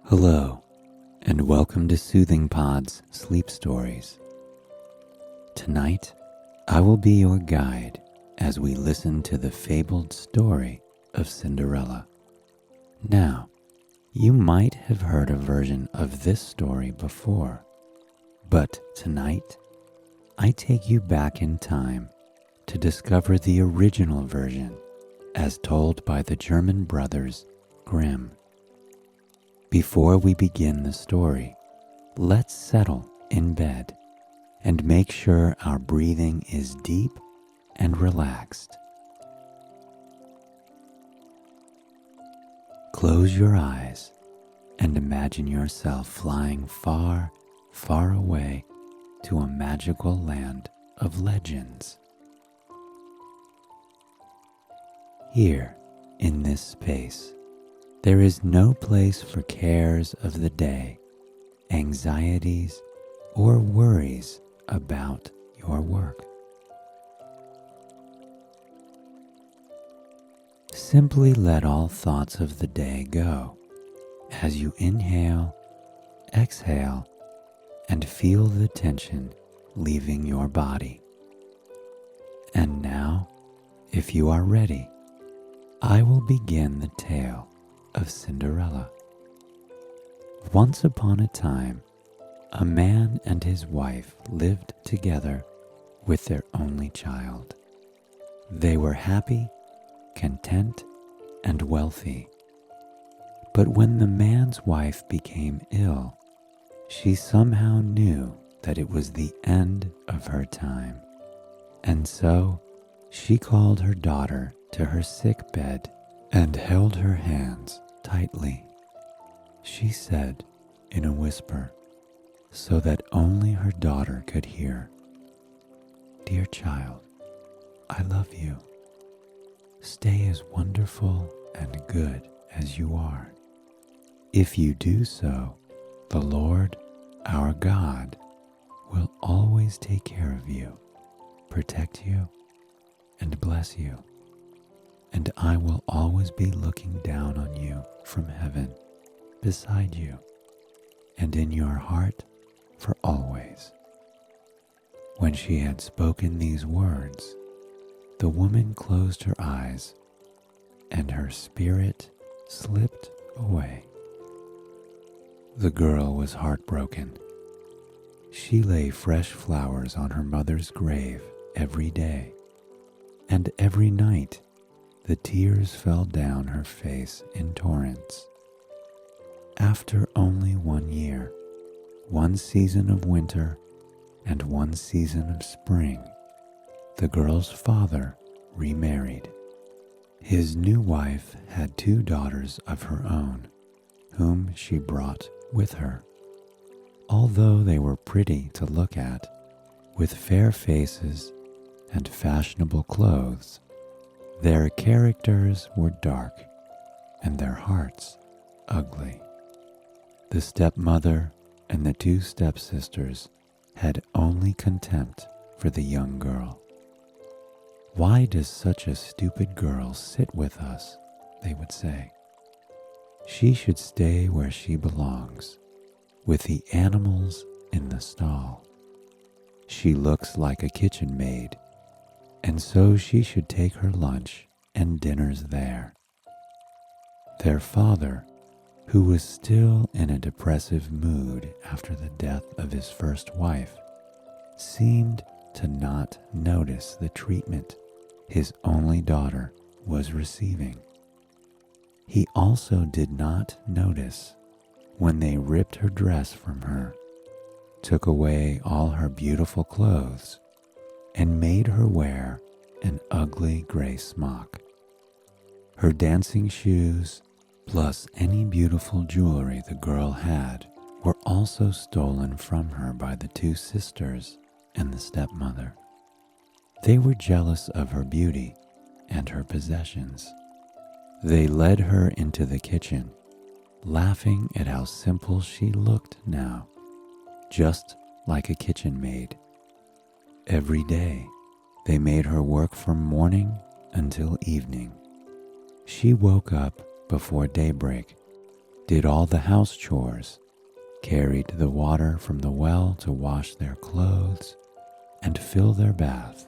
Hello, and welcome to Soothing Pod's Sleep Stories. Tonight, I will be your guide as we listen to the fabled story of Cinderella. Now, you might have heard a version of this story before, but tonight, I take you back in time to discover the original version as told by the German brothers Grimm. Before we begin the story, let's settle in bed and make sure our breathing is deep and relaxed. Close your eyes and imagine yourself flying far, far away to a magical land of legends. Here, in this space, there is no place for cares of the day, anxieties, or worries about your work. Simply let all thoughts of the day go as you inhale, exhale, and feel the tension leaving your body. And now, if you are ready, I will begin the tale of Cinderella. Once upon a time, a man and his wife lived together with their only child. They were happy, content, and wealthy. But when the man's wife became ill, she somehow knew that it was the end of her time. And so she called her daughter to her sick bed and held her hands tightly. She said in a whisper, so that only her daughter could hear, "Dear child, I love you. Stay as wonderful and good as you are. If you do so, the Lord, our God, will always take care of you, protect you, and bless you. And I will always be looking down on you from heaven, beside you, and in your heart for always." When she had spoken these words, the woman closed her eyes, and her spirit slipped away. The girl was heartbroken. She lay fresh flowers on her mother's grave every day, and every night the tears fell down her face in torrents. After only 1 year, 1 season of winter, and 1 season of spring, the girl's father remarried. His new wife had 2 daughters of her own, whom she brought with her. Although they were pretty to look at, with fair faces and fashionable clothes, their characters were dark and their hearts ugly. The stepmother and the 2 stepsisters had only contempt for the young girl. "Why does such a stupid girl sit with us?" they would say. "She should stay where she belongs, with the animals in the stall. She looks like a kitchen maid, and so she should take her lunch and dinners there." Their father, who was still in a depressive mood after the death of his first wife, seemed to not notice the treatment his only daughter was receiving. He also did not notice when they ripped her dress from her, took away all her beautiful clothes, and made her wear an ugly gray smock. Her dancing shoes, plus any beautiful jewelry the girl had, were also stolen from her by the 2 sisters and the stepmother. They were jealous of her beauty and her possessions. They led her into the kitchen, laughing at how simple she looked now, just like a kitchen maid. Every day, they made her work from morning until evening. She woke up before daybreak did all the house chores, carried the water from the well to wash their clothes and fill their bath.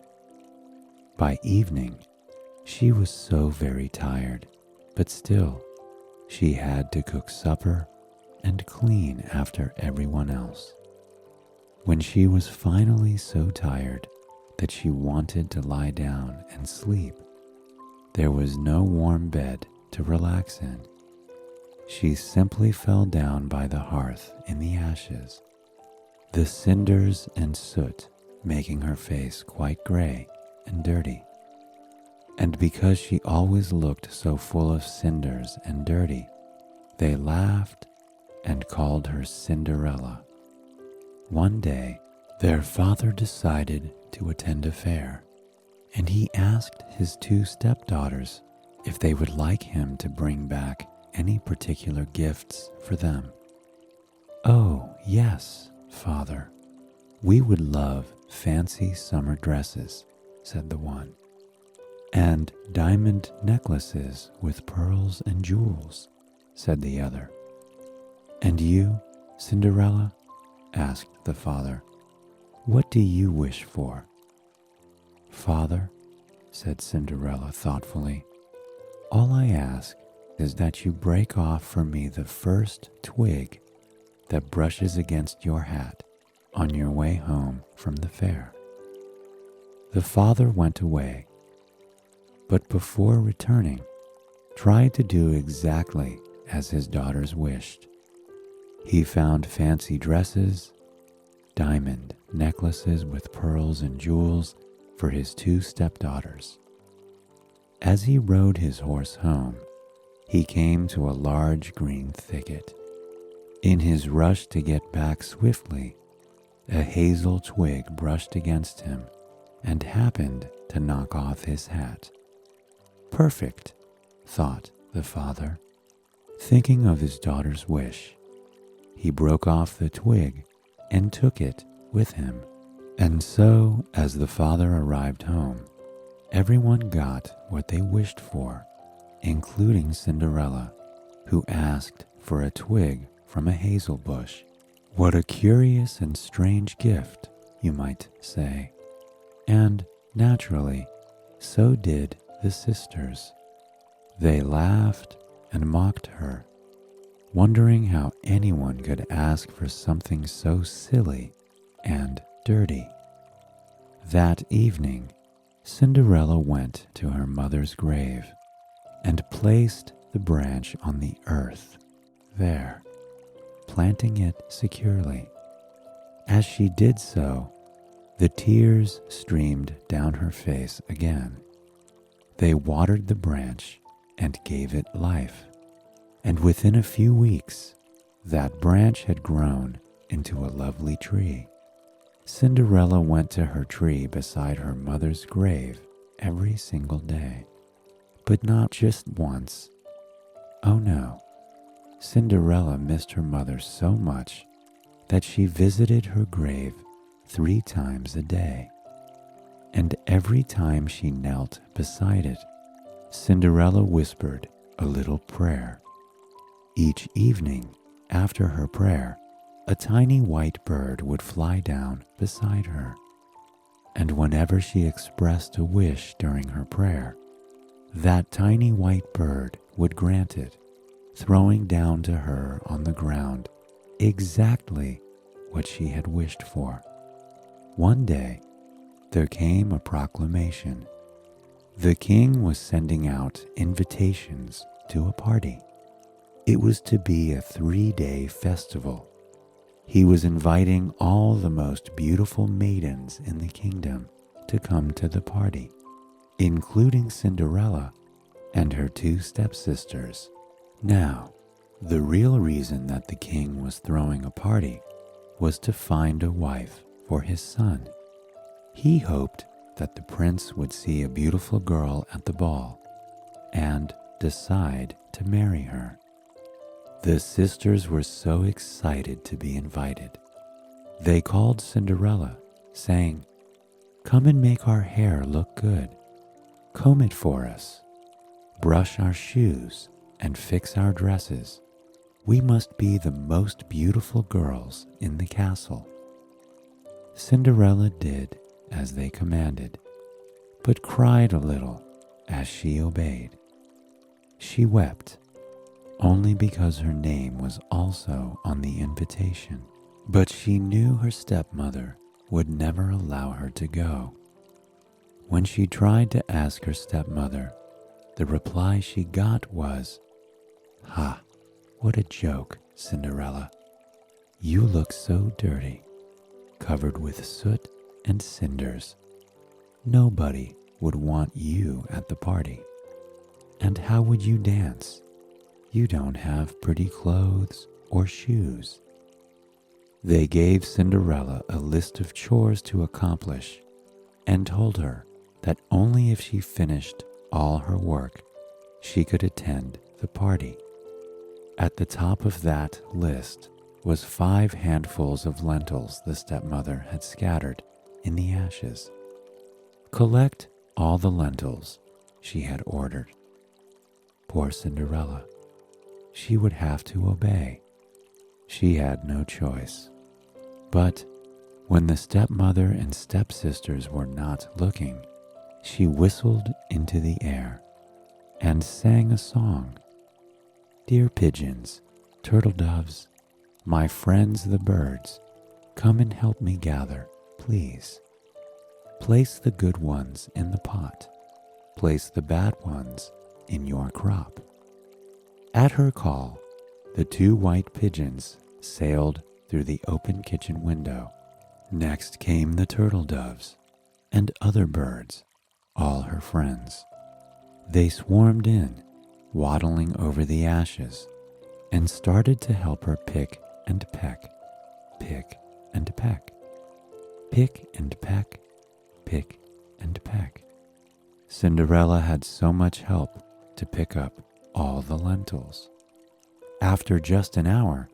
By evening, she was so very tired, but still, she had to cook supper and clean after everyone else. When she was finally so tired that she wanted to lie down and sleep, there was no warm bed to relax in. She simply fell down by the hearth in the ashes, the cinders and soot making her face quite gray and dirty. And because she always looked so full of cinders and dirty, they laughed and called her Cinderella. One day, their father decided to attend a fair, and he asked his 2 stepdaughters if they would like him to bring back any particular gifts for them. "Oh, yes, Father, we would love fancy summer dresses," said the one, "and diamond necklaces with pearls and jewels," said the other. "And you, Cinderella?" asked the father. "What do you wish for?" "Father," said Cinderella thoughtfully, "all I ask is that you break off for me the first twig that brushes against your hat on your way home from the fair." The father went away, but before returning, tried to do exactly as his daughters wished. He found fancy dresses, diamond necklaces with pearls and jewels for his 2 stepdaughters. As he rode his horse home, he came to a large green thicket. In his rush to get back swiftly, a hazel twig brushed against him and happened to knock off his hat. "Perfect," thought the father. Thinking of his daughter's wish, he broke off the twig and took it with him. And so, as the father arrived home, everyone got what they wished for, including Cinderella, who asked for a twig from a hazel bush. What a curious and strange gift, you might say. And, naturally, so did the sisters. They laughed and mocked her, wondering how anyone could ask for something so silly and dirty. That evening, Cinderella went to her mother's grave and placed the branch on the earth there, planting it securely. As she did so, the tears streamed down her face again. They watered the branch and gave it life, and within a few weeks, that branch had grown into a lovely tree. Cinderella went to her tree beside her mother's grave every single day, but not just once. Oh no, Cinderella missed her mother so much that she visited her grave 3 times a day. And every time she knelt beside it, Cinderella whispered a little prayer. Each evening, after her prayer, a tiny white bird would fly down beside her. And whenever she expressed a wish during her prayer, that tiny white bird would grant it, throwing down to her on the ground exactly what she had wished for. One day, there came a proclamation. The king was sending out invitations to a party. It was to be a 3-day festival. He was inviting all the most beautiful maidens in the kingdom to come to the party, including Cinderella and her 2 stepsisters. Now, the real reason that the king was throwing a party was to find a wife for his son. He hoped that the prince would see a beautiful girl at the ball and decide to marry her. The sisters were so excited to be invited. They called Cinderella, saying, "Come and make our hair look good. Comb it for us. Brush our shoes and fix our dresses. We must be the most beautiful girls in the castle." Cinderella did as they commanded, but cried a little as she obeyed. She wept only because her name was also on the invitation, but she knew her stepmother would never allow her to go. When she tried to ask her stepmother, the reply she got was, "Ha, what a joke, Cinderella. You look so dirty, covered with soot and cinders. Nobody would want you at the party. And how would you dance? You don't have pretty clothes or shoes." They gave Cinderella a list of chores to accomplish and told her that only if she finished all her work, she could attend the party. At the top of that list was 5 handfuls of lentils the stepmother had scattered in the ashes. "Collect all the lentils," she had ordered. Poor Cinderella. She would have to obey. She had no choice. But when the stepmother and stepsisters were not looking, she whistled into the air and sang a song. "Dear pigeons, turtle doves, my friends the birds, come and help me gather, please. Place the good ones in the pot, place the bad ones in your crop." At her call, the 2 white pigeons sailed through the open kitchen window. Next came the turtle doves and other birds, all her friends. They swarmed in, waddling over the ashes, and started to help her pick and peck, pick and peck, pick and peck, pick and peck. Cinderella had so much help to pick up all the lentils. After just an hour,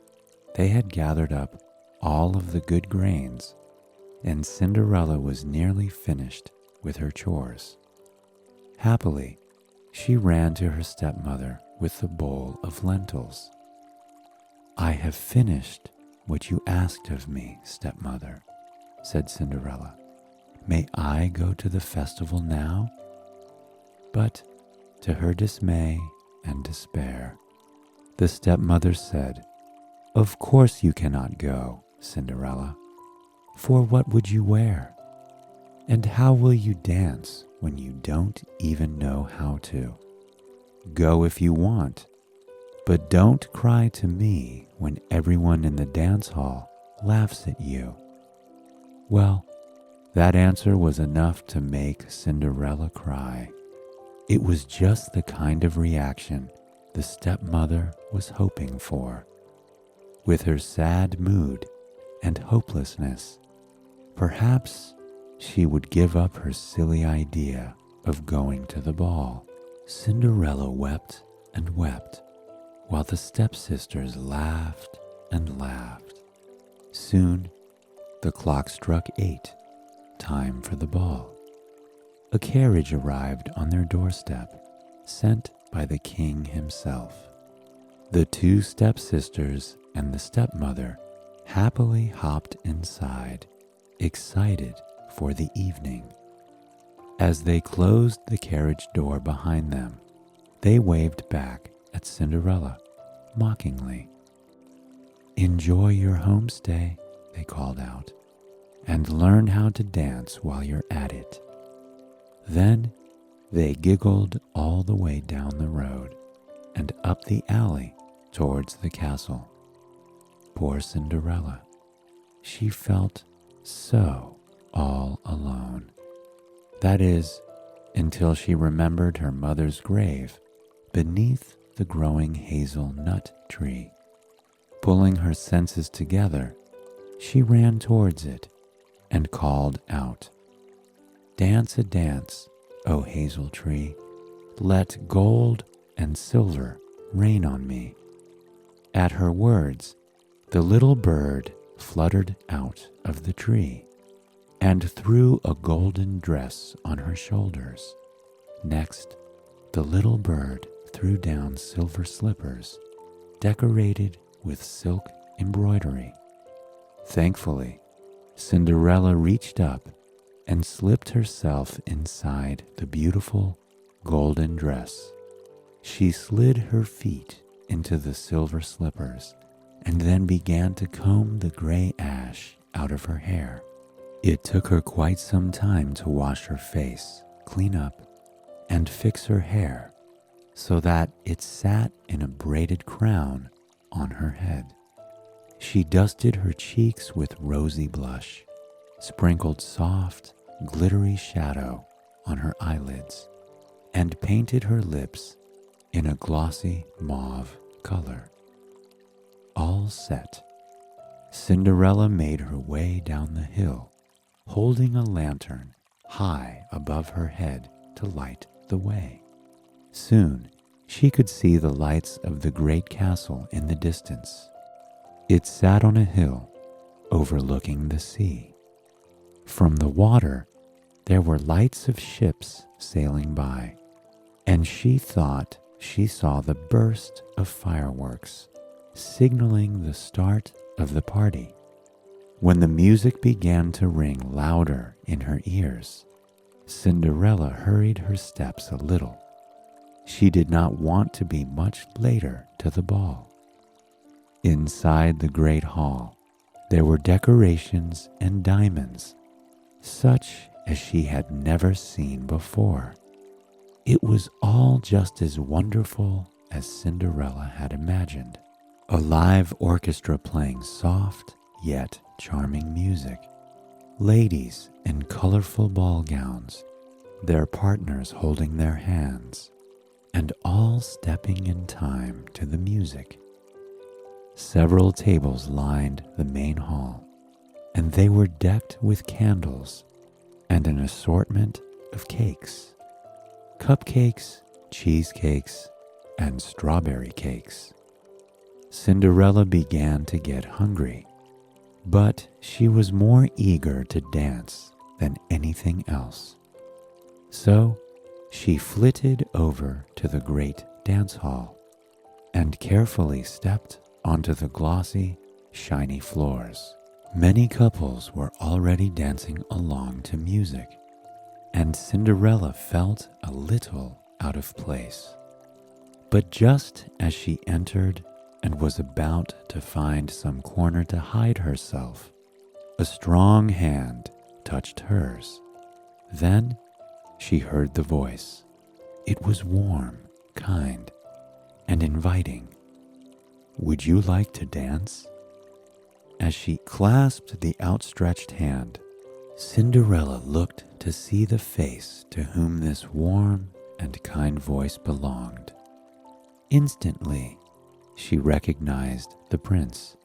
they had gathered up all of the good grains, and Cinderella was nearly finished with her chores. Happily, she ran to her stepmother with the bowl of lentils. "I have finished what you asked of me, stepmother," said Cinderella. "May I go to the festival now?" But to her dismay and despair, the stepmother said, "Of course you cannot go, Cinderella, for what would you wear? And how will you dance when you don't even know how to? Go if you want, but don't cry to me when everyone in the dance hall laughs at you." Well, that answer was enough to make Cinderella cry. It was just the kind of reaction the stepmother was hoping for. With her sad mood and hopelessness, perhaps she would give up her silly idea of going to the ball. Cinderella wept and wept, while the stepsisters laughed and laughed. Soon, the clock struck 8, time for the ball. A carriage arrived on their doorstep, sent by the king himself. The 2 stepsisters and the stepmother happily hopped inside, excited for the evening. As they closed the carriage door behind them, they waved back at Cinderella, mockingly. "Enjoy your homestay," they called out, "and learn how to dance while you're at it." Then they giggled all the way down the road and up the alley towards the castle. Poor Cinderella. She felt so all alone. That is, until she remembered her mother's grave beneath the growing hazelnut tree. Pulling her senses together, she ran towards it and called out, "Dance a dance, O hazel tree, let gold and silver rain on me." At her words, the little bird fluttered out of the tree and threw a golden dress on her shoulders. Next, the little bird threw down silver slippers decorated with silk embroidery. Thankfully, Cinderella reached up and slipped herself inside the beautiful golden dress. She slid her feet into the silver slippers and then began to comb the gray ash out of her hair. It took her quite some time to wash her face, clean up, and fix her hair so that it sat in a braided crown on her head. She dusted her cheeks with rosy blush, sprinkled soft, glittery shadow on her eyelids, and painted her lips in a glossy mauve color. All set, Cinderella made her way down the hill, holding a lantern high above her head to light the way. Soon, she could see the lights of the great castle in the distance. It sat on a hill overlooking the sea. From the water, there were lights of ships sailing by, and she thought she saw the burst of fireworks, signaling the start of the party. When the music began to ring louder in her ears, Cinderella hurried her steps a little. She did not want to be much later to the ball. Inside the great hall, there were decorations and diamonds, such as she had never seen before. It was all just as wonderful as Cinderella had imagined. A live orchestra playing soft yet charming music. Ladies in colorful ball gowns, their partners holding their hands, and all stepping in time to the music. Several tables lined the main hall, and they were decked with candles and an assortment of cakes. Cupcakes, cheesecakes, and strawberry cakes. Cinderella began to get hungry, but she was more eager to dance than anything else. So she flitted over to the great dance hall and carefully stepped onto the glossy, shiny floors. Many couples were already dancing along to music, and Cinderella felt a little out of place. But just as she entered and was about to find some corner to hide herself, a strong hand touched hers. Then she heard the voice. It was warm, kind, and inviting. "Would you like to dance?" As she clasped the outstretched hand, Cinderella looked to see the face to whom this warm and kind voice belonged. Instantly, she recognized the prince.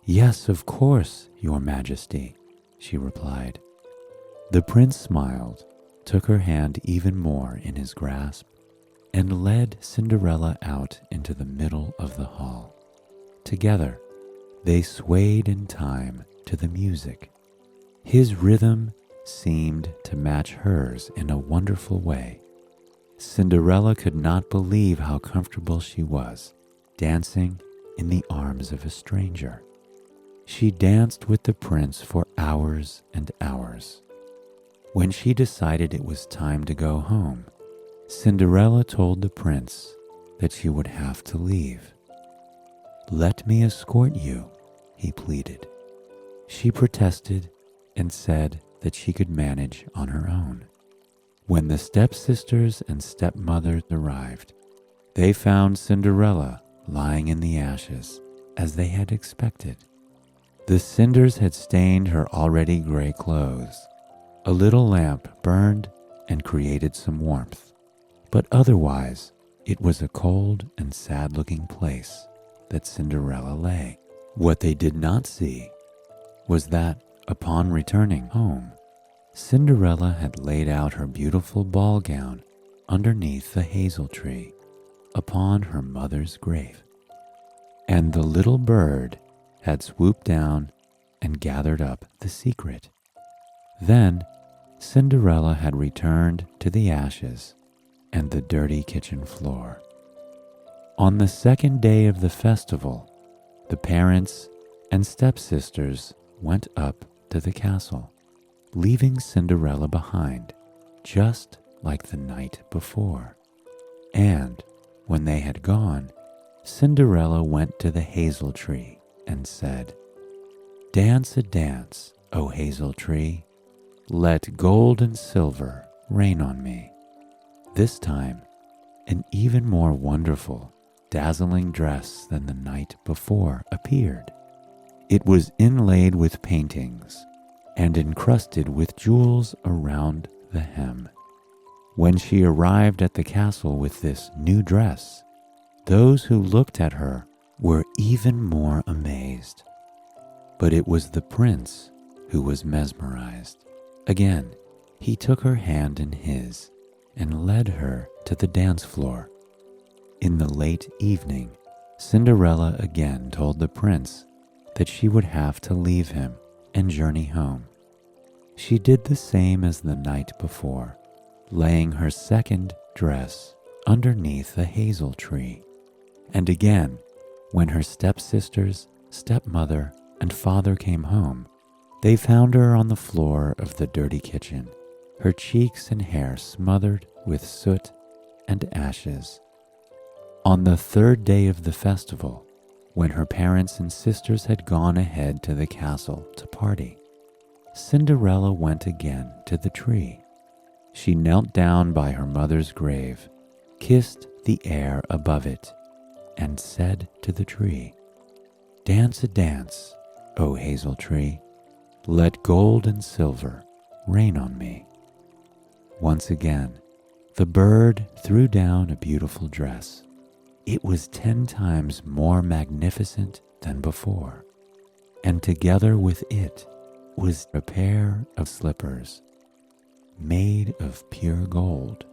"Yes, of course, Your Majesty," she replied. The prince smiled, took her hand even more in his grasp, and led Cinderella out into the middle of the hall. Together, they swayed in time to the music. His rhythm seemed to match hers in a wonderful way. Cinderella could not believe how comfortable she was, dancing in the arms of a stranger. She danced with the prince for hours and hours. When she decided it was time to go home, Cinderella told the prince that she would have to leave. "Let me escort you," he pleaded. She protested and said that she could manage on her own. When the stepsisters and stepmother arrived, they found Cinderella lying in the ashes, as they had expected. The cinders had stained her already gray clothes. A little lamp burned and created some warmth, but otherwise it was a cold and sad-looking place that Cinderella lay. What they did not see was that, upon returning home, Cinderella had laid out her beautiful ball gown underneath the hazel tree upon her mother's grave, and the little bird had swooped down and gathered up the secret. Then Cinderella had returned to the ashes and the dirty kitchen floor. On the second day of the festival, the parents and stepsisters went up to the castle, leaving Cinderella behind, just like the night before. And when they had gone, Cinderella went to the hazel tree and said, "Dance a dance, O hazel tree, let gold and silver rain on me." This time, an even more wonderful, dazzling dress than the night before appeared. It was inlaid with paintings and encrusted with jewels around the hem. When she arrived at the castle with this new dress, those who looked at her were even more amazed. But it was the prince who was mesmerized. Again, he took her hand in his and led her to the dance floor. In the late evening, Cinderella again told the prince that she would have to leave him and journey home. She did the same as the night before, laying her second dress underneath the hazel tree. And again, when her stepsisters, stepmother, and father came home, they found her on the floor of the dirty kitchen, her cheeks and hair smothered with soot and ashes. On the third day of the festival, when her parents and sisters had gone ahead to the castle to party, Cinderella went again to the tree. She knelt down by her mother's grave, kissed the air above it, and said to the tree, "Dance a dance, O hazel tree, let gold and silver rain on me." Once again, the bird threw down a beautiful dress. It was 10 times more magnificent than before, and together with it was a pair of slippers made of pure gold.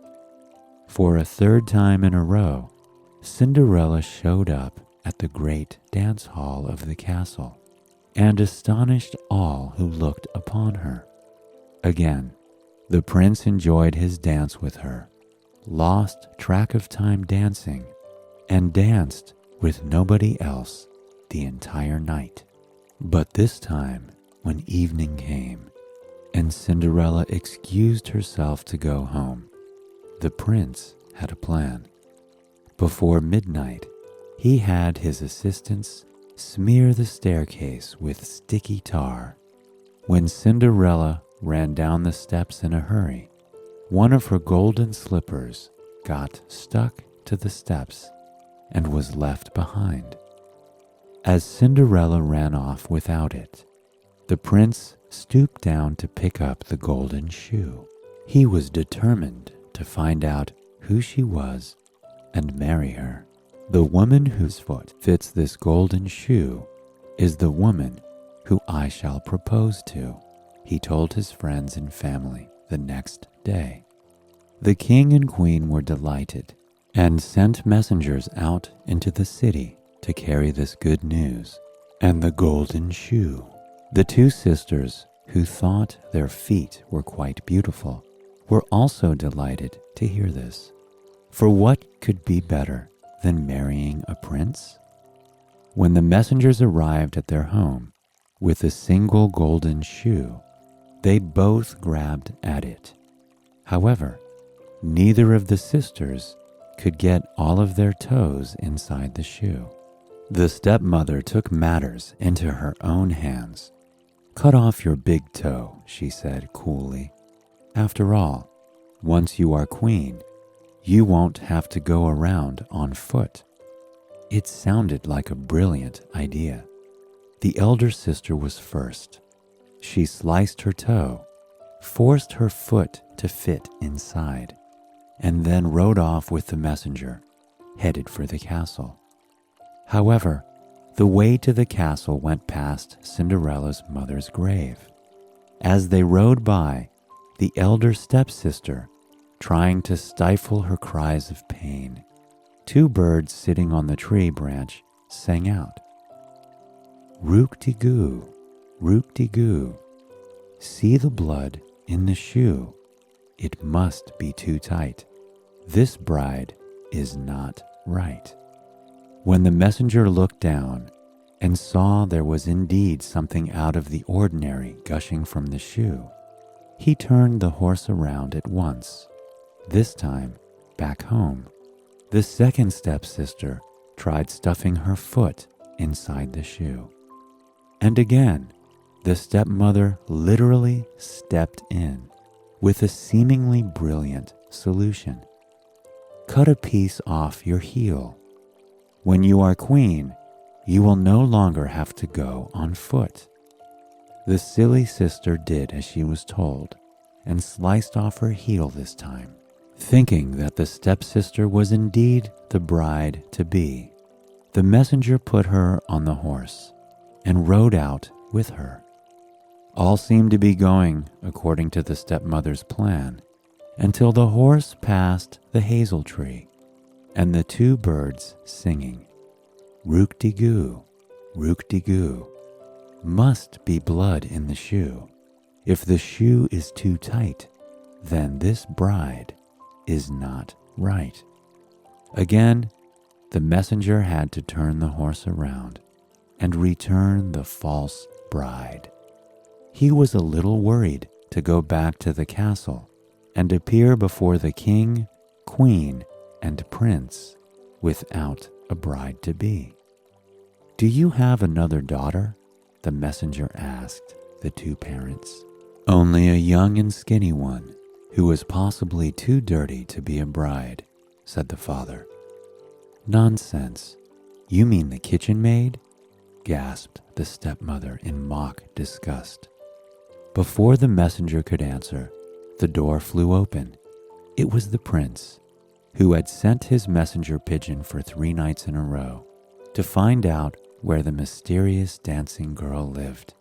For a third time in a row, Cinderella showed up at the great dance hall of the castle and astonished all who looked upon her. Again, the prince enjoyed his dance with her, lost track of time dancing, and danced with nobody else the entire night. But this time, when evening came and Cinderella excused herself to go home, the prince had a plan. Before midnight, he had his assistants smear the staircase with sticky tar. When Cinderella ran down the steps in a hurry, one of her golden slippers got stuck to the steps and was left behind. As Cinderella ran off without it, the prince stooped down to pick up the golden shoe. He was determined to find out who she was and marry her. "The woman whose foot fits this golden shoe is the woman who I shall propose to," he told his friends and family the next day. The king and queen were delighted and sent messengers out into the city to carry this good news and the golden shoe. The two sisters, who thought their feet were quite beautiful, were also delighted to hear this. For what could be better than marrying a prince? When the messengers arrived at their home with a single golden shoe, they both grabbed at it. However, neither of the sisters could get all of their toes inside the shoe. The stepmother took matters into her own hands. "Cut off your big toe," she said coolly. "After all, once you are queen, you won't have to go around on foot." It sounded like a brilliant idea. The elder sister was first. She sliced her toe, forced her foot to fit inside, and then rode off with the messenger, headed for the castle. However, the way to the castle went past Cinderella's mother's grave. As they rode by, the elder stepsister, trying to stifle her cries of pain, two birds sitting on the tree branch sang out, "Rook-de-goo, rook-de-goo, see the blood in the shoe. It must be too tight. This bride is not right." When the messenger looked down and saw there was indeed something out of the ordinary gushing from the shoe, he turned the horse around at once, this time back home. The second stepsister tried stuffing her foot inside the shoe. And again, the stepmother literally stepped in with a seemingly brilliant solution. Cut a piece off your heel. When you are queen, you will no longer have to go on foot. The silly sister did as she was told and sliced off her heel this time, thinking that the stepsister was indeed the bride-to-be. The messenger put her on the horse and rode out with her. All seemed to be going according to the stepmother's plan until the horse passed the hazel tree and the two birds singing, "Rook-de-goo, rook-de-goo, must be blood in the shoe. If the shoe is too tight, then this bride is not right." Again, the messenger had to turn the horse around and return the false bride. He was a little worried to go back to the castle and appear before the king, queen, and prince without a bride-to-be. "Do you have another daughter?" the messenger asked the two parents. "Only a young and skinny one who is possibly too dirty to be a bride," said the father. "Nonsense. You mean the kitchen maid?" gasped the stepmother in mock disgust. Before the messenger could answer, the door flew open. It was the prince, who had sent his messenger pigeon for 3 nights in a row to find out where the mysterious dancing girl lived.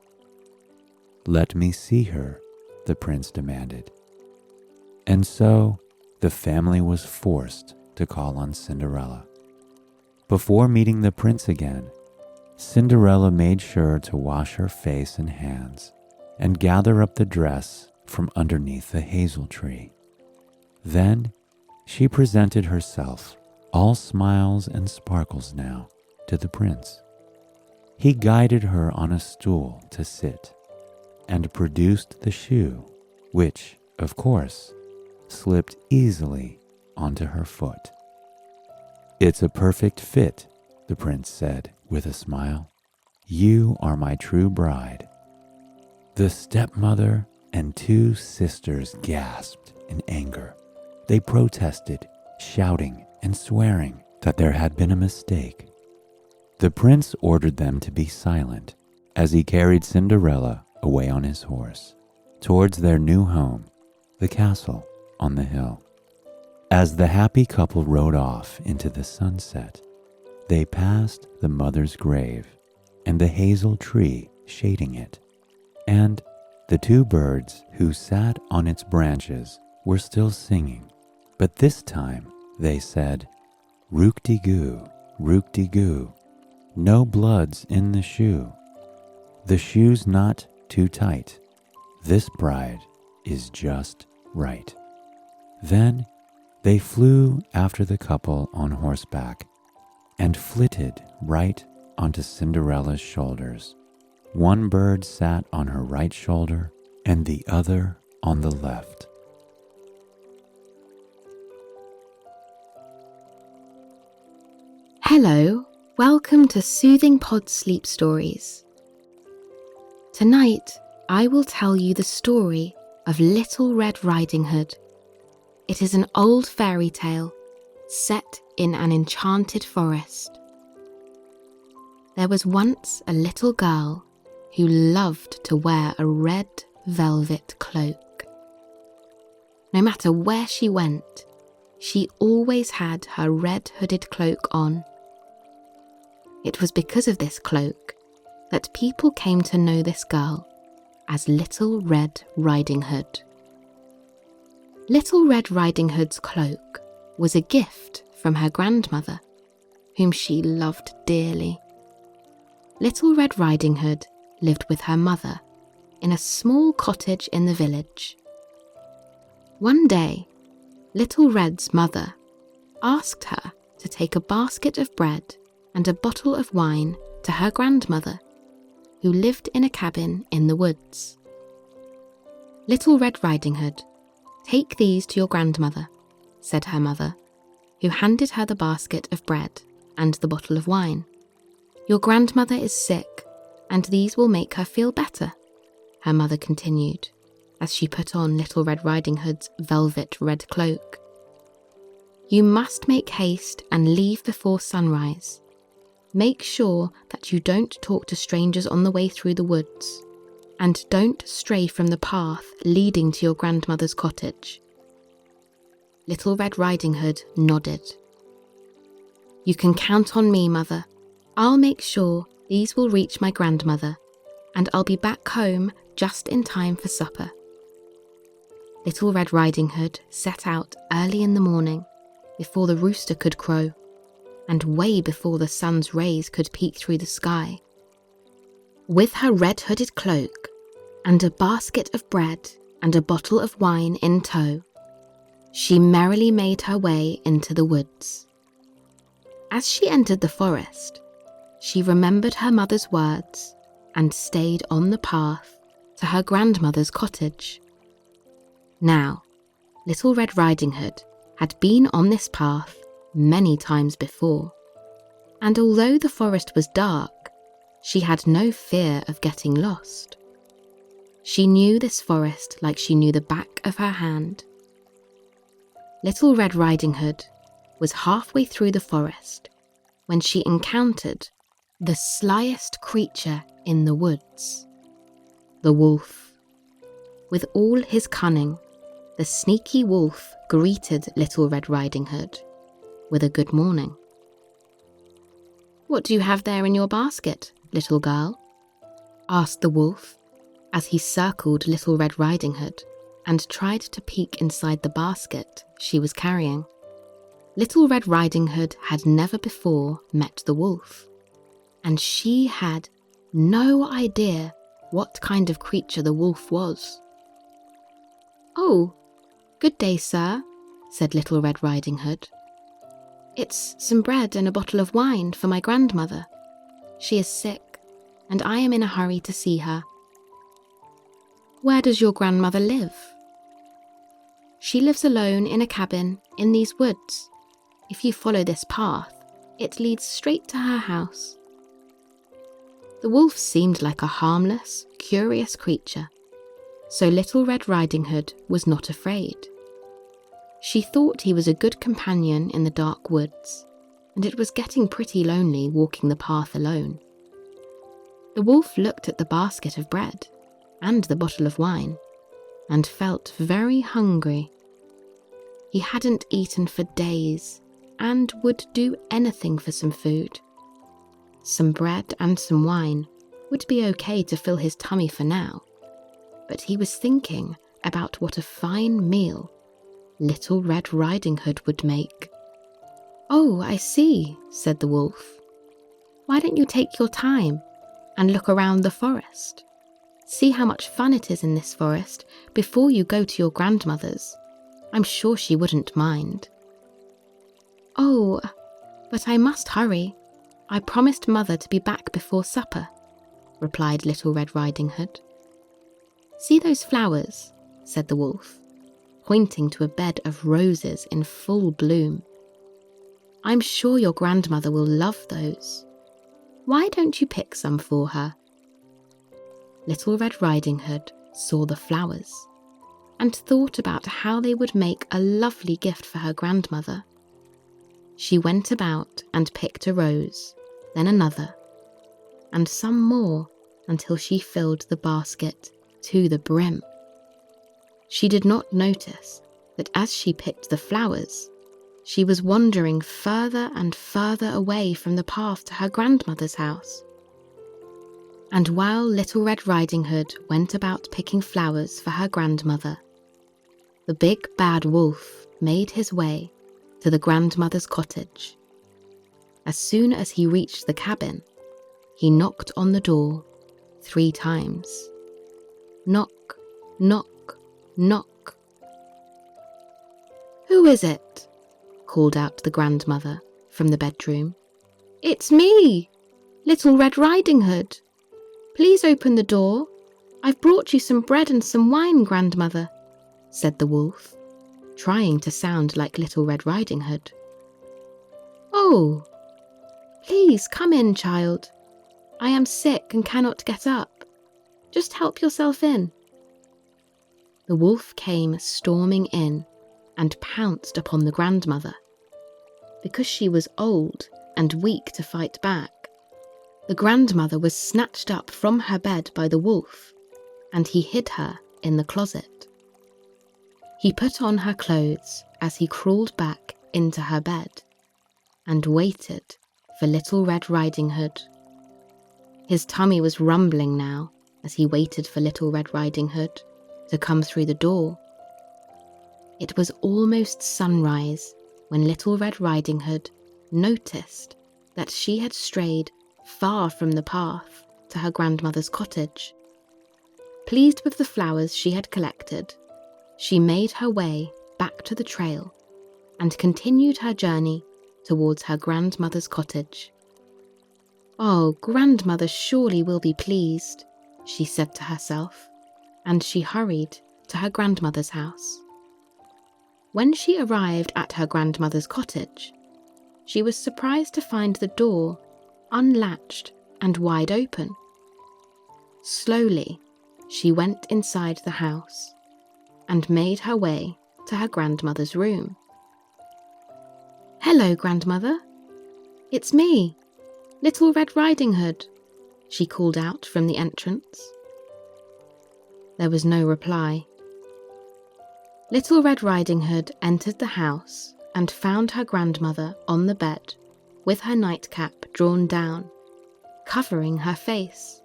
"Let me see her," the prince demanded. And so the family was forced to call on Cinderella. Before meeting the prince again, Cinderella made sure to wash her face and hands and gather up the dress from underneath the hazel tree. Then she presented herself, all smiles and sparkles now, to the prince. He guided her on a stool to sit and produced the shoe, which, of course, slipped easily onto her foot. "It's a perfect fit," the prince said with a smile. "You are my true bride." The stepmother and 2 sisters gasped in anger. They protested, shouting and swearing that there had been a mistake. The prince ordered them to be silent as he carried Cinderella away on his horse towards their new home, the castle on the hill. As the happy couple rode off into the sunset, they passed the mother's grave and the hazel tree shading it, and the 2 birds who sat on its branches were still singing, but this time they said, "Rook-de-goo, rook-de-goo, no blood's in the shoe. The shoe's not too tight. This bride is just right." Then they flew after the couple on horseback and flitted right onto Cinderella's shoulders. One bird sat on her right shoulder and the other on the left. Hello, welcome to Soothing Pod Sleep Stories. Tonight, I will tell you the story of Little Red Riding Hood. It is an old fairy tale set in an enchanted forest. There was once a little girl who loved to wear a red velvet cloak. No matter where she went, she always had her red hooded cloak on. It was because of this cloak that people came to know this girl as Little Red Riding Hood. Little Red Riding Hood's cloak was a gift from her grandmother, whom she loved dearly. Little Red Riding Hood lived with her mother in a small cottage in the village. One day, Little Red's mother asked her to take a basket of bread and a bottle of wine to her grandmother, who lived in a cabin in the woods. "Little Red Riding Hood, take these to your grandmother," said her mother, who handed her the basket of bread and the bottle of wine. "Your grandmother is sick, and these will make her feel better," her mother continued, as she put on Little Red Riding Hood's velvet red cloak. "You must make haste and leave before sunrise. Make sure that you don't talk to strangers on the way through the woods, and don't stray from the path leading to your grandmother's cottage." Little Red Riding Hood nodded. "You can count on me, Mother. I'll make sure these will reach my grandmother, and I'll be back home just in time for supper." Little Red Riding Hood set out early in the morning, before the rooster could crow, and way before the sun's rays could peek through the sky. With her red hooded cloak, and a basket of bread and a bottle of wine in tow, she merrily made her way into the woods. As she entered the forest, she remembered her mother's words and stayed on the path to her grandmother's cottage. Now, Little Red Riding Hood had been on this path many times before, and although the forest was dark, she had no fear of getting lost. She knew this forest like she knew the back of her hand. Little Red Riding Hood was halfway through the forest when she encountered the slyest creature in the woods, the wolf. With all his cunning, the sneaky wolf greeted Little Red Riding Hood with a good morning. "What do you have there in your basket, little girl?" asked the wolf as he circled Little Red Riding Hood and tried to peek inside the basket she was carrying. Little Red Riding Hood had never before met the wolf, and she had no idea what kind of creature the wolf was. "Oh, good day, sir," said Little Red Riding Hood. "It's some bread and a bottle of wine for my grandmother. She is sick, and I am in a hurry to see her." "Where does your grandmother live?" "She lives alone in a cabin in these woods. If you follow this path, it leads straight to her house." The wolf seemed like a harmless, curious creature, so Little Red Riding Hood was not afraid. She thought he was a good companion in the dark woods, and it was getting pretty lonely walking the path alone. The wolf looked at the basket of bread and the bottle of wine and felt very hungry. He hadn't eaten for days and would do anything for some food. Some bread and some wine would be okay to fill his tummy for now, but he was thinking about what a fine meal Little Red Riding Hood would make. "Oh, I see," said the wolf. "Why don't you take your time and look around the forest? See how much fun it is in this forest before you go to your grandmother's. I'm sure she wouldn't mind." "Oh, but I must hurry. I promised Mother to be back before supper," replied Little Red Riding Hood. "See those flowers?" said the wolf, pointing to a bed of roses in full bloom. "I'm sure your grandmother will love those. Why don't you pick some for her?" Little Red Riding Hood saw the flowers and thought about how they would make a lovely gift for her grandmother. She went about and picked a rose, then another, and some more until she filled the basket to the brim. She did not notice that as she picked the flowers, she was wandering further and further away from the path to her grandmother's house. And while Little Red Riding Hood went about picking flowers for her grandmother, the big bad wolf made his way to the grandmother's cottage. As soon as he reached the cabin, he knocked on the door 3 times. Knock, knock, knock. "Who is it?" called out the grandmother from the bedroom. "It's me, Little Red Riding Hood. Please open the door. I've brought you some bread and some wine, Grandmother," said the wolf, trying to sound like Little Red Riding Hood. "Oh, please come in, child. I am sick and cannot get up. Just help yourself in." The wolf came storming in and pounced upon the grandmother. Because she was old and weak to fight back, the grandmother was snatched up from her bed by the wolf, and he hid her in the closet. He put on her clothes as he crawled back into her bed and waited for Little Red Riding Hood. His tummy was rumbling now as he waited for Little Red Riding Hood to come through the door. It was almost sunrise when Little Red Riding Hood noticed that she had strayed far from the path to her grandmother's cottage. Pleased with the flowers she had collected, she made her way back to the trail and continued her journey towards her grandmother's cottage. "Oh, Grandmother surely will be pleased," she said to herself, and she hurried to her grandmother's house. When she arrived at her grandmother's cottage, she was surprised to find the door unlatched and wide open. Slowly, she went inside the house and made her way to her grandmother's room. "Hello, Grandmother. It's me, Little Red Riding Hood," she called out from the entrance. There was no reply. Little Red Riding Hood entered the house and found her grandmother on the bed with her nightcap drawn down, covering her face.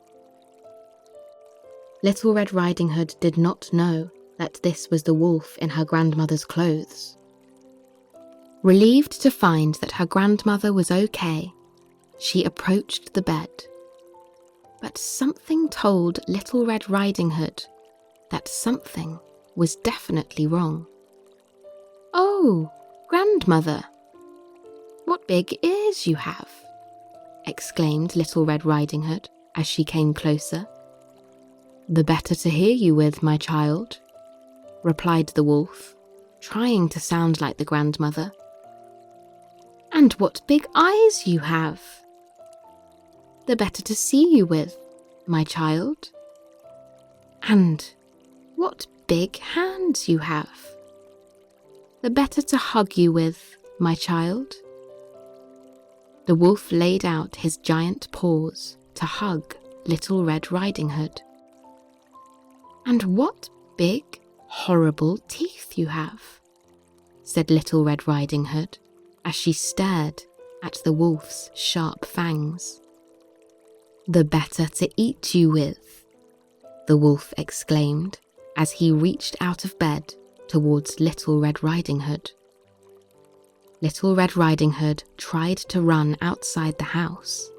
Little Red Riding Hood did not know that this was the wolf in her grandmother's clothes. Relieved to find that her grandmother was okay, she approached the bed. But something told Little Red Riding Hood that something was definitely wrong. "Oh, Grandmother, what big ears you have!" exclaimed Little Red Riding Hood as she came closer. "The better to hear you with, my child," replied the wolf, trying to sound like the grandmother. "And what big eyes you have!" "The better to see you with, my child." "And what big hands you have!" "The better to hug you with, my child." The wolf laid out his giant paws to hug Little Red Riding Hood. "And what big, horrible teeth you have," said Little Red Riding Hood as she stared at the wolf's sharp fangs. "The better to eat you with," the wolf exclaimed as he reached out of bed towards Little Red Riding Hood. Little Red Riding Hood tried to run outside the house,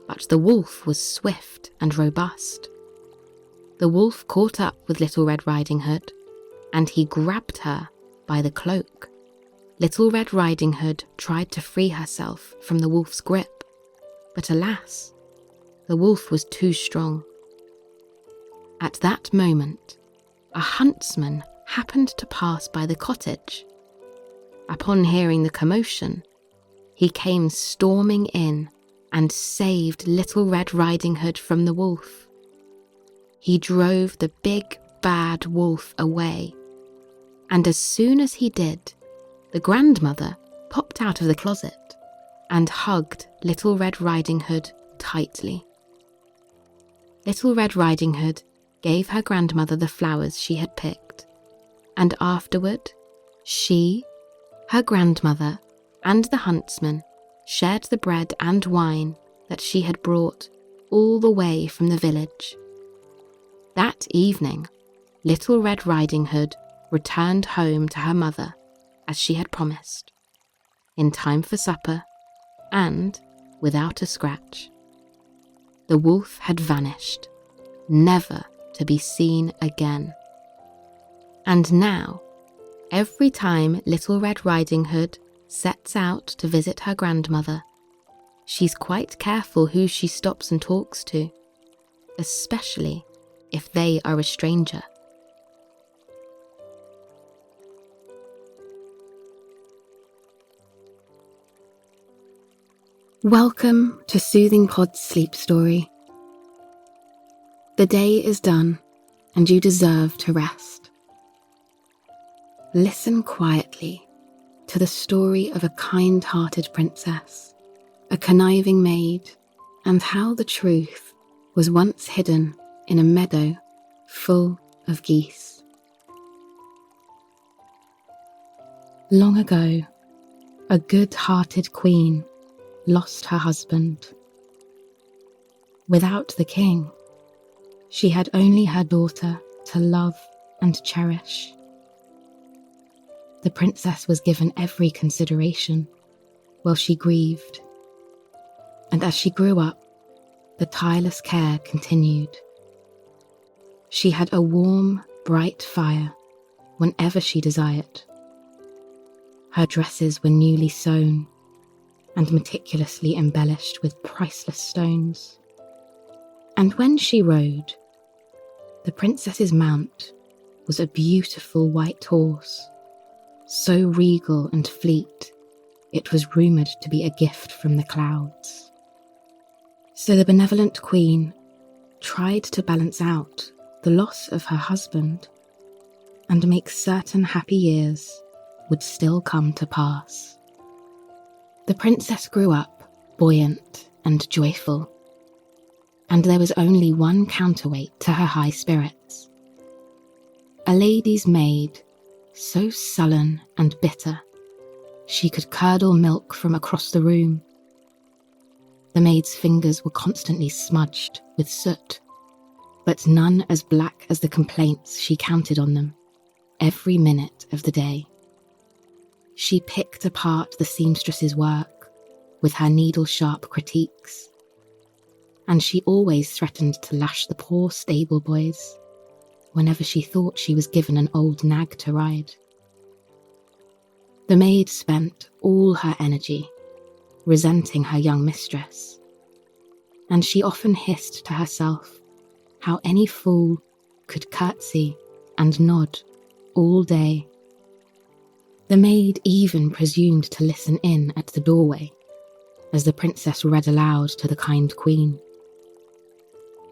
but the wolf was swift and robust. The wolf caught up with Little Red Riding Hood, and he grabbed her by the cloak. Little Red Riding Hood tried to free herself from the wolf's grip, but alas, the wolf was too strong. At that moment, a huntsman happened to pass by the cottage. Upon hearing the commotion, he came storming in and saved Little Red Riding Hood from the wolf. He drove the big, bad wolf away, and as soon as he did, the grandmother popped out of the closet and hugged Little Red Riding Hood tightly. Little Red Riding Hood gave her grandmother the flowers she had picked, and afterward, she, her grandmother, and the huntsman shared the bread and wine that she had brought all the way from the village. That evening, Little Red Riding Hood returned home to her mother as she had promised, in time for supper and without a scratch. The wolf had vanished, never to be seen again. And now, every time Little Red Riding Hood sets out to visit her grandmother, She's quite careful who she stops and talks to, especially if they are a stranger. Welcome to Soothing Pod's sleep story. The day is done and you deserve to rest. Listen quietly to the story of a kind-hearted princess, a conniving maid, and how the truth was once hidden in a meadow full of geese. Long ago, a good-hearted queen lost her husband. Without the king, she had only her daughter to love and cherish. The princess was given every consideration while she grieved, and as she grew up, the tireless care continued. She had a warm, bright fire whenever she desired. Her dresses were newly sewn and meticulously embellished with priceless stones. And when she rode, the princess's mount was a beautiful white horse, so regal and fleet, it was rumoured to be a gift from the clouds. So the benevolent queen tried to balance out the loss of her husband and make certain happy years would still come to pass. The princess grew up buoyant and joyful, and there was only one counterweight to her high spirits. A lady's maid, so sullen and bitter, she could curdle milk from across the room. The maid's fingers were constantly smudged with soot, but none as black as the complaints she counted on them every minute of the day. She picked apart the seamstress's work with her needle-sharp critiques, and she always threatened to lash the poor stable boys whenever she thought she was given an old nag to ride. The maid spent all her energy resenting her young mistress, and she often hissed to herself how any fool could curtsy and nod all day. The maid even presumed to listen in at the doorway as the princess read aloud to the kind queen.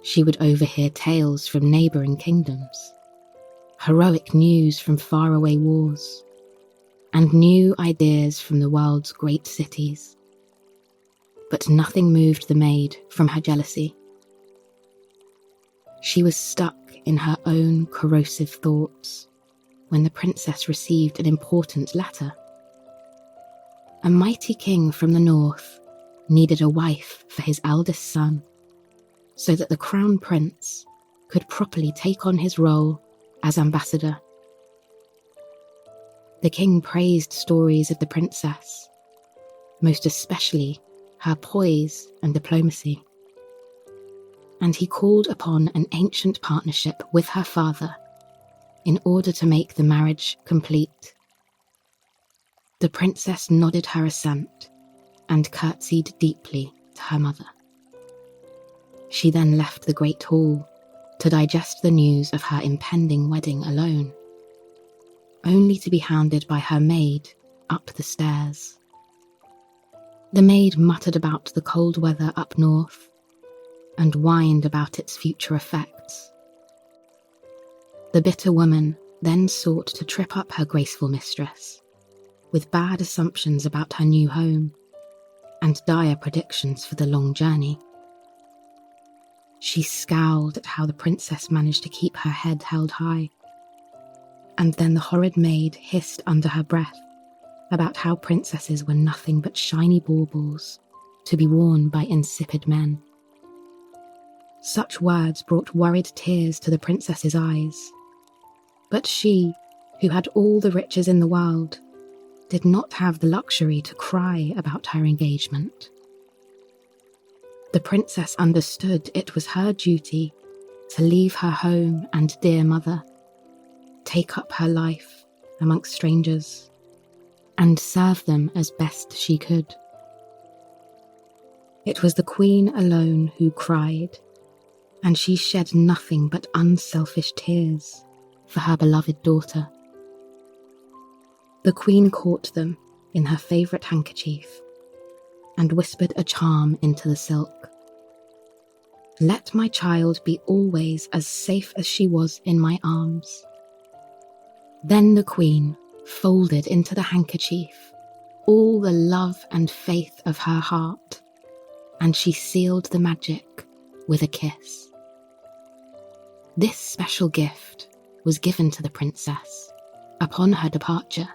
She would overhear tales from neighbouring kingdoms, heroic news from faraway wars, and new ideas from the world's great cities. But nothing moved the maid from her jealousy. She was stuck in her own corrosive thoughts when the princess received an important letter. A mighty king from the north needed a wife for his eldest son, so that the crown prince could properly take on his role as ambassador. The king praised stories of the princess, most especially her poise and diplomacy, and he called upon an ancient partnership with her father in order to make the marriage complete. The princess nodded her assent and curtsied deeply to her mother. She then left the great hall to digest the news of her impending wedding alone, only to be hounded by her maid up the stairs. The maid muttered about the cold weather up north and whined about its future effects. The bitter woman then sought to trip up her graceful mistress with bad assumptions about her new home and dire predictions for the long journey. She scowled at how the princess managed to keep her head held high, and then the horrid maid hissed under her breath about how princesses were nothing but shiny baubles to be worn by insipid men. Such words brought worried tears to the princess's eyes, but she, who had all the riches in the world, did not have the luxury to cry about her engagement. The princess understood it was her duty to leave her home and dear mother, take up her life amongst strangers, and serve them as best she could. It was the queen alone who cried, and she shed nothing but unselfish tears for her beloved daughter. The queen caught them in her favourite handkerchief and whispered a charm into the silk. "Let my child be always as safe as she was in my arms." Then the queen folded into the handkerchief all the love and faith of her heart, and she sealed the magic with a kiss. This special gift was given to the princess upon her departure,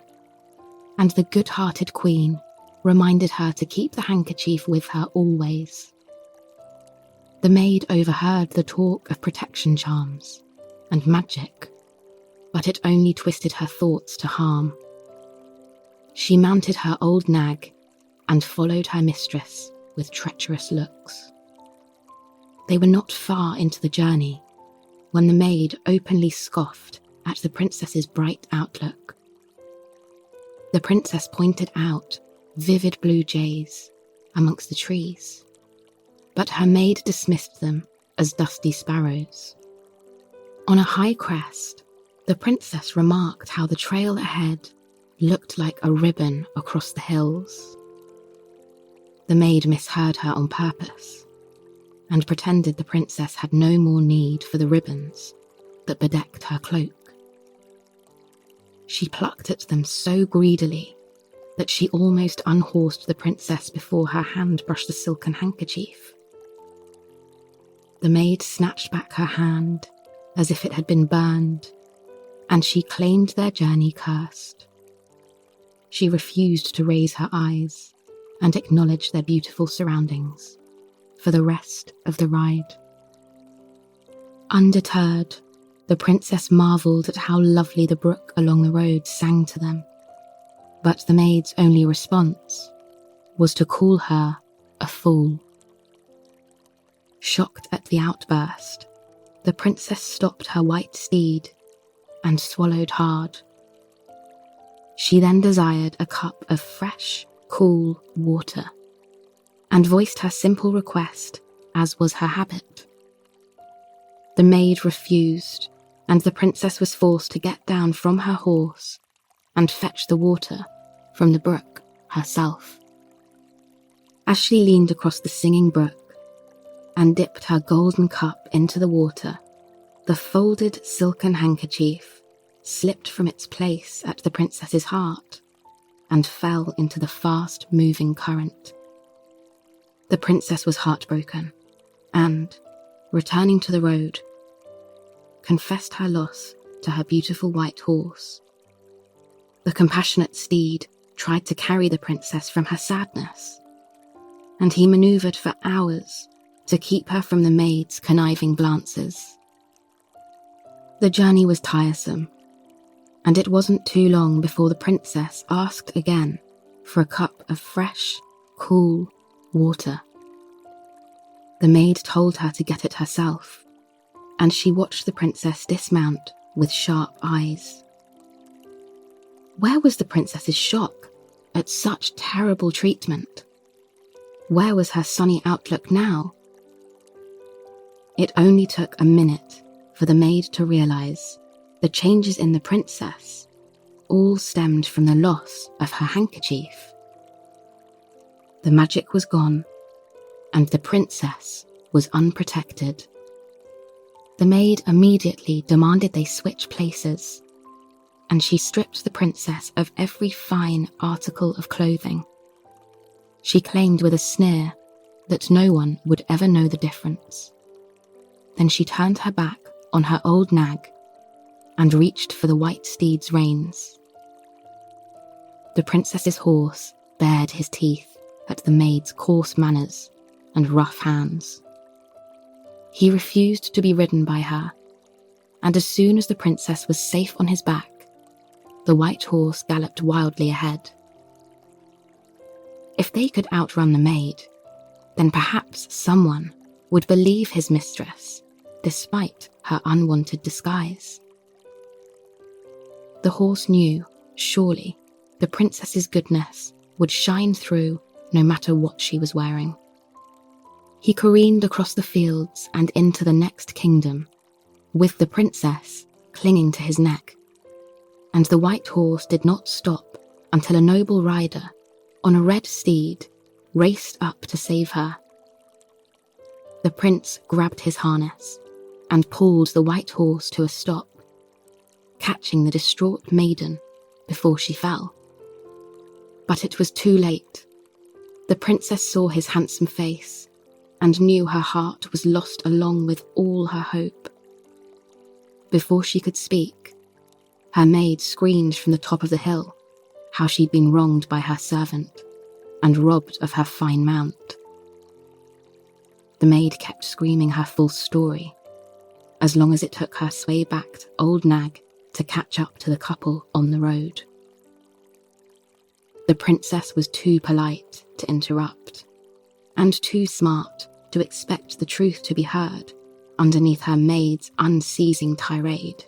and the good-hearted queen reminded her to keep the handkerchief with her always. The maid overheard the talk of protection charms and magic, but it only twisted her thoughts to harm. She mounted her old nag and followed her mistress with treacherous looks. They were not far into the journey when the maid openly scoffed at the princess's bright outlook. The princess pointed out vivid blue jays amongst the trees, but her maid dismissed them as dusty sparrows. On a high crest, the princess remarked how the trail ahead looked like a ribbon across the hills. The maid misheard her on purpose and pretended the princess had no more need for the ribbons that bedecked her cloak. She plucked at them so greedily that she almost unhorsed the princess before her hand brushed the silken handkerchief. The maid snatched back her hand as if it had been burned, and she claimed their journey cursed. She refused to raise her eyes and acknowledge their beautiful surroundings for the rest of the ride. Undeterred, the princess marvelled at how lovely the brook along the road sang to them, but the maid's only response was to call her a fool. Shocked at the outburst, the princess stopped her white steed and swallowed hard. She then desired a cup of fresh, cool water and voiced her simple request, as was her habit. The maid refused, and the princess was forced to get down from her horse and fetch the water from the brook herself. As she leaned across the singing brook and dipped her golden cup into the water, the folded silken handkerchief slipped from its place at the princess's heart and fell into the fast-moving current. The princess was heartbroken and, returning to the road, confessed her loss to her beautiful white horse. The compassionate steed tried to carry the princess from her sadness, and he manoeuvred for hours to keep her from the maid's conniving glances. The journey was tiresome, and it wasn't too long before the princess asked again for a cup of fresh, cool water. The maid told her to get it herself, and she watched the princess dismount with sharp eyes. Where was the princess's shock at such terrible treatment? Where was her sunny outlook now? It only took a minute for the maid to realize the changes in the princess all stemmed from the loss of her handkerchief. The magic was gone, and the princess was unprotected. The maid immediately demanded they switch places, and she stripped the princess of every fine article of clothing. She claimed with a sneer that no one would ever know the difference. Then she turned her back on her old nag and reached for the white steed's reins. The princess's horse bared his teeth at the maid's coarse manners and rough hands. He refused to be ridden by her, and as soon as the princess was safe on his back, the white horse galloped wildly ahead. If they could outrun the maid, then perhaps someone would believe his mistress, despite her unwanted disguise. The horse knew, surely, the princess's goodness would shine through no matter what she was wearing. He careened across the fields and into the next kingdom, with the princess clinging to his neck. And the white horse did not stop until a noble rider, on a red steed, raced up to save her. The prince grabbed his harness and pulled the white horse to a stop, catching the distraught maiden before she fell. But it was too late. The princess saw his handsome face and knew her heart was lost along with all her hope. Before she could speak, her maid screamed from the top of the hill how she'd been wronged by her servant and robbed of her fine mount. The maid kept screaming her full story, as long as it took her sway-backed old nag to catch up to the couple on the road. The princess was too polite to interrupt, and too smart to expect the truth to be heard underneath her maid's unceasing tirade.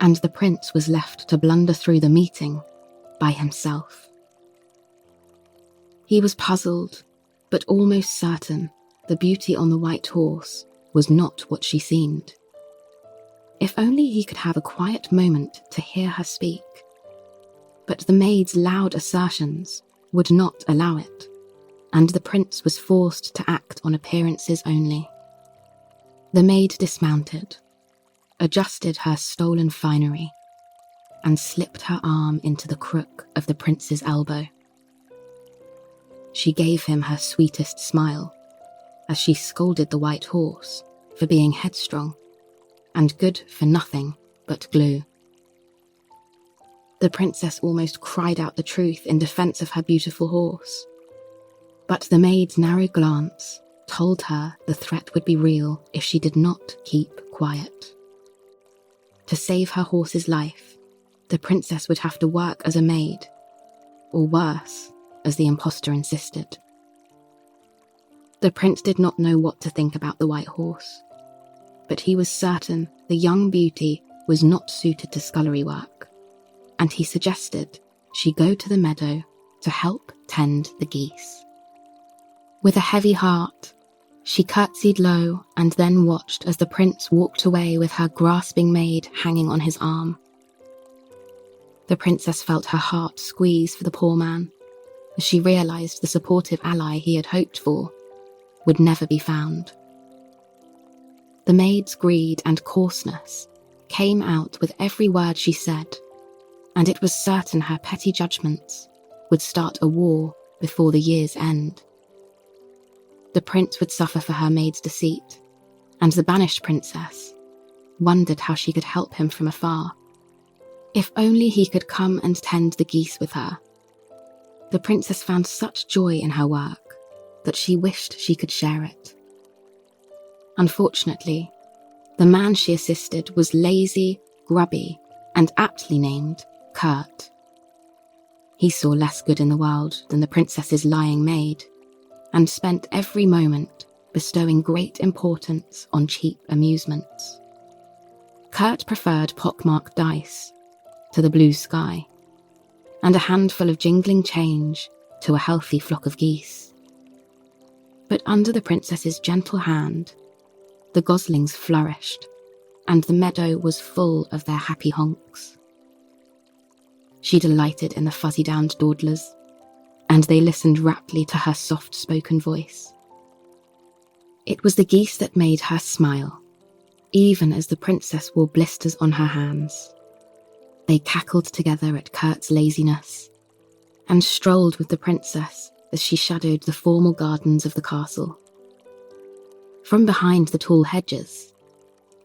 And the prince was left to blunder through the meeting by himself. He was puzzled, but almost certain the beauty on the white horse was not what she seemed. If only he could have a quiet moment to hear her speak. But the maid's loud assertions would not allow it, and the prince was forced to act on appearances only. The maid dismounted, adjusted her stolen finery, and slipped her arm into the crook of the prince's elbow. She gave him her sweetest smile as she scolded the white horse for being headstrong and good for nothing but glue. The princess almost cried out the truth in defense of her beautiful horse, but the maid's narrow glance told her the threat would be real if she did not keep quiet. To save her horse's life, the princess would have to work as a maid, or worse, as the impostor insisted. The prince did not know what to think about the white horse, but he was certain the young beauty was not suited to scullery work, and he suggested she go to the meadow to help tend the geese. With a heavy heart, she curtsied low and then watched as the prince walked away with her grasping maid hanging on his arm. The princess felt her heart squeeze for the poor man as she realised the supportive ally he had hoped for would never be found. The maid's greed and coarseness came out with every word she said, and it was certain her petty judgments would start a war before the year's end. The prince would suffer for her maid's deceit, and the banished princess wondered how she could help him from afar. If only he could come and tend the geese with her. The princess found such joy in her work that she wished she could share it. Unfortunately, the man she assisted was lazy, grubby, and aptly named Kurt. He saw less good in the world than the princess's lying maid, and spent every moment bestowing great importance on cheap amusements. Kurt preferred pockmarked dice to the blue sky, and a handful of jingling change to a healthy flock of geese. But under the princess's gentle hand, the goslings flourished, and the meadow was full of their happy honks. She delighted in the fuzzy-downed dawdlers, and they listened raptly to her soft-spoken voice. It was the geese that made her smile, even as the princess wore blisters on her hands. They cackled together at Kurt's laziness, and strolled with the princess as she shadowed the formal gardens of the castle. From behind the tall hedges,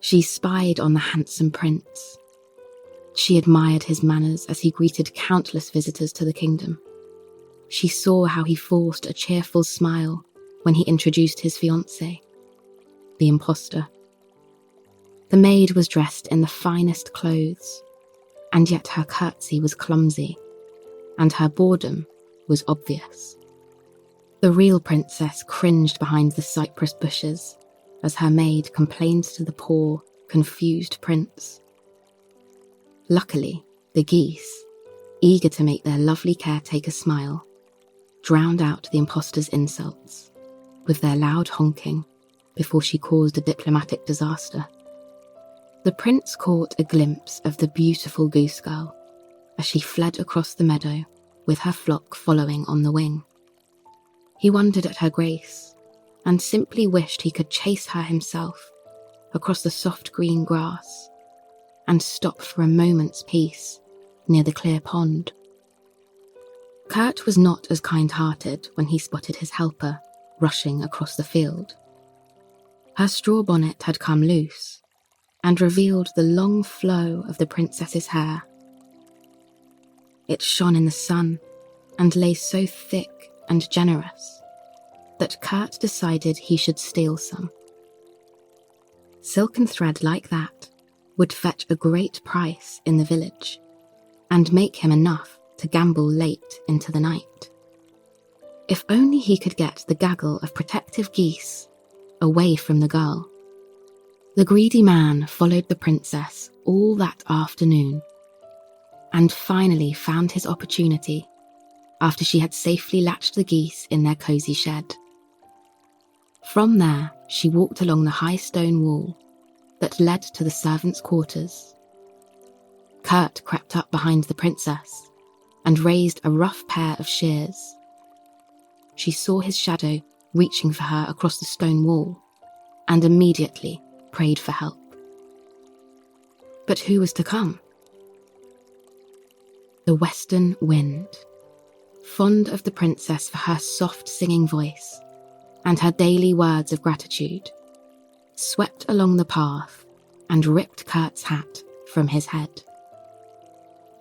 she spied on the handsome prince. She admired his manners as he greeted countless visitors to the kingdom. She saw how he forced a cheerful smile when he introduced his fiancée, the impostor. The maid was dressed in the finest clothes, and yet her curtsy was clumsy, and her boredom was obvious. The real princess cringed behind the cypress bushes as her maid complained to the poor, confused prince. Luckily, the geese, eager to make their lovely caretaker smile, drowned out the impostor's insults, with their loud honking before she caused a diplomatic disaster. The prince caught a glimpse of the beautiful goose girl as she fled across the meadow with her flock following on the wing. He wondered at her grace and simply wished he could chase her himself across the soft green grass and stop for a moment's peace near the clear pond. Kurt was not as kind-hearted when he spotted his helper rushing across the field. Her straw bonnet had come loose and revealed the long flow of the princess's hair. It shone in the sun and lay so thick and generous that Kurt decided he should steal some. Silken thread like that would fetch a great price in the village and make him enough to gamble late into the night. If only he could get the gaggle of protective geese away from the girl. The greedy man followed the princess all that afternoon and finally found his opportunity after she had safely latched the geese in their cosy shed. From there, she walked along the high stone wall that led to the servants' quarters. Kurt crept up behind the princess and raised a rough pair of shears. She saw his shadow reaching for her across the stone wall and immediately prayed for help. But who was to come? The western wind, fond of the princess for her soft singing voice and her daily words of gratitude, swept along the path and ripped Kurt's hat from his head.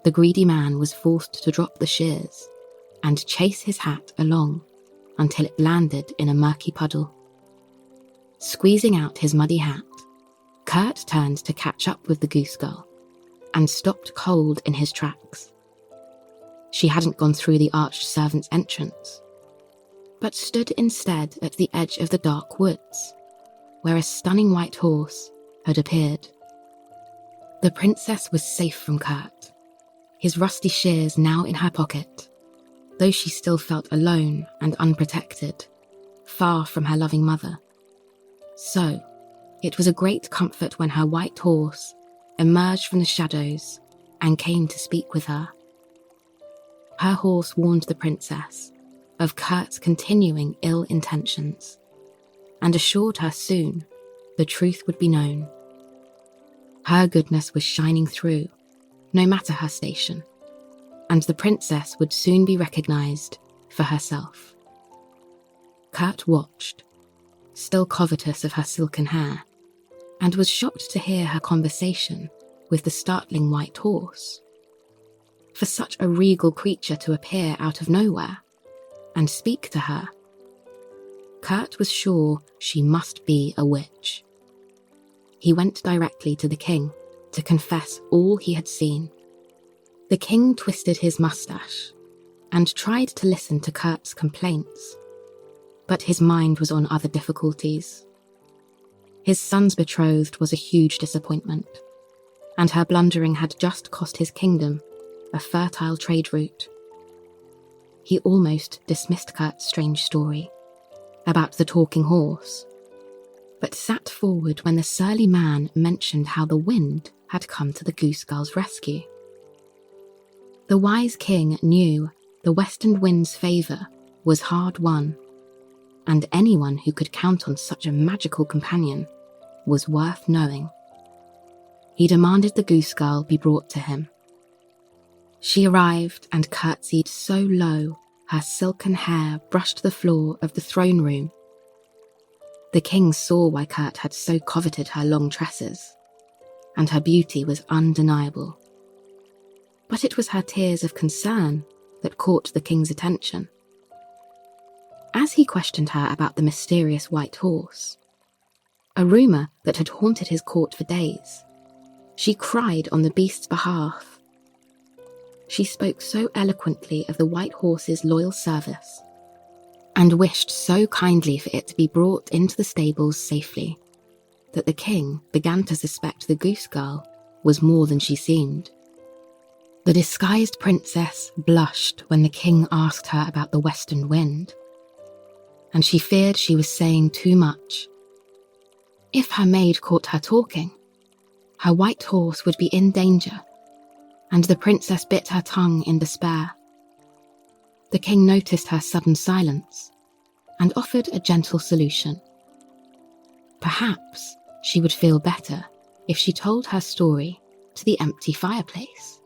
The greedy man was forced to drop the shears and chase his hat along until it landed in a murky puddle. Squeezing out his muddy hat, Kurt turned to catch up with the goose girl and stopped cold in his tracks. She hadn't gone through the arched servants' entrance, but stood instead at the edge of the dark woods, where a stunning white horse had appeared. The princess was safe from Kurt, his rusty shears now in her pocket, though she still felt alone and unprotected, far from her loving mother. So, it was a great comfort when her white horse emerged from the shadows and came to speak with her. Her horse warned the princess of Kurt's continuing ill intentions and assured her soon the truth would be known. Her goodness was shining through, no matter her station, and the princess would soon be recognized for herself. Kurt watched, still covetous of her silken hair, and was shocked to hear her conversation with the startling white horse. For such a regal creature to appear out of nowhere and speak to her, Kurt was sure she must be a witch. He went directly to the king to confess all he had seen. The king twisted his mustache and tried to listen to Kurt's complaints, but his mind was on other difficulties. His son's betrothed was a huge disappointment, and her blundering had just cost his kingdom a fertile trade route. He almost dismissed Kurt's strange story about the talking horse, but sat forward when the surly man mentioned how the wind had come to the goose girl's rescue. The wise king knew the western wind's favour was hard won, and anyone who could count on such a magical companion was worth knowing. He demanded the goose girl be brought to him. She arrived and curtsied so low her silken hair brushed the floor of the throne room. The king saw why Kurt had so coveted her long tresses, and her beauty was undeniable. But it was her tears of concern that caught the king's attention. As he questioned her about the mysterious white horse, a rumour that had haunted his court for days, she cried on the beast's behalf. She spoke so eloquently of the white horse's loyal service and wished so kindly for it to be brought into the stables safely that the king began to suspect the goose girl was more than she seemed. The disguised princess blushed when the king asked her about the western wind. and she feared she was saying too much. If her maid caught her talking, her white horse would be in danger, and the princess bit her tongue in despair. The king noticed her sudden silence and offered a gentle solution. Perhaps she would feel better if she told her story to the empty fireplace.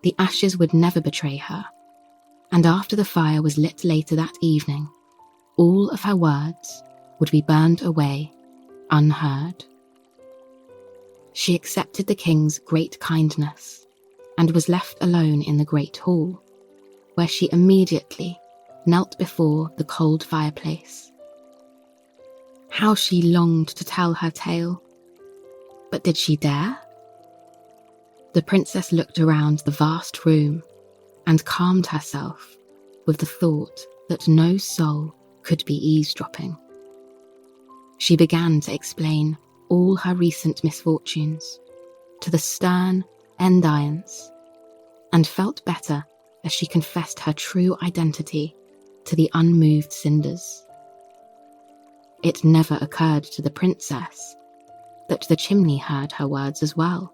The ashes would never betray her, and after the fire was lit later that evening, all of her words would be burned away, unheard. She accepted the king's great kindness and was left alone in the great hall, where she immediately knelt before the cold fireplace. How she longed to tell her tale, but did she dare? The princess looked around the vast room and calmed herself with the thought that no soul could be eavesdropping. She began to explain all her recent misfortunes to the stern ambience, and felt better as she confessed her true identity to the unmoved cinders. It never occurred to the princess that the chimney heard her words as well.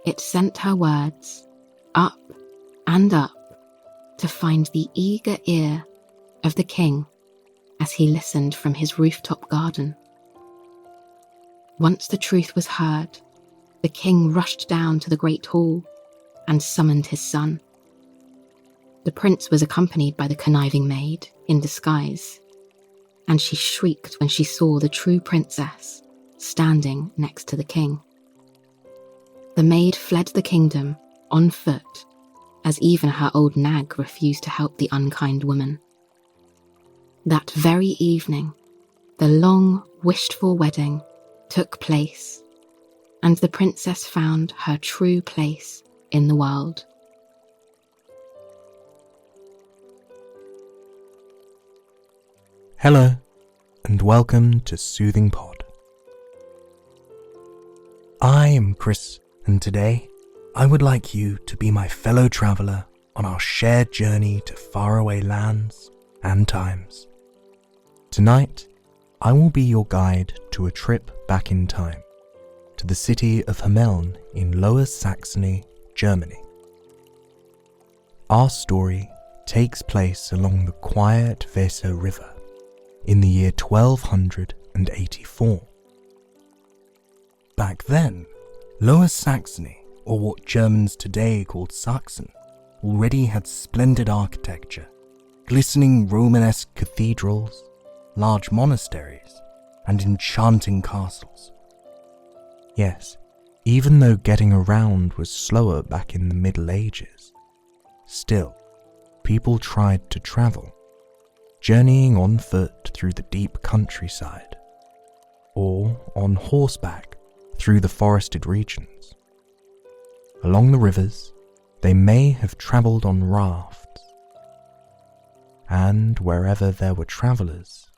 It sent her words up and up to find the eager ear of the king as he listened from his rooftop garden. Once the truth was heard, the king rushed down to the great hall and summoned his son. The prince was accompanied by the conniving maid in disguise, and she shrieked when she saw the true princess standing next to the king. The maid fled the kingdom on foot, as even her old nag refused to help the unkind woman. That very evening, the long, wished-for wedding took place, and the princess found her true place in the world. Hello, and welcome to Soothing Pod. I am Chris, and today I would like you to be my fellow traveller on our shared journey to faraway lands and times. Tonight, I will be your guide to a trip back in time, to the city of Hameln in Lower Saxony, Germany. Our story takes place along the quiet Weser River in the year 1284. Back then, Lower Saxony, or what Germans today call Sachsen, already had splendid architecture, glistening Romanesque cathedrals, large monasteries, and enchanting castles. Yes, even though getting around was slower back in the Middle Ages, still, people tried to travel, journeying on foot through the deep countryside, or on horseback through the forested regions. Along the rivers, they may have travelled on rafts, and wherever there were travellers,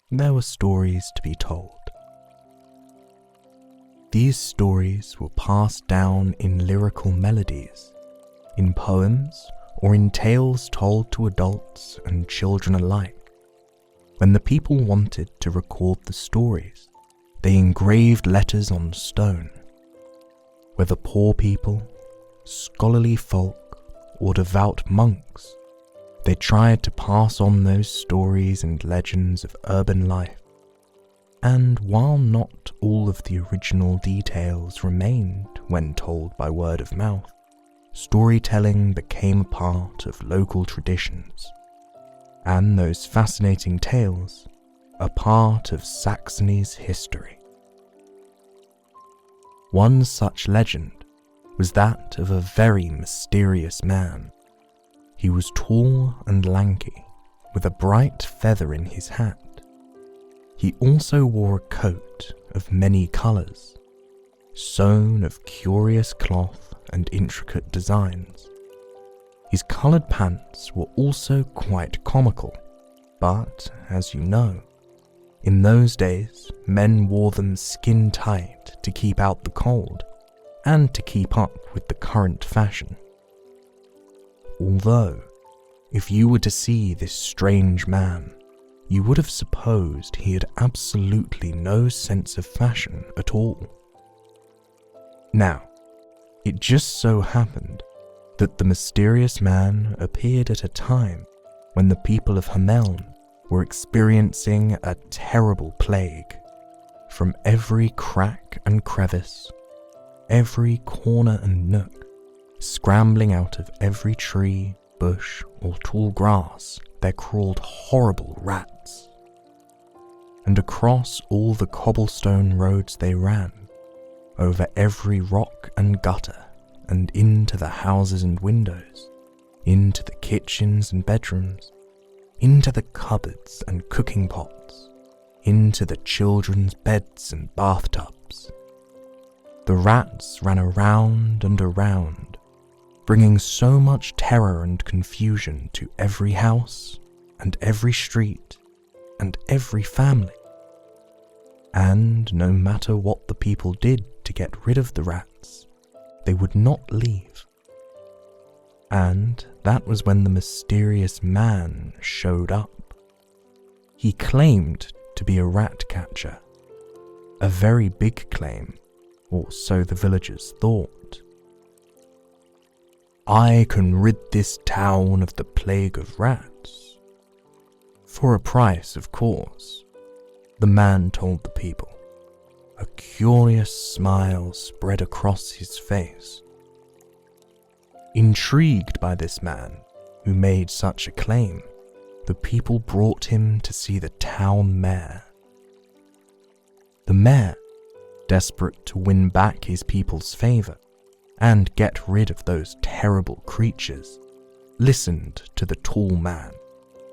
there were stories to be told. These stories were passed down in lyrical melodies, in poems, or in tales told to adults and children alike. When the people wanted to record the stories, they engraved letters on stone. Whether poor people, scholarly folk, or devout monks, they tried to pass on those stories and legends of urban life. And while not all of the original details remained when told by word of mouth, storytelling became a part of local traditions, and those fascinating tales a part of Saxony's history. One such legend was that of a very mysterious man. He was tall and lanky, with a bright feather in his hat. He also wore a coat of many colours, sewn of curious cloth and intricate designs. His coloured pants were also quite comical, but, as you know, in those days men wore them skin tight to keep out the cold and to keep up with the current fashion. Although, if you were to see this strange man, you would have supposed he had absolutely no sense of fashion at all. Now, it just so happened that the mysterious man appeared at a time when the people of Hameln were experiencing a terrible plague. From every crack and crevice, every corner and nook, scrambling out of every tree, bush, or tall grass, there crawled horrible rats. And across all the cobblestone roads they ran, over every rock and gutter, and into the houses and windows, into the kitchens and bedrooms, into the cupboards and cooking pots, into the children's beds and bathtubs. The rats ran around and around, bringing so much terror and confusion to every house and every street and every family. And no matter what the people did to get rid of the rats, they would not leave. And that was when the mysterious man showed up. He claimed to be a rat catcher, a very big claim, or so the villagers thought. "I can rid this town of the plague of rats. For a price, of course," the man told the people. A curious smile spread across his face. Intrigued by this man, who made such a claim, the people brought him to see the town mayor. The mayor, desperate to win back his people's favour and get rid of those terrible creatures, listened to the tall man.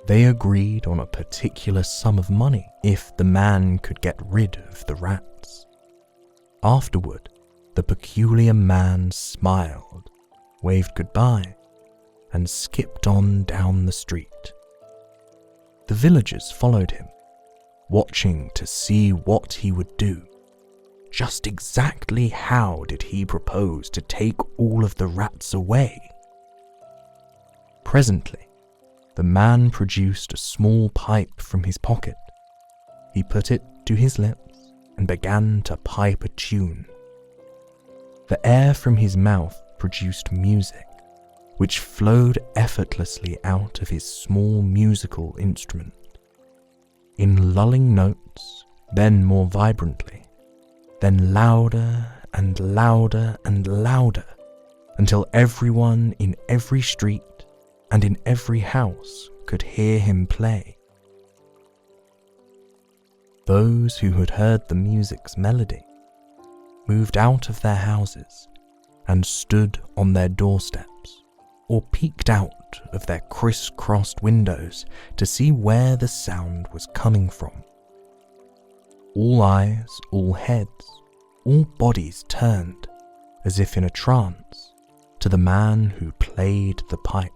They agreed on a particular sum of money if the man could get rid of the rats. Afterward, the peculiar man smiled, waved goodbye, and skipped on down the street. The villagers followed him, watching to see what he would do. Just exactly how did he propose to take all of the rats away? Presently, the man produced a small pipe from his pocket. He put it to his lips and began to pipe a tune. The air from his mouth produced music, which flowed effortlessly out of his small musical instrument. In lulling notes, then more vibrantly, then louder and louder and louder, until everyone in every street and in every house could hear him play. Those who had heard the music's melody moved out of their houses and stood on their doorsteps, or peeked out of their criss-crossed windows to see where the sound was coming from. All eyes, all heads, all bodies turned, as if in a trance, to the man who played the pipe.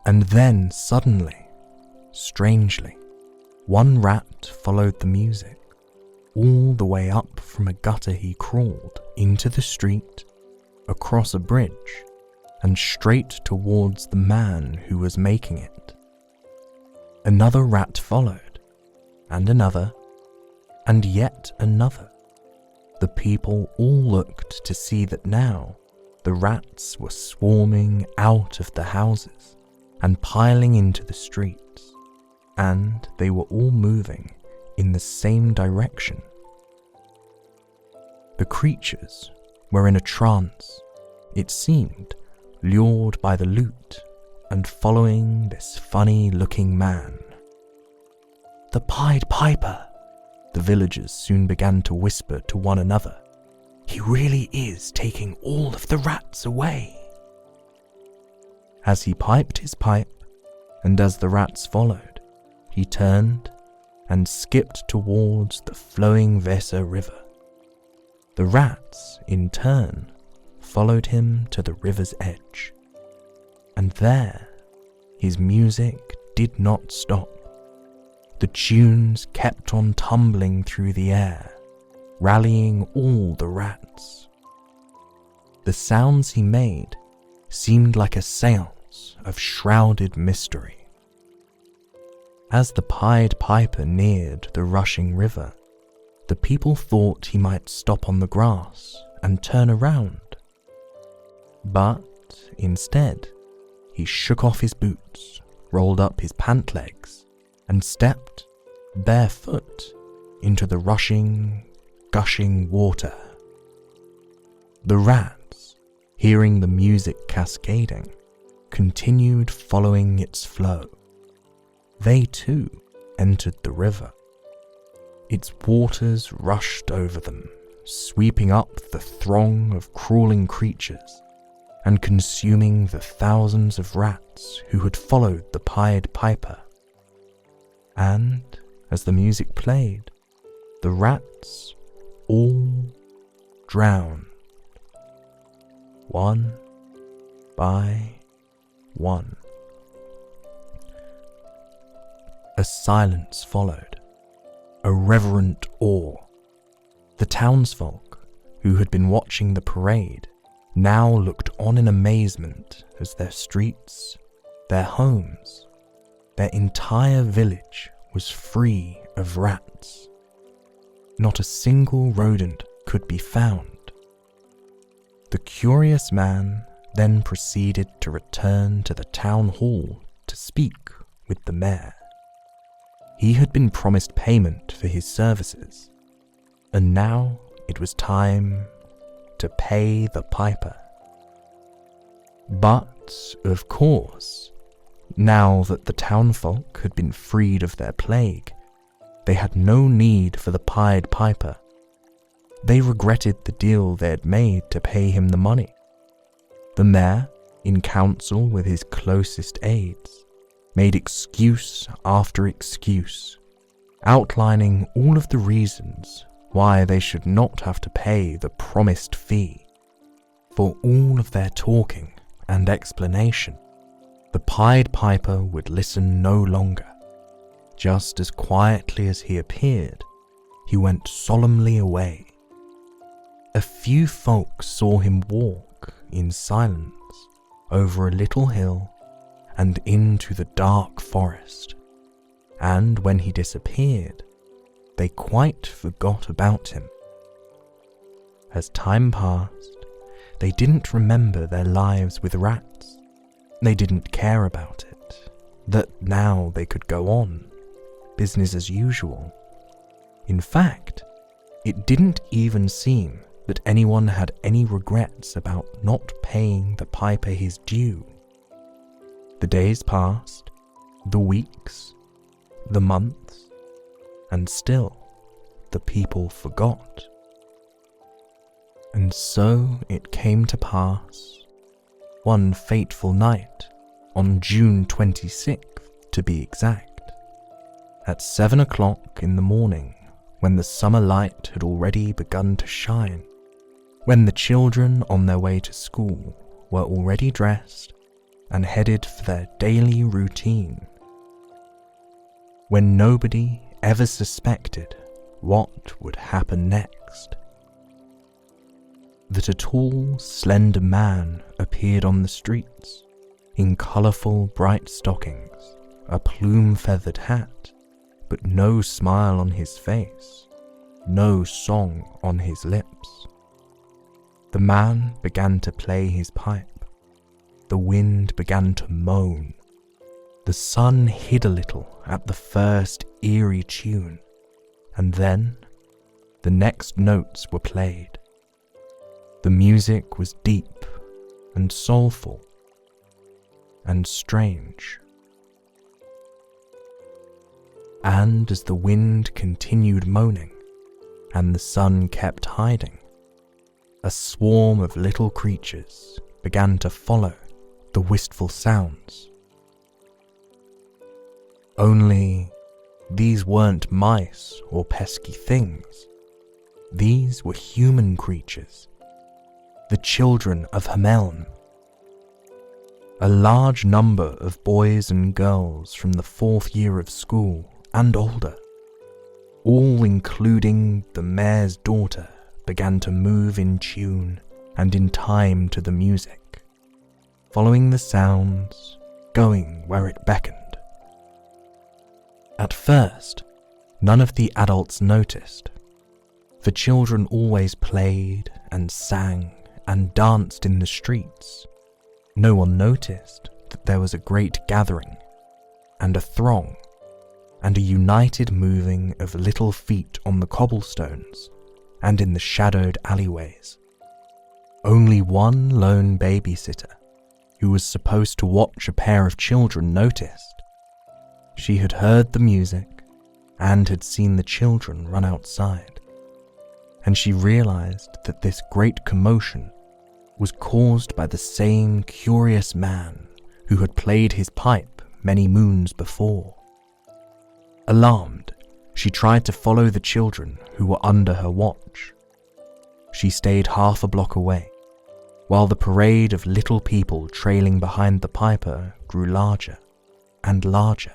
And then suddenly, strangely, one rat followed the music, all the way up from a gutter he crawled, into the street, across a bridge, and straight towards the man who was making it. Another rat followed, and another, and yet another. The people all looked to see that now the rats were swarming out of the houses and piling into the streets, and they were all moving in the same direction. The creatures were in a trance, it seemed, lured by the lute and following this funny-looking man. "The Pied Piper," the villagers soon began to whisper to one another. "He really is taking all of the rats away." As he piped his pipe, and as the rats followed, he turned and skipped towards the flowing Weser River. The rats, in turn, followed him to the river's edge. And there, his music did not stop. The tunes kept on tumbling through the air, rallying all the rats. The sounds he made seemed like a seance of shrouded mystery. As the Pied Piper neared the rushing river, the people thought he might stop on the grass and turn around. But instead, he shook off his boots, rolled up his pant legs, and stepped, barefoot, into the rushing, gushing water. The rats, hearing the music cascading, continued following its flow. They too entered the river. Its waters rushed over them, sweeping up the throng of crawling creatures and consuming the thousands of rats who had followed the Pied Piper. And as the music played, the rats all drowned, one by one. A silence followed, a reverent awe. The townsfolk, who had been watching the parade, now looked on in amazement as their streets, their homes, their entire village was free of rats. Not a single rodent could be found. The curious man then proceeded to return to the town hall to speak with the mayor. He had been promised payment for his services, and now it was time to pay the piper. But, of course, now that the townfolk had been freed of their plague, they had no need for the Pied Piper. They regretted the deal they had made to pay him the money. The mayor, in council with his closest aides, made excuse after excuse, outlining all of the reasons why they should not have to pay the promised fee. For all of their talking and explanation, the Pied Piper would listen no longer. Just as quietly as he appeared, he went solemnly away. A few folk saw him walk in silence over a little hill and into the dark forest, and when he disappeared, they quite forgot about him. As time passed, they didn't remember their lives with rats. They didn't care about it, that now they could go on, business as usual. In fact, it didn't even seem that anyone had any regrets about not paying the piper his due. The days passed, the weeks, the months, and still the people forgot. And so it came to pass, one fateful night, on June 26th to be exact, at 7 o'clock in the morning, when the summer light had already begun to shine, when the children on their way to school were already dressed and headed for their daily routine, when nobody ever suspected what would happen next, that a tall, slender man appeared on the streets in colourful, bright stockings, a plume-feathered hat, but no smile on his face, no song on his lips. The man began to play his pipe. The wind began to moan. The sun hid a little at the first eerie tune, and then the next notes were played. The music was deep and soulful and strange. And as the wind continued moaning and the sun kept hiding, a swarm of little creatures began to follow the wistful sounds. Only these weren't mice or pesky things. These were human creatures, the children of Hameln. A large number of boys and girls from the 4th year of school and older, all including the mayor's daughter, began to move in tune and in time to the music, following the sounds, going where it beckoned. At first, none of the adults noticed. The children always played and sang and danced in the streets. No one noticed that there was a great gathering and a throng and a united moving of little feet on the cobblestones and in the shadowed alleyways. Only one lone babysitter, who was supposed to watch a pair of children, noticed. She had heard the music and had seen the children run outside, and she realized that this great commotion was caused by the same curious man who had played his pipe many moons before. Alarmed, she tried to follow the children who were under her watch. She stayed half a block away, while the parade of little people trailing behind the piper grew larger and larger.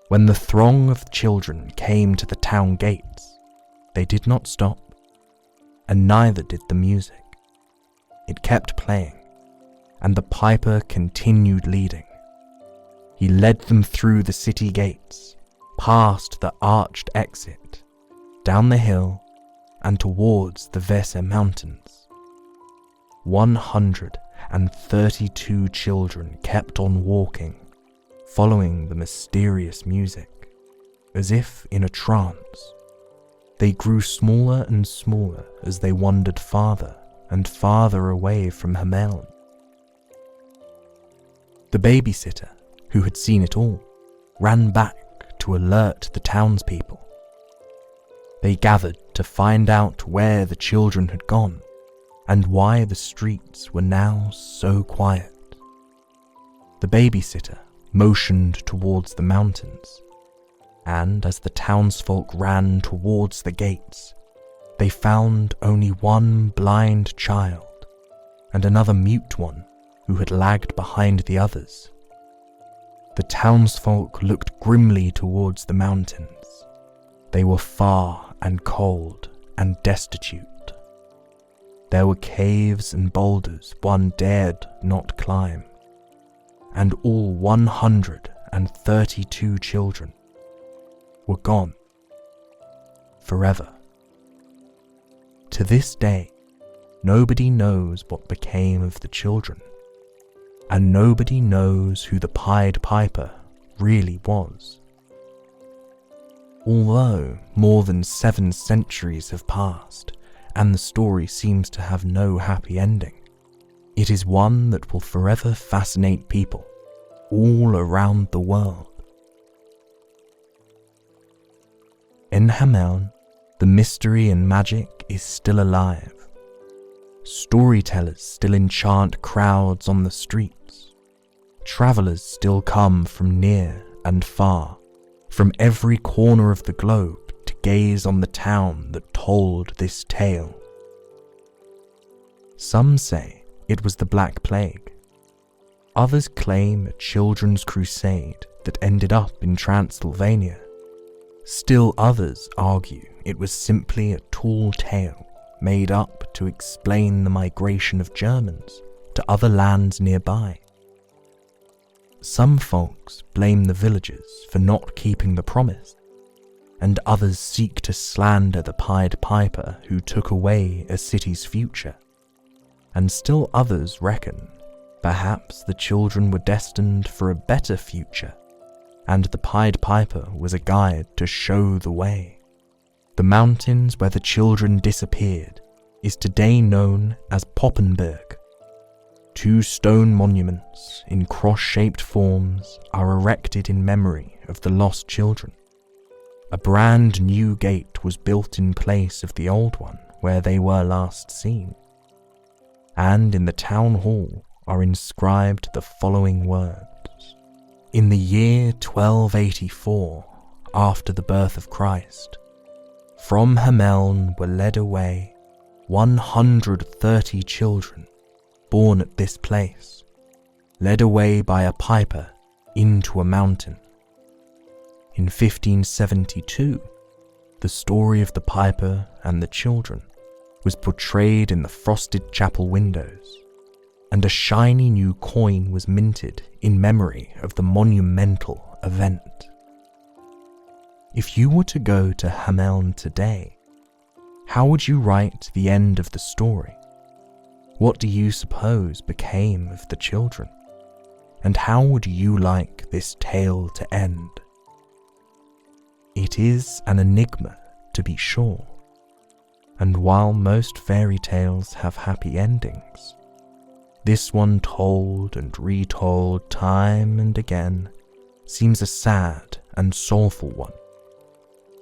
When the throng of children came to the town gates, they did not stop, and neither did the music. It kept playing, and the piper continued leading. He led them through the city gates, past the arched exit, down the hill, and towards the Weser Mountains. 132 children kept on walking, following the mysterious music, as if in a trance. They grew smaller and smaller as they wandered farther and farther away from Hameln. The babysitter, who had seen it all, ran back to alert the townspeople. They gathered to find out where the children had gone and why the streets were now so quiet. The babysitter motioned towards the mountains, and as the townsfolk ran towards the gates, they found only one blind child and another mute one who had lagged behind the others. The townsfolk looked grimly towards the mountains. They were far and cold and destitute. There were caves and boulders one dared not climb, and all 132 children were gone forever. To this day, nobody knows what became of the children, and nobody knows who the Pied Piper really was. Although more than 7 centuries have passed, and the story seems to have no happy ending, it is one that will forever fascinate people all around the world. In Hameln, the mystery and magic is still alive. Storytellers still enchant crowds on the streets. Travelers still come from near and far, from every corner of the globe, to gaze on the town that told this tale. Some say it was the Black Plague. Others claim a children's crusade that ended up in Transylvania. Still others argue it was simply a tall tale made up to explain the migration of Germans to other lands nearby. Some folks blame the villagers for not keeping the promise, and others seek to slander the Pied Piper who took away a city's future. And still others reckon perhaps the children were destined for a better future, and the Pied Piper was a guide to show the way. The mountains where the children disappeared is today known as Poppenberg. 2 stone monuments in cross-shaped forms are erected in memory of the lost children. A brand new gate was built in place of the old one where they were last seen. And in the town hall are inscribed the following words: In the year 1284, after the birth of Christ, from Hameln were led away 130 children born at this place, led away by a piper into a mountain. In 1572, the story of the piper and the children was portrayed in the frosted chapel windows, and a shiny new coin was minted in memory of the monumental event. if you were to go to Hameln today, how would you write the end of the story? What do you suppose became of the children? And how would you like this tale to end? It is an enigma, to be sure, and while most fairy tales have happy endings, this one told and retold time and again seems a sad and soulful one.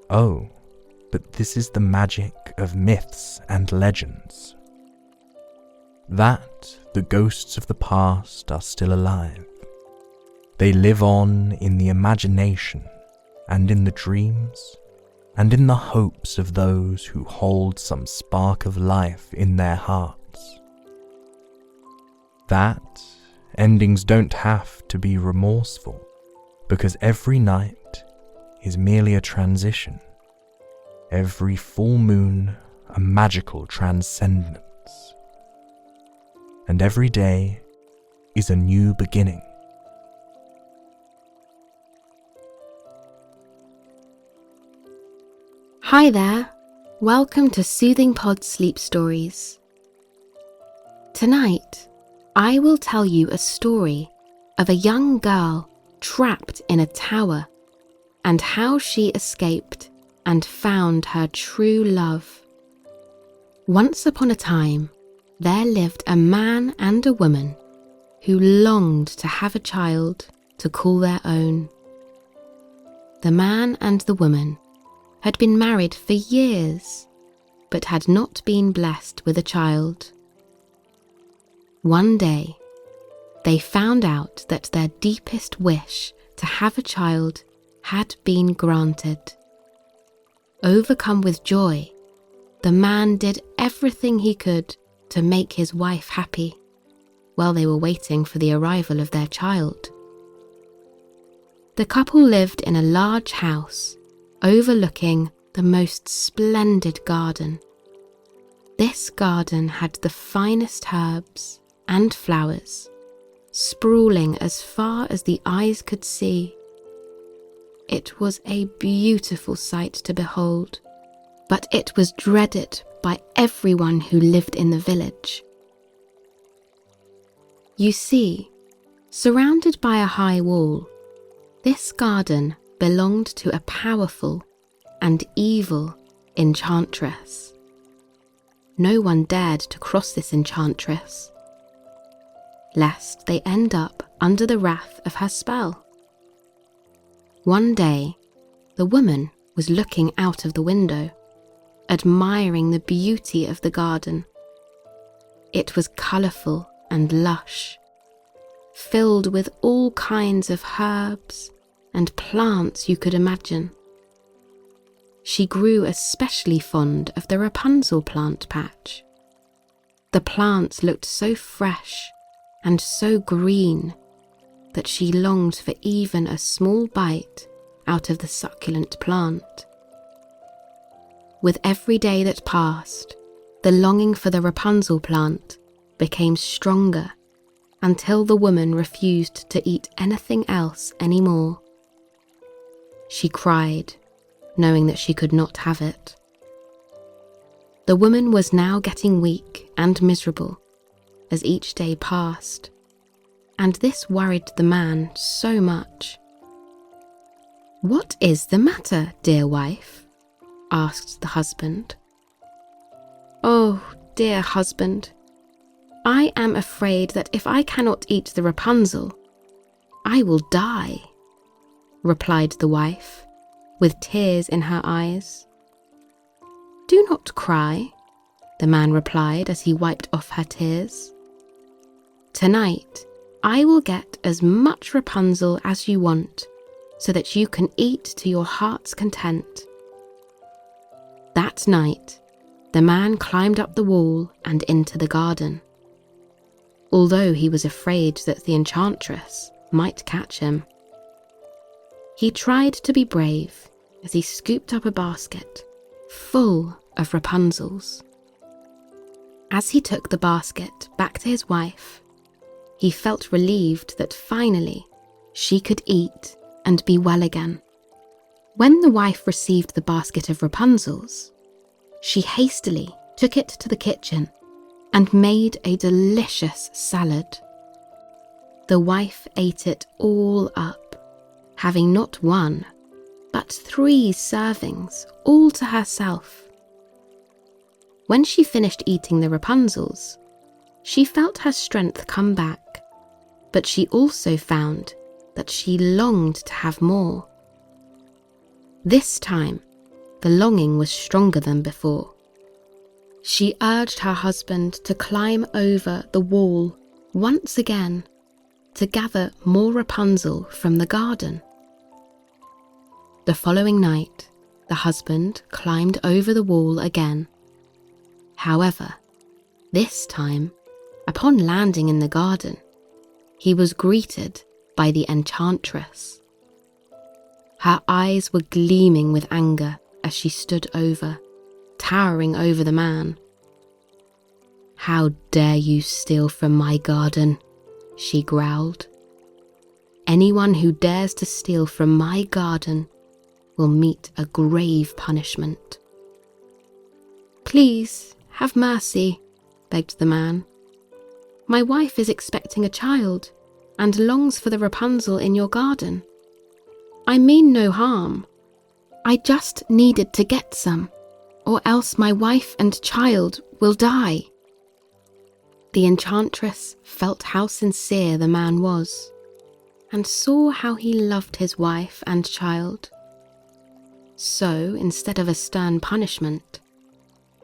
Oh, but this is the magic of myths and legends. That the ghosts of the past are still alive. They live on in the imagination and in the dreams and in the hopes of those who hold some spark of life in their hearts. That endings don't have to be remorseful, because every night is merely a transition, every full moon a magical transcendence, and every day is a new beginning. Hi there, welcome to Soothing Pod Sleep Stories. Tonight, I will tell you a story of a young girl trapped in a tower and how she escaped and found her true love. Once upon a time, there lived a man and a woman who longed to have a child to call their own. The man and the woman had been married for years, but had not been blessed with a child. One day, they found out that their deepest wish to have a child had been granted. Overcome with joy, the man did everything he could to make his wife happy while they were waiting for the arrival of their child. The couple lived in a large house overlooking the most splendid garden. This garden had the finest herbs and flowers, sprawling as far as the eyes could see. It was a beautiful sight to behold, but it was dreaded by everyone who lived in the village. You see, surrounded by a high wall, this garden belonged to a powerful and evil enchantress. No one dared to cross this enchantress, lest they end up under the wrath of her spell. One day, the woman was looking out of the window, admiring the beauty of the garden. It was colourful and lush, filled with all kinds of herbs and plants you could imagine. She grew especially fond of the Rapunzel plant patch. The plants looked so fresh and so green that she longed for even a small bite out of the succulent plant. With every day that passed, the longing for the Rapunzel plant became stronger until the woman refused to eat anything else anymore. She cried, knowing that she could not have it. The woman was now getting weak and miserable as each day passed, and this worried the man so much. "What is the matter, dear wife?" asked the husband. "Oh, dear husband, I am afraid that if I cannot eat the Rapunzel, I will die," replied the wife, with tears in her eyes. "Do not cry," the man replied as he wiped off her tears. "Tonight, I will get as much Rapunzel as you want, so that you can eat to your heart's content." That night, the man climbed up the wall and into the garden, although he was afraid that the enchantress might catch him. He tried to be brave as he scooped up a basket full of Rapunzels. As he took the basket back to his wife, he felt relieved that finally she could eat and be well again. When the wife received the basket of Rapunzel's, she hastily took it to the kitchen and made a delicious salad. The wife ate it all up, having not one, but 3 servings, all to herself. When she finished eating the Rapunzel's, she felt her strength come back, but she also found that she longed to have more. This time, the longing was stronger than before. She urged her husband to climb over the wall once again to gather more Rapunzel from the garden. The following night, the husband climbed over the wall again. However, this time, upon landing in the garden, he was greeted by the enchantress. Her eyes were gleaming with anger as she stood towering over the man. "How dare you steal from my garden?" she growled. "Anyone who dares to steal from my garden will meet a grave punishment." "Please, have mercy," begged the man. "My wife is expecting a child and longs for the Rapunzel in your garden. I mean no harm. I just needed to get some, or else my wife and child will die." The enchantress felt how sincere the man was, and saw how he loved his wife and child. So, instead of a stern punishment,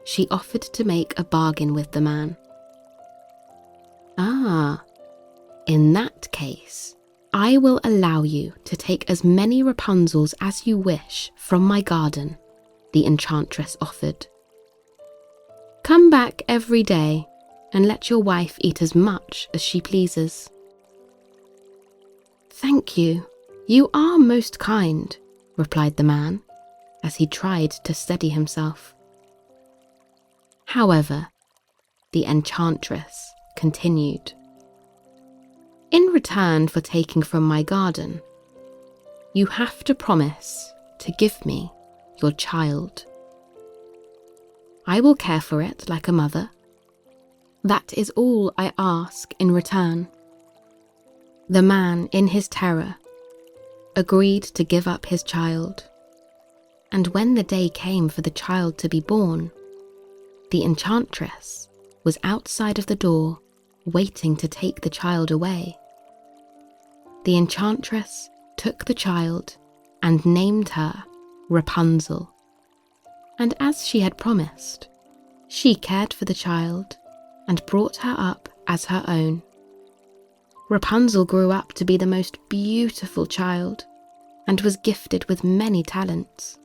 she offered to make a bargain with the man. "Ah, in that case, I will allow you to take as many Rapunzels as you wish from my garden," the enchantress offered. "Come back every day and let your wife eat as much as she pleases." "Thank you, you are most kind," replied the man, as he tried to steady himself. However, the enchantress continued. "In return for taking from my garden, you have to promise to give me your child. I will care for it like a mother. That is all I ask in return." The man, in his terror, agreed to give up his child, and when the day came for the child to be born, the enchantress was outside of the door waiting to take the child away. The enchantress took the child and named her Rapunzel, and as she had promised, she cared for the child and brought her up as her own. Rapunzel grew up to be the most beautiful child and was gifted with many talents.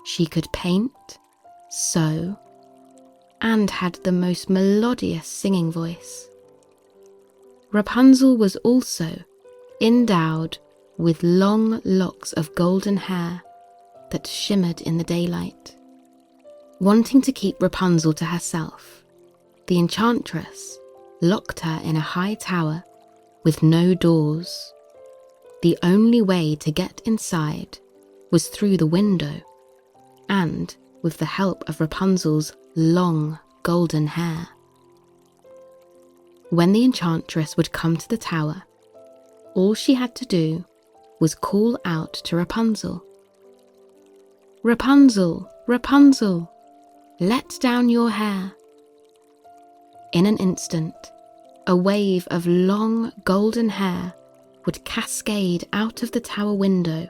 She could paint, sew, and had the most melodious singing voice. Rapunzel was also endowed with long locks of golden hair that shimmered in the daylight. Wanting to keep Rapunzel to herself, the enchantress locked her in a high tower with no doors. The only way to get inside was through the window, and with the help of Rapunzel's long golden hair. When the enchantress would come to the tower, all she had to do was call out to Rapunzel. "Rapunzel, Rapunzel, let down your hair." In an instant, a wave of long golden hair would cascade out of the tower window,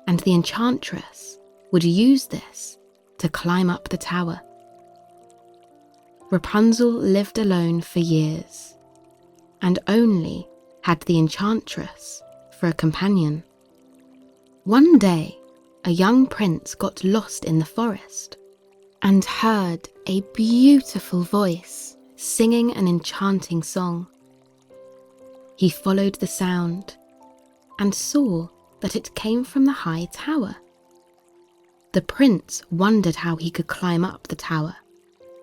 and the enchantress would use this to climb up the tower. Rapunzel lived alone for years, and only had the enchantress for a companion. One day, a young prince got lost in the forest and heard a beautiful voice singing an enchanting song. He followed the sound and saw that it came from the high tower. The prince wondered how he could climb up the tower,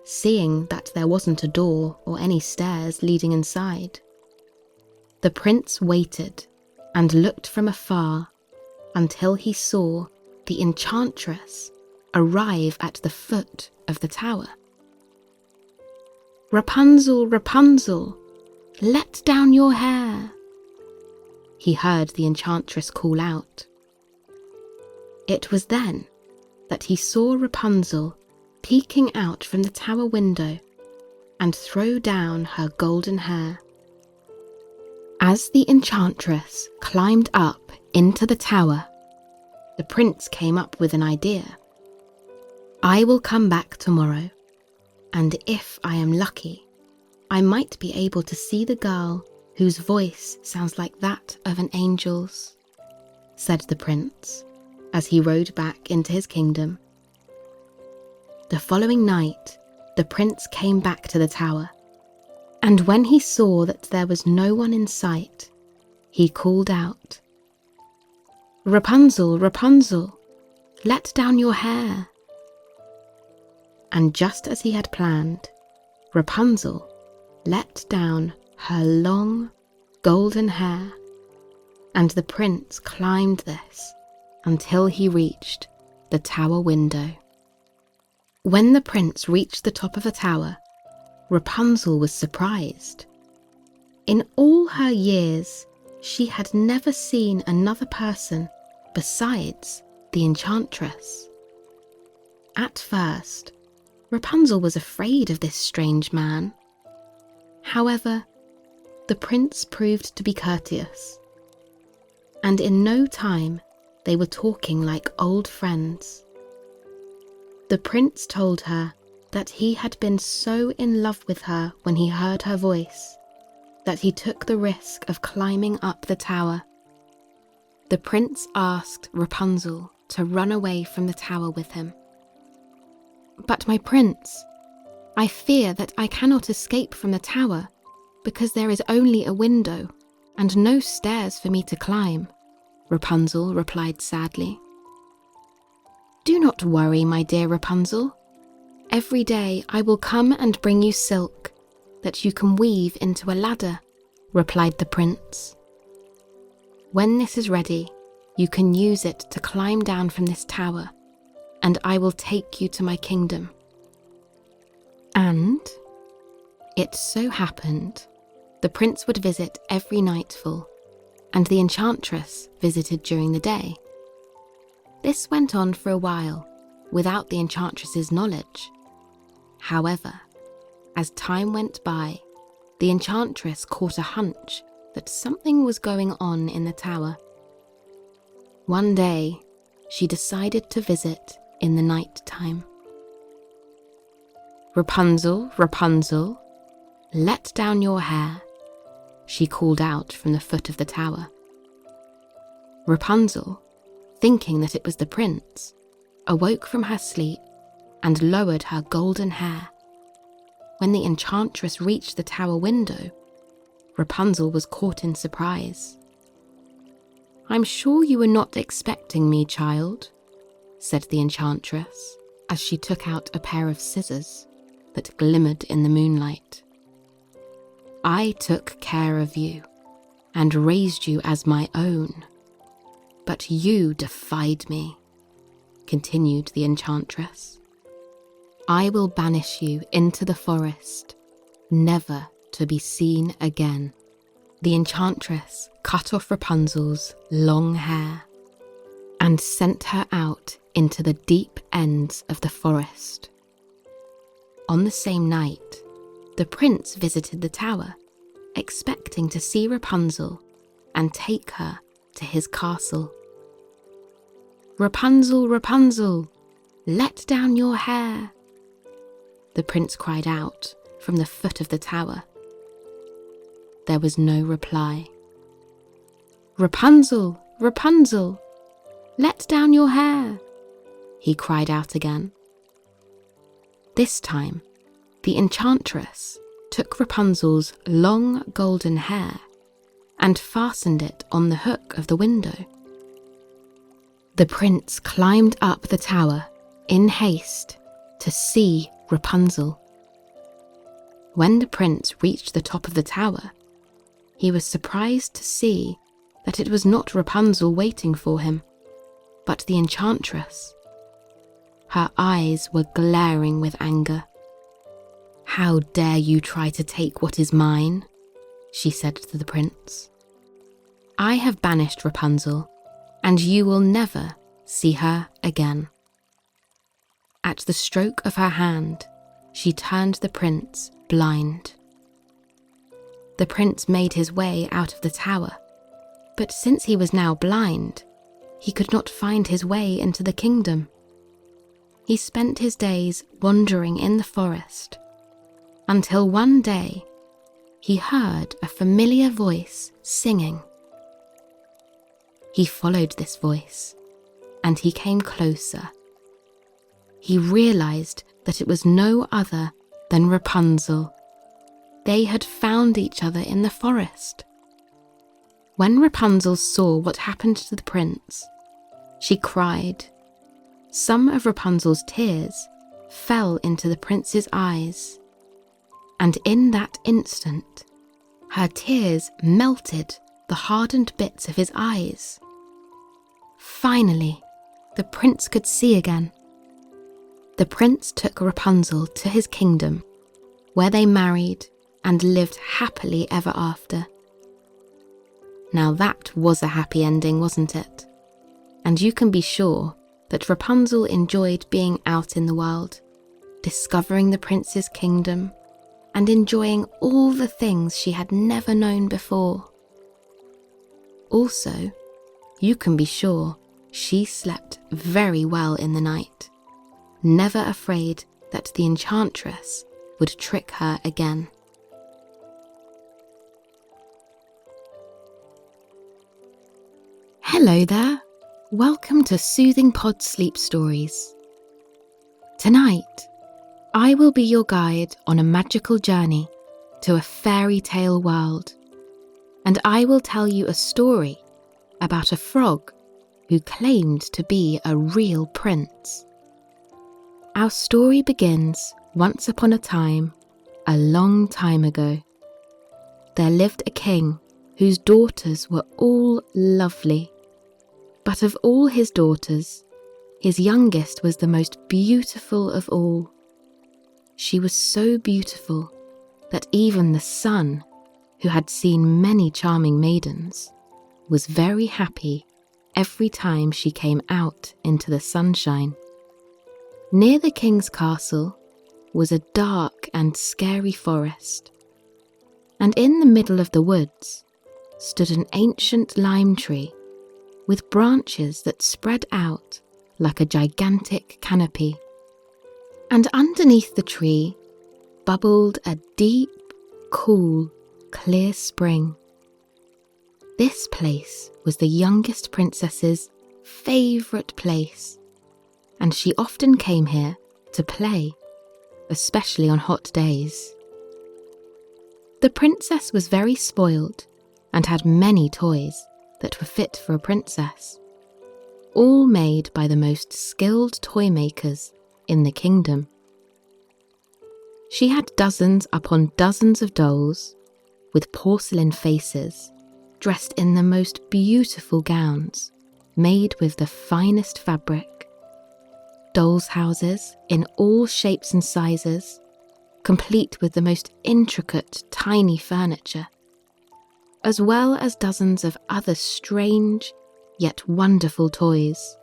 seeing that there wasn't a door or any stairs leading inside. The prince waited and looked from afar until he saw the enchantress arrive at the foot of the tower. "Rapunzel, Rapunzel, let down your hair," he heard the enchantress call out. It was then that he saw Rapunzel peeking out from the tower window and throw down her golden hair. As the enchantress climbed up into the tower, the prince came up with an idea. "I will come back tomorrow, and if I am lucky, I might be able to see the girl whose voice sounds like that of an angel's," said the prince as he rode back into his kingdom. The following night, the prince came back to the tower, and when he saw that there was no one in sight, he called out, "Rapunzel, Rapunzel, let down your hair." And just as he had planned, Rapunzel let down her long golden hair, and the prince climbed this until he reached the tower window. When the prince reached the top of the tower, Rapunzel was surprised. In all her years, she had never seen another person besides the enchantress. At first, Rapunzel was afraid of this strange man. However, the prince proved to be courteous, and in no time they were talking like old friends. The prince told her that he had been so in love with her when he heard her voice that he took the risk of climbing up the tower. The prince asked Rapunzel to run away from the tower with him. "But my prince, I fear that I cannot escape from the tower because there is only a window and no stairs for me to climb," Rapunzel replied sadly. "Do not worry, my dear Rapunzel. Every day I will come and bring you silk that you can weave into a ladder," replied the prince. "When this is ready, you can use it to climb down from this tower, and I will take you to my kingdom." And it so happened the prince would visit every nightfall, and the enchantress visited during the day. This went on for a while without the enchantress's knowledge. However, as time went by, the enchantress caught a hunch that something was going on in the tower. One day, she decided to visit in the night time. "Rapunzel, Rapunzel, let down your hair," she called out from the foot of the tower. Rapunzel, thinking that it was the prince, awoke from her sleep and lowered her golden hair. When the enchantress reached the tower window, Rapunzel was caught in surprise. "I'm sure you were not expecting me, child," said the enchantress as she took out a pair of scissors that glimmered in the moonlight. "I took care of you and raised you as my own, but you defied me," continued the enchantress. "I will banish you into the forest, never to be seen again." The enchantress cut off Rapunzel's long hair and sent her out into the deep ends of the forest. On the same night, the prince visited the tower, expecting to see Rapunzel and take her to his castle. "Rapunzel, Rapunzel, let down your hair," the prince cried out from the foot of the tower. There was no reply. "Rapunzel, Rapunzel, let down your hair," he cried out again. This time, the enchantress took Rapunzel's long golden hair and fastened it on the hook of the window. The prince climbed up the tower in haste to see Rapunzel. When the prince reached the top of the tower, he was surprised to see that it was not Rapunzel waiting for him. but the enchantress. Her eyes were glaring with anger. "How dare you try to take what is mine?" she said to the prince. "I have banished Rapunzel, and you will never see her again." At the stroke of her hand, she turned the prince blind. The prince made his way out of the tower, but since he was now blind, he could not find his way into the kingdom. He spent his days wandering in the forest, until one day he heard a familiar voice singing. He followed this voice, and he came closer. He realized that it was no other than Rapunzel. They had found each other in the forest. When Rapunzel saw what happened to the prince, she cried. Some of Rapunzel's tears fell into the prince's eyes, and in that instant, her tears melted the hardened bits of his eyes. Finally, the prince could see again. The prince took Rapunzel to his kingdom, where they married and lived happily ever after. Now that was a happy ending, wasn't it? And you can be sure that Rapunzel enjoyed being out in the world, discovering the prince's kingdom, and enjoying all the things she had never known before. Also, you can be sure she slept very well in the night, never afraid that the enchantress would trick her again. Hello there, welcome to Soothing Pod Sleep Stories. Tonight, I will be your guide on a magical journey to a fairy tale world, and I will tell you a story about a frog who claimed to be a real prince. Our story begins once upon a time, a long time ago. There lived a king whose daughters were all lovely. But of all his daughters, his youngest was the most beautiful of all. She was so beautiful that even the sun, who had seen many charming maidens, was very happy every time she came out into the sunshine. Near the king's castle was a dark and scary forest, and in the middle of the woods stood an ancient lime tree with branches that spread out like a gigantic canopy. And underneath the tree bubbled a deep, cool, clear spring. This place was the youngest princess's favourite place, and she often came here to play, especially on hot days. The princess was very spoiled and had many toys that were fit for a princess, all made by the most skilled toy makers in the kingdom. She had dozens upon dozens of dolls with porcelain faces, dressed in the most beautiful gowns made with the finest fabric, dolls' houses in all shapes and sizes, complete with the most intricate tiny furniture, as well as dozens of other strange yet wonderful toys.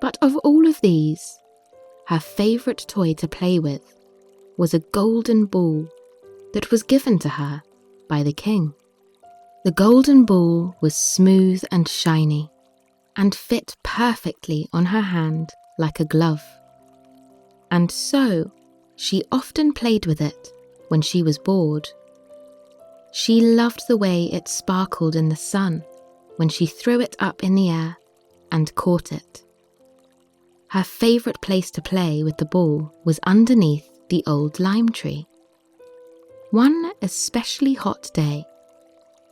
But of all of these, her favourite toy to play with was a golden ball that was given to her by the king. The golden ball was smooth and shiny and fit perfectly on her hand like a glove. And so she often played with it when she was bored. She loved the way it sparkled in the sun when she threw it up in the air and caught it. Her favourite place to play with the ball was underneath the old lime tree. One especially hot day,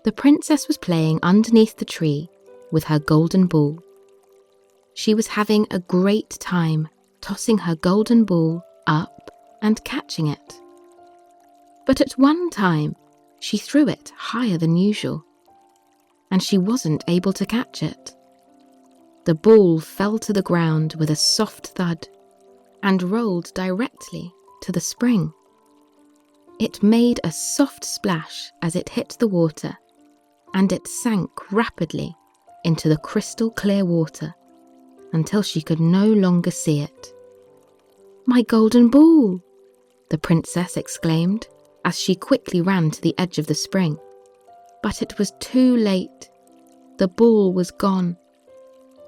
the princess was playing underneath the tree with her golden ball. She was having a great time tossing her golden ball up and catching it. But at one time, she threw it higher than usual, and she wasn't able to catch it. The ball fell to the ground with a soft thud and rolled directly to the spring. It made a soft splash as it hit the water, and it sank rapidly into the crystal clear water until she could no longer see it. "My golden ball!" the princess exclaimed as she quickly ran to the edge of the spring. But it was too late. The ball was gone.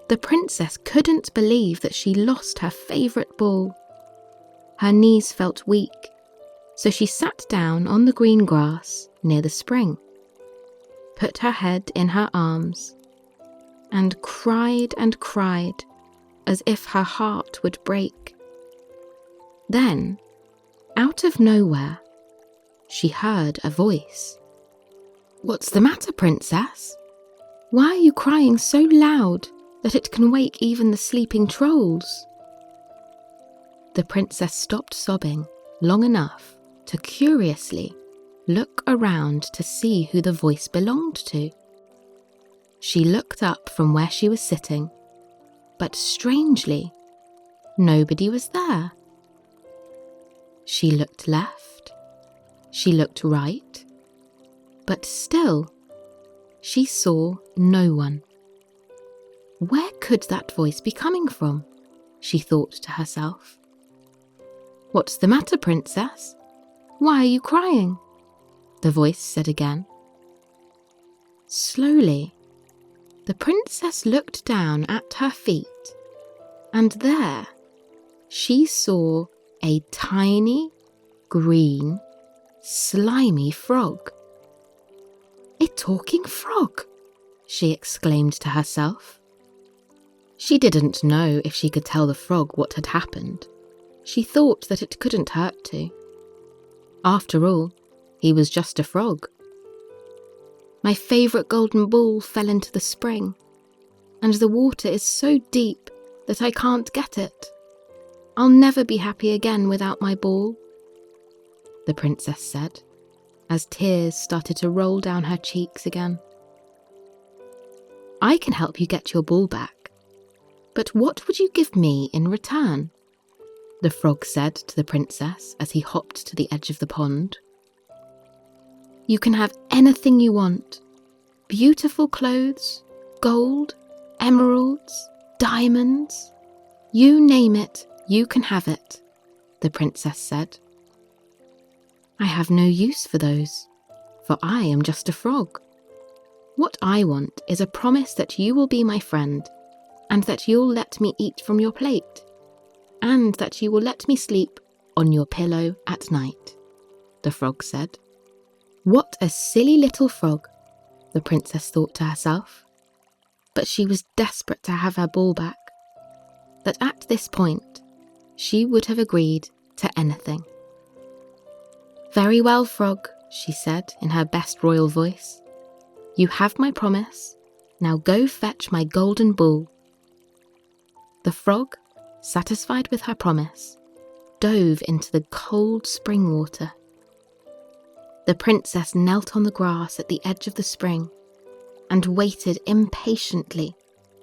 The princess couldn't believe that she lost her favourite ball. Her knees felt weak, so she sat down on the green grass near the spring, put her head in her arms, and cried as if her heart would break. Then, out of nowhere, she heard a voice. "What's the matter, princess? Why are you crying so loud that it can wake even the sleeping trolls?" The princess stopped sobbing long enough to curiously look around to see who the voice belonged to. She looked up from where she was sitting, but strangely, nobody was there. She looked left, she looked right, but still, she saw no one. Where could that voice be coming from? She thought to herself. "What's the matter, princess? Why are you crying?" the voice said again. Slowly, the princess looked down at her feet, and there she saw a tiny, green, slimy frog. "A talking frog!" she exclaimed to herself. She didn't know if she could tell the frog what had happened. She thought that it couldn't hurt to. After all, he was just a frog. "My favourite golden ball fell into the spring, and the water is so deep that I can't get it. I'll never be happy again without my ball," the princess said, as tears started to roll down her cheeks again. "I can help you get your ball back, but what would you give me in return?" the frog said to the princess as he hopped to the edge of the pond. "You can have anything you want. Beautiful clothes, gold, emeralds, diamonds. You name it, you can have it," the princess said. "I have no use for those, for I am just a frog. What I want is a promise that you will be my friend, and that you'll let me eat from your plate, and that you will let me sleep on your pillow at night," the frog said. What a silly little frog, the princess thought to herself. But she was desperate to have her ball back. That at this point, she would have agreed to anything. "Very well, frog," she said in her best royal voice. "You have my promise. Now go fetch my golden ball." The frog, satisfied with her promise, dove into the cold spring water. The princess knelt on the grass at the edge of the spring and waited impatiently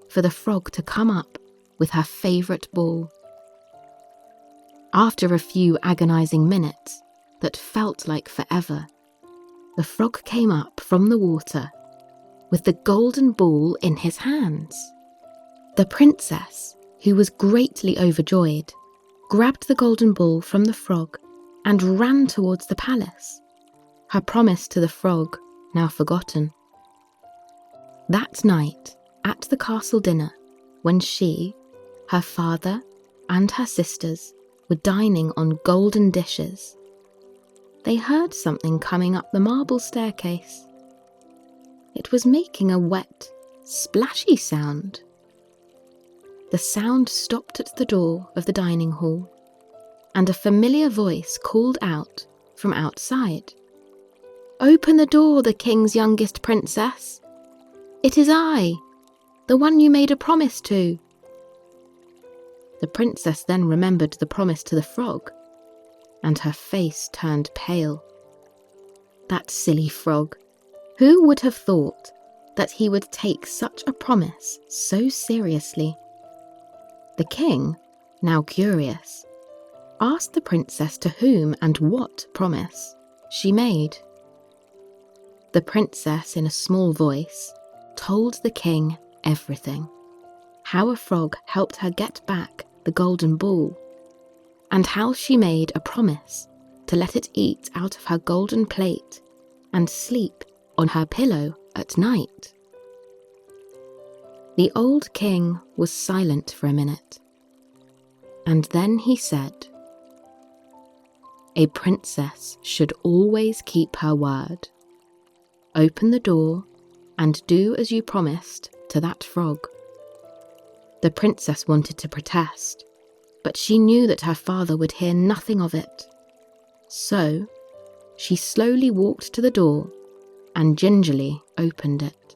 for the frog to come up with her favourite ball. After a few agonising minutes that felt like forever, the frog came up from the water with the golden ball in his hands. The princess, who was greatly overjoyed, grabbed the golden ball from the frog and ran towards the palace, her promise to the frog now forgotten. That night, at the castle dinner, when she, her father, and her sisters were dining on golden dishes, they heard something coming up the marble staircase. It was making a wet, splashy sound. The sound stopped at the door of the dining hall, and a familiar voice called out from outside. "Open the door, the king's youngest princess. It is I, the one you made a promise to." The princess then remembered the promise to the frog, and her face turned pale. That silly frog! Who would have thought that he would take such a promise so seriously. The king, now curious, asked the princess to whom and what promise she made. The princess, in a small voice, told the king everything. How a frog helped her get back the golden ball, and how she made a promise to let it eat out of her golden plate and sleep on her pillow at night. The old king was silent for a minute, and then he said, "A princess should always keep her word. Open the door and do as you promised to that frog." The princess wanted to protest, but she knew that her father would hear nothing of it. So she slowly walked to the door and gingerly opened it.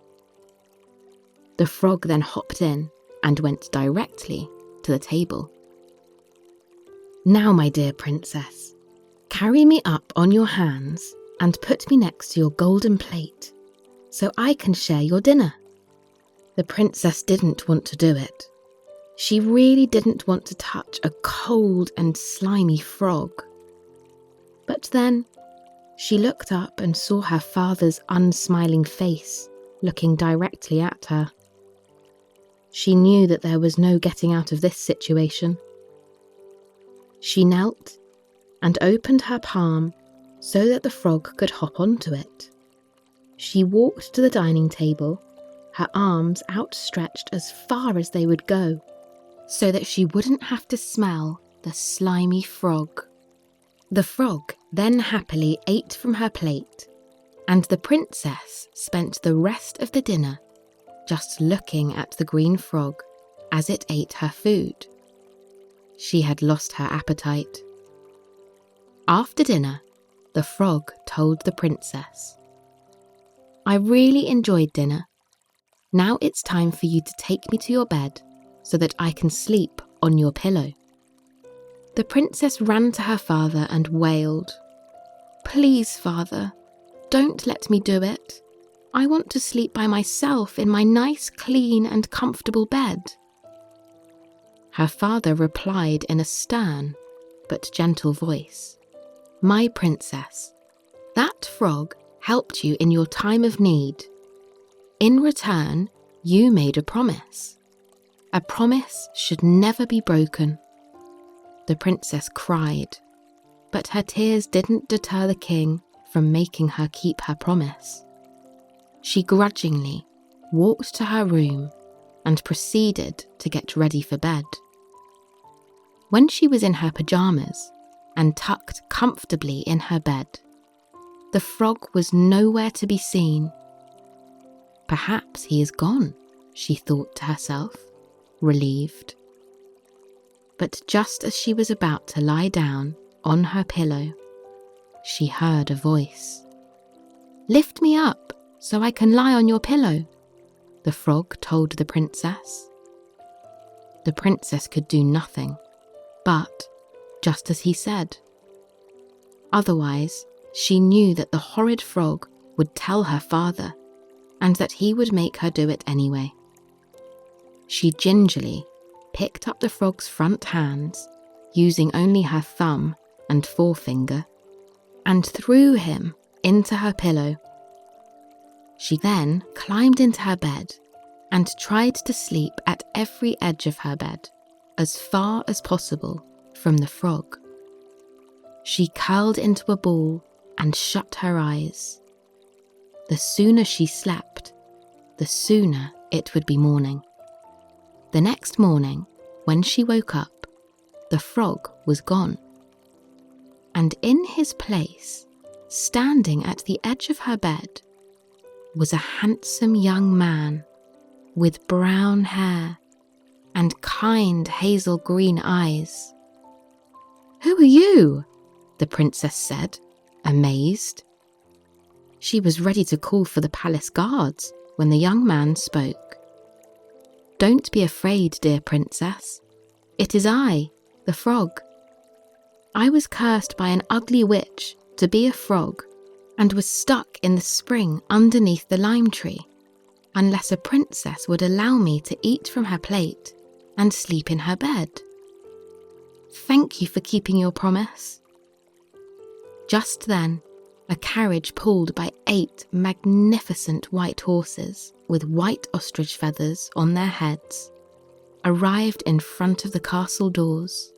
The frog then hopped in and went directly to the table. "Now, my dear princess, carry me up on your hands and put me next to your golden plate so I can share your dinner." The princess didn't want to do it. She really didn't want to touch a cold and slimy frog. But then she looked up and saw her father's unsmiling face looking directly at her. She knew that there was no getting out of this situation. She knelt and opened her palm so that the frog could hop onto it. She walked to the dining table, her arms outstretched as far as they would go, so that she wouldn't have to smell the slimy frog. The frog then happily ate from her plate, and the princess spent the rest of the dinner just looking at the green frog as it ate her food. She had lost her appetite. After dinner, the frog told the princess, "I really enjoyed dinner. Now it's time for you to take me to your bed so that I can sleep on your pillow." The princess ran to her father and wailed, "Please, father, don't let me do it. I want to sleep by myself in my nice, clean and comfortable bed." Her father replied in a stern but gentle voice, "My princess, that frog helped you in your time of need. In return, you made a promise. A promise should never be broken." The princess cried, but her tears didn't deter the king from making her keep her promise. She grudgingly walked to her room and proceeded to get ready for bed. When she was in her pajamas and tucked comfortably in her bed, the frog was nowhere to be seen. "Perhaps he is gone," she thought to herself, relieved. But just as she was about to lie down on her pillow, she heard a voice. "Lift me up so I can lie on your pillow," the frog told the princess. The princess could do nothing, but just as he said. Otherwise, she knew that the horrid frog would tell her father, and that he would make her do it anyway. She gingerly picked up the frog's front hands, using only her thumb and forefinger, and threw him into her pillow. She then climbed into her bed and tried to sleep at every edge of her bed, as far as possible from the frog. She curled into a ball and shut her eyes. The sooner she slept, the sooner it would be morning. The next morning, when she woke up, the frog was gone. And in his place, standing at the edge of her bed, was a handsome young man with brown hair and kind hazel green eyes. "Who are you?" the princess said, amazed. She was ready to call for the palace guards when the young man spoke. "Don't be afraid, dear princess. It is I, the frog. I was cursed by an ugly witch to be a frog and was stuck in the spring underneath the lime tree. unless a princess would allow me to eat from her plate and sleep in her bed. Thank you for keeping your promise." Just then, a carriage pulled by 8 magnificent white horses with white ostrich feathers on their heads arrived in front of the castle doors.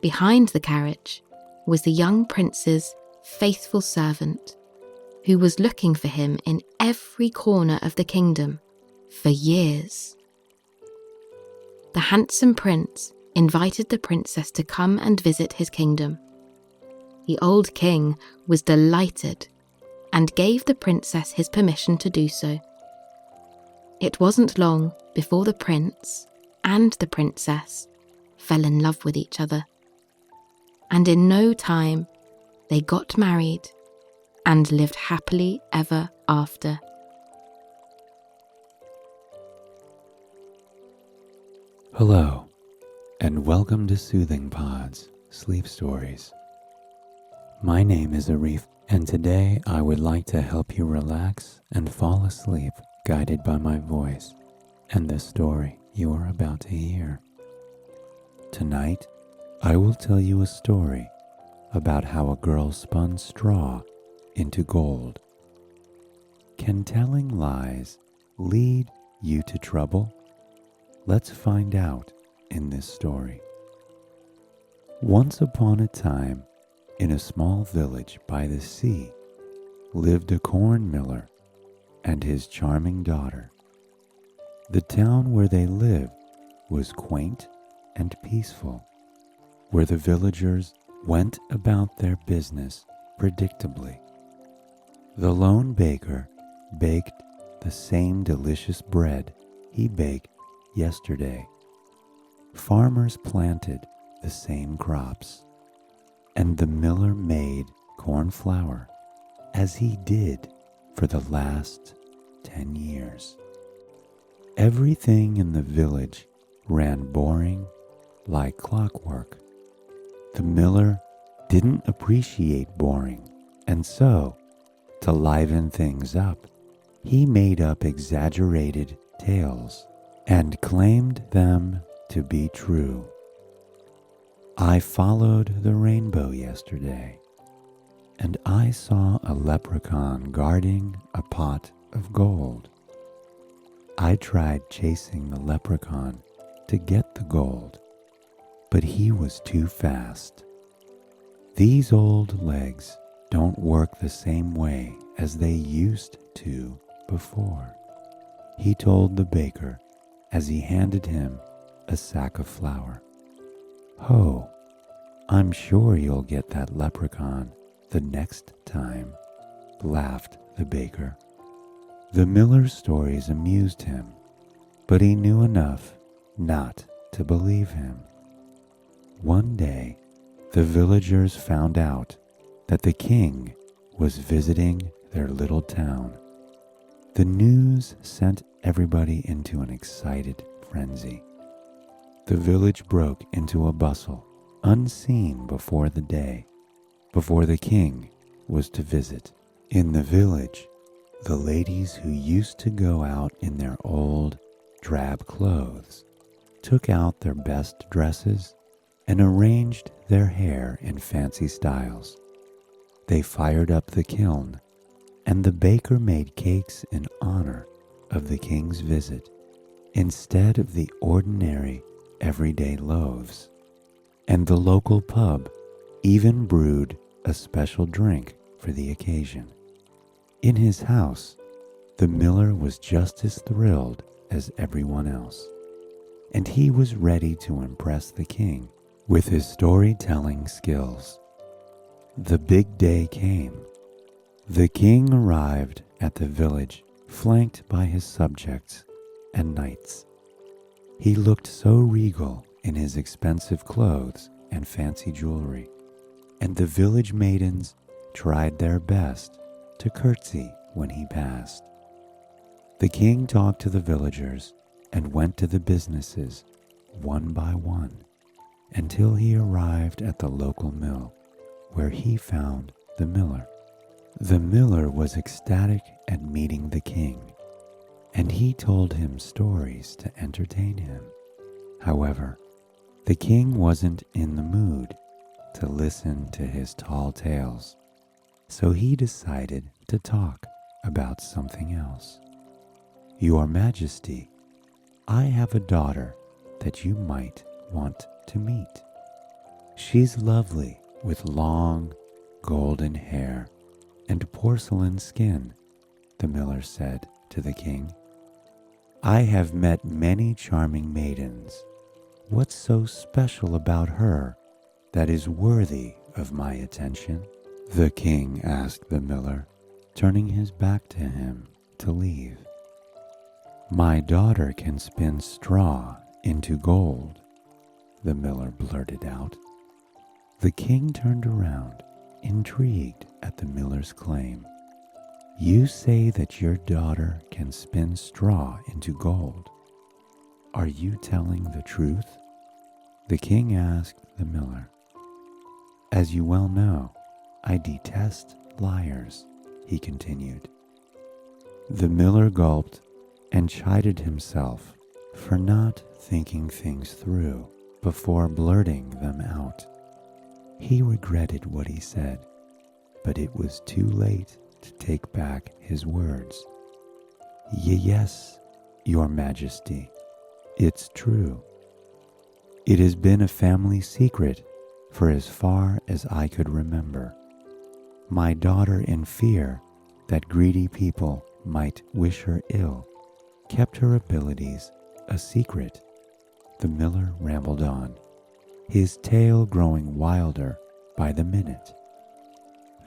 Behind the carriage was the young prince's faithful servant, who was looking for him in every corner of the kingdom for years. The handsome prince invited the princess to come and visit his kingdom. The old king was delighted and gave the princess his permission to do so. It wasn't long before the prince and the princess fell in love with each other, and in no time they got married and lived happily ever after. Hello, and welcome to Soothing Pod's Sleep Stories. My name is Arif, and today I would like to help you relax and fall asleep, guided by my voice and the story you are about to hear. Tonight, I will tell you a story about how a girl spun straw into gold. Can telling lies lead you to trouble? Let's find out in this story. Once upon a time, in a small village by the sea, lived a corn miller and his charming daughter. The town where they lived was quaint and peaceful, where the villagers went about their business predictably. The lone baker baked the same delicious bread he baked yesterday. Farmers planted the same crops, and the miller made corn flour as he did for the last 10 years. Everything in the village ran boring like clockwork. The miller didn't appreciate boring, and so, to liven things up, he made up exaggerated tales and claimed them to be true. I followed the rainbow yesterday, and I saw a leprechaun guarding a pot of gold. I tried chasing the leprechaun to get the gold, but he was too fast. These old legs don't work the same way as they used to before, he told the baker as he handed him a sack of flour. "Oh, I'm sure you'll get that leprechaun the next time," laughed the baker. The miller's stories amused him, but he knew enough not to believe him. One day, the villagers found out that the king was visiting their little town. The news sent everybody into an excited frenzy. The village broke into a bustle unseen before the king was to visit. In the village, the ladies who used to go out in their old, drab clothes took out their best dresses and arranged their hair in fancy styles. They fired up the kiln, and the baker made cakes in honor of the king's visit instead of the ordinary, everyday loaves. And the local pub even brewed a special drink for the occasion. In his house, the miller was just as thrilled as everyone else, and he was ready to impress the king with his storytelling skills. The big day came. The king arrived at the village flanked by his subjects and knights. He looked so regal in his expensive clothes and fancy jewelry, and the village maidens tried their best to curtsy when he passed. The king talked to the villagers and went to the businesses one by one until he arrived at the local mill, where he found the miller. The miller was ecstatic at meeting the king. and he told him stories to entertain him. However, the king wasn't in the mood to listen to his tall tales, so he decided to talk about something else. "Your Majesty, I have a daughter that you might want to meet. She's lovely with long, golden hair and porcelain skin," the miller said to the king. "I have met many charming maidens. What's so special about her that is worthy of my attention?" the king asked the miller, turning his back to him to leave. "My daughter can spin straw into gold," the miller blurted out. The king turned around, intrigued at the miller's claim. "You say that your daughter can spin straw into gold. Are you telling the truth?" the king asked the miller. "As you well know, I detest liars," he continued. The miller gulped and chided himself for not thinking things through before blurting them out. He regretted what he said, but it was too late to take back his words. Yes, Your Majesty, it's true. It has been a family secret for as far as I could remember. My daughter, in fear that greedy people might wish her ill, kept her abilities a secret," the miller rambled on, his tale growing wilder by the minute.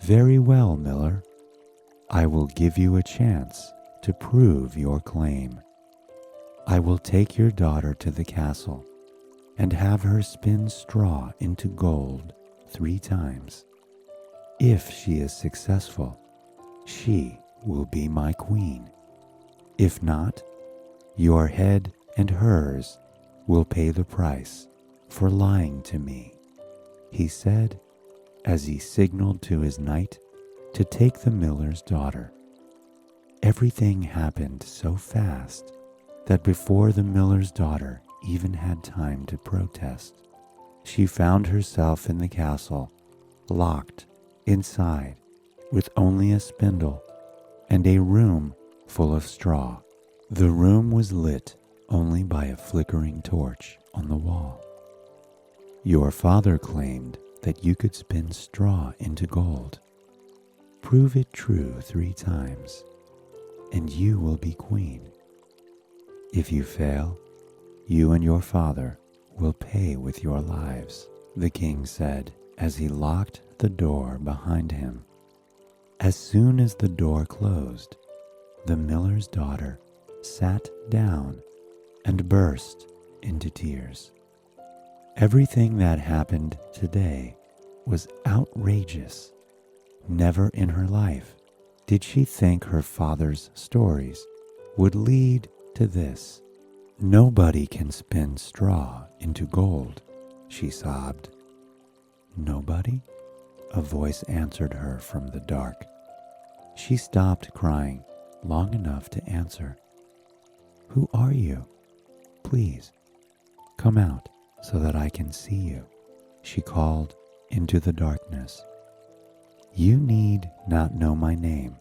"Very well, miller. I will give you a chance to prove your claim. I will take your daughter to the castle and have her spin straw into gold 3 times. If she is successful, she will be my queen. If not, your head and hers will pay the price for lying to me," he said as he signaled to his knight to take the miller's daughter. Everything happened so fast that before the miller's daughter even had time to protest, she found herself in the castle, locked inside with only a spindle and a room full of straw. The room was lit only by a flickering torch on the wall. "Your father claimed that you could spin straw into gold. Prove it true 3 times, and you will be queen. If you fail, you and your father will pay with your lives," the king said as he locked the door behind him. As soon as the door closed, the miller's daughter sat down and burst into tears. Everything that happened today was outrageous. Never in her life did she think her father's stories would lead to this. "Nobody can spin straw into gold," she sobbed. "Nobody?" a voice answered her from the dark. She stopped crying long enough to answer. "Who are you? Please, come out so that I can see you," she called into the darkness. "You need not know my name,"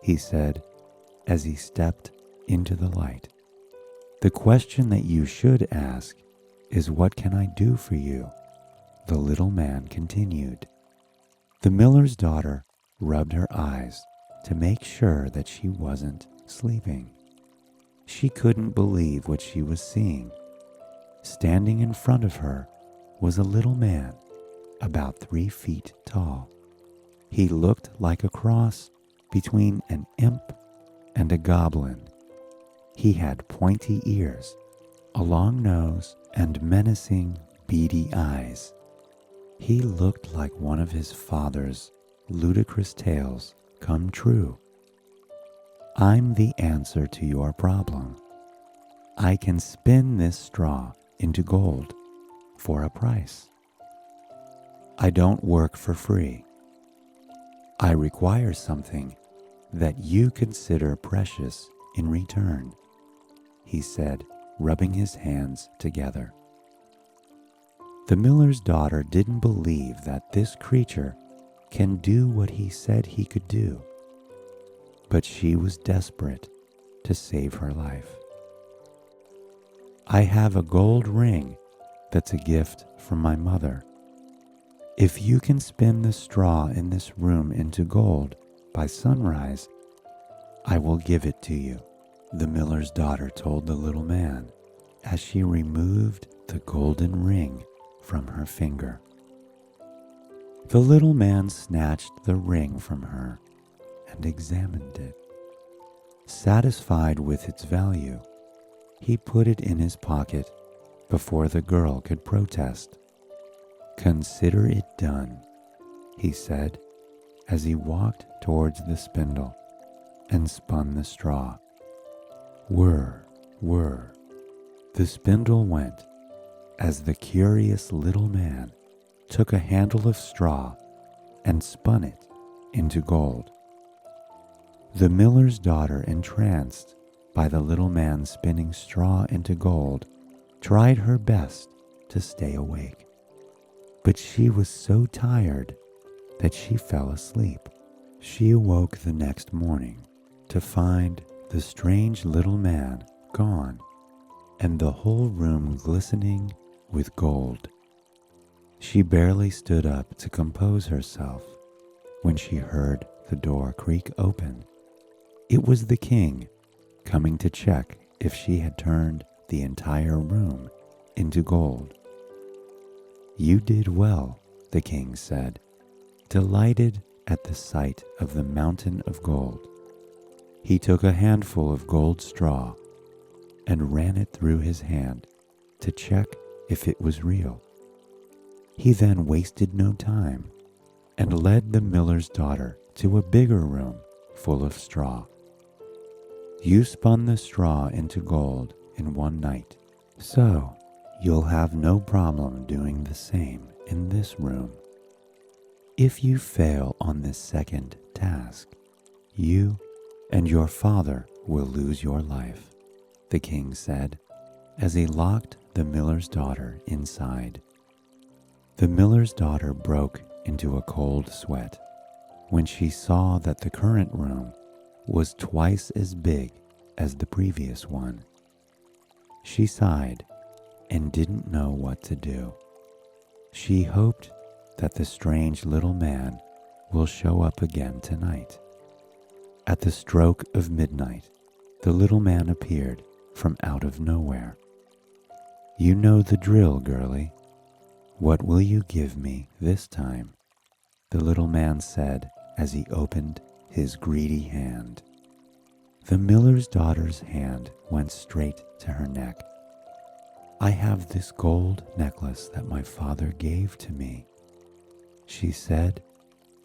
he said as he stepped into the light. "The question that you should ask is, what can I do for you?" the little man continued. The miller's daughter rubbed her eyes to make sure that she wasn't sleeping. She couldn't believe what she was seeing. Standing in front of her was a little man about 3 feet tall. He looked like a cross between an imp and a goblin. He had pointy ears, a long nose, and menacing, beady eyes. He looked like one of his father's ludicrous tales come true. "I'm the answer to your problem. I can spin this straw into gold for a price. I don't work for free. I require something that you consider precious in return," he said, rubbing his hands together. The miller's daughter didn't believe that this creature can do what he said he could do, but she was desperate to save her life. "I have a gold ring that's a gift from my mother. If you can spin the straw in this room into gold by sunrise, I will give it to you," the miller's daughter told the little man as she removed the golden ring from her finger. The little man snatched the ring from her and examined it. Satisfied with its value, he put it in his pocket before the girl could protest. "Consider it done," he said as he walked towards the spindle and spun the straw. Whir, whir, the spindle went as the curious little man took a handle of straw and spun it into gold. The miller's daughter, entranced by the little man spinning straw into gold, tried her best to stay awake, but she was so tired that she fell asleep. She awoke the next morning to find the strange little man gone and the whole room glistening with gold. She barely stood up to compose herself when she heard the door creak open. It was the king coming to check if she had turned the entire room into gold. "You did well," the king said, delighted at the sight of the mountain of gold. He took a handful of gold straw and ran it through his hand to check if it was real. He then wasted no time and led the miller's daughter to a bigger room full of straw. "You spun the straw into gold in one night, so you'll have no problem doing the same in this room. If you fail on this second task, you and your father will lose your life," the king said as he locked the miller's daughter inside. The miller's daughter broke into a cold sweat when she saw that the current room was twice as big as the previous one. She sighed and didn't know what to do. She hoped that the strange little man will show up again tonight. At the stroke of midnight, the little man appeared from out of nowhere. "You know the drill, girlie. What will you give me this time?" the little man said as he opened his greedy hand. The miller's daughter's hand went straight to her neck. "I have this gold necklace that my father gave to me," she said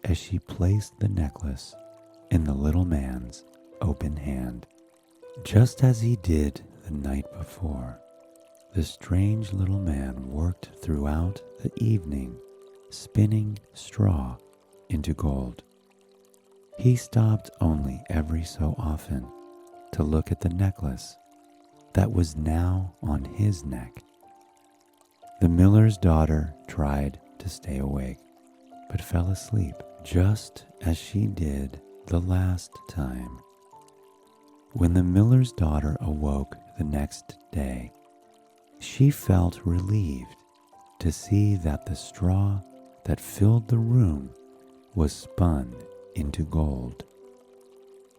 as she placed the necklace in the little man's open hand. Just as he did the night before, the strange little man worked throughout the evening, spinning straw into gold. He stopped only every so often to look at the necklace that was now on his neck. The miller's daughter tried to stay awake, but fell asleep just as she did the last time. When the miller's daughter awoke the next day, she felt relieved to see that the straw that filled the room was spun into gold.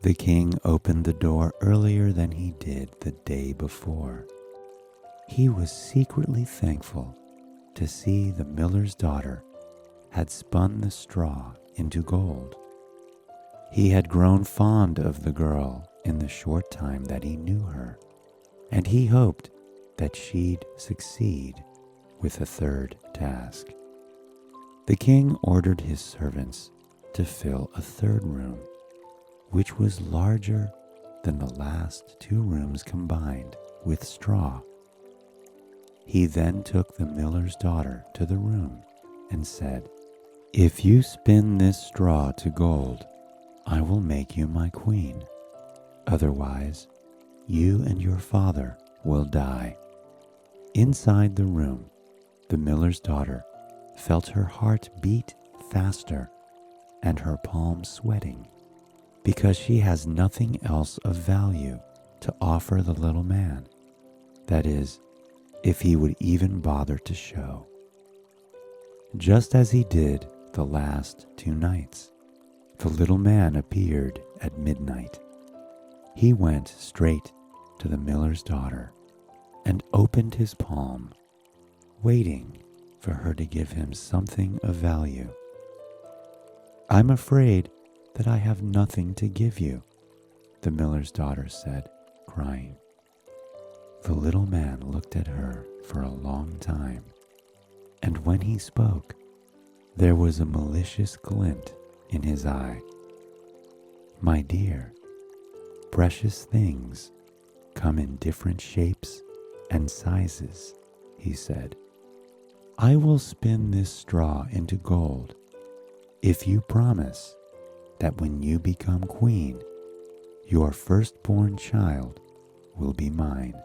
The king opened the door earlier than he did the day before. He was secretly thankful to see the miller's daughter had spun the straw into gold. He had grown fond of the girl in the short time that he knew her, and he hoped that she'd succeed with a third task. The king ordered his servants to fill a third room, which was larger than the last two rooms combined with straw. He then took the miller's daughter to the room and said, "If you spin this straw to gold, I will make you my queen. Otherwise, you and your father will die." Inside the room, the miller's daughter felt her heart beat faster and her palms sweating, because she has nothing else of value to offer the little man. That is, if he would even bother to show. Just as he did the last 2 nights, the little man appeared at midnight. He went straight to the miller's daughter and opened his palm, waiting for her to give him something of value. "I'm afraid that I have nothing to give you," the miller's daughter said, crying. The little man looked at her for a long time, and when he spoke, there was a malicious glint in his eye. "My dear, precious things come in different shapes and sizes," he said. "I will spin this straw into gold if you promise that when you become queen, your firstborn child will be mine."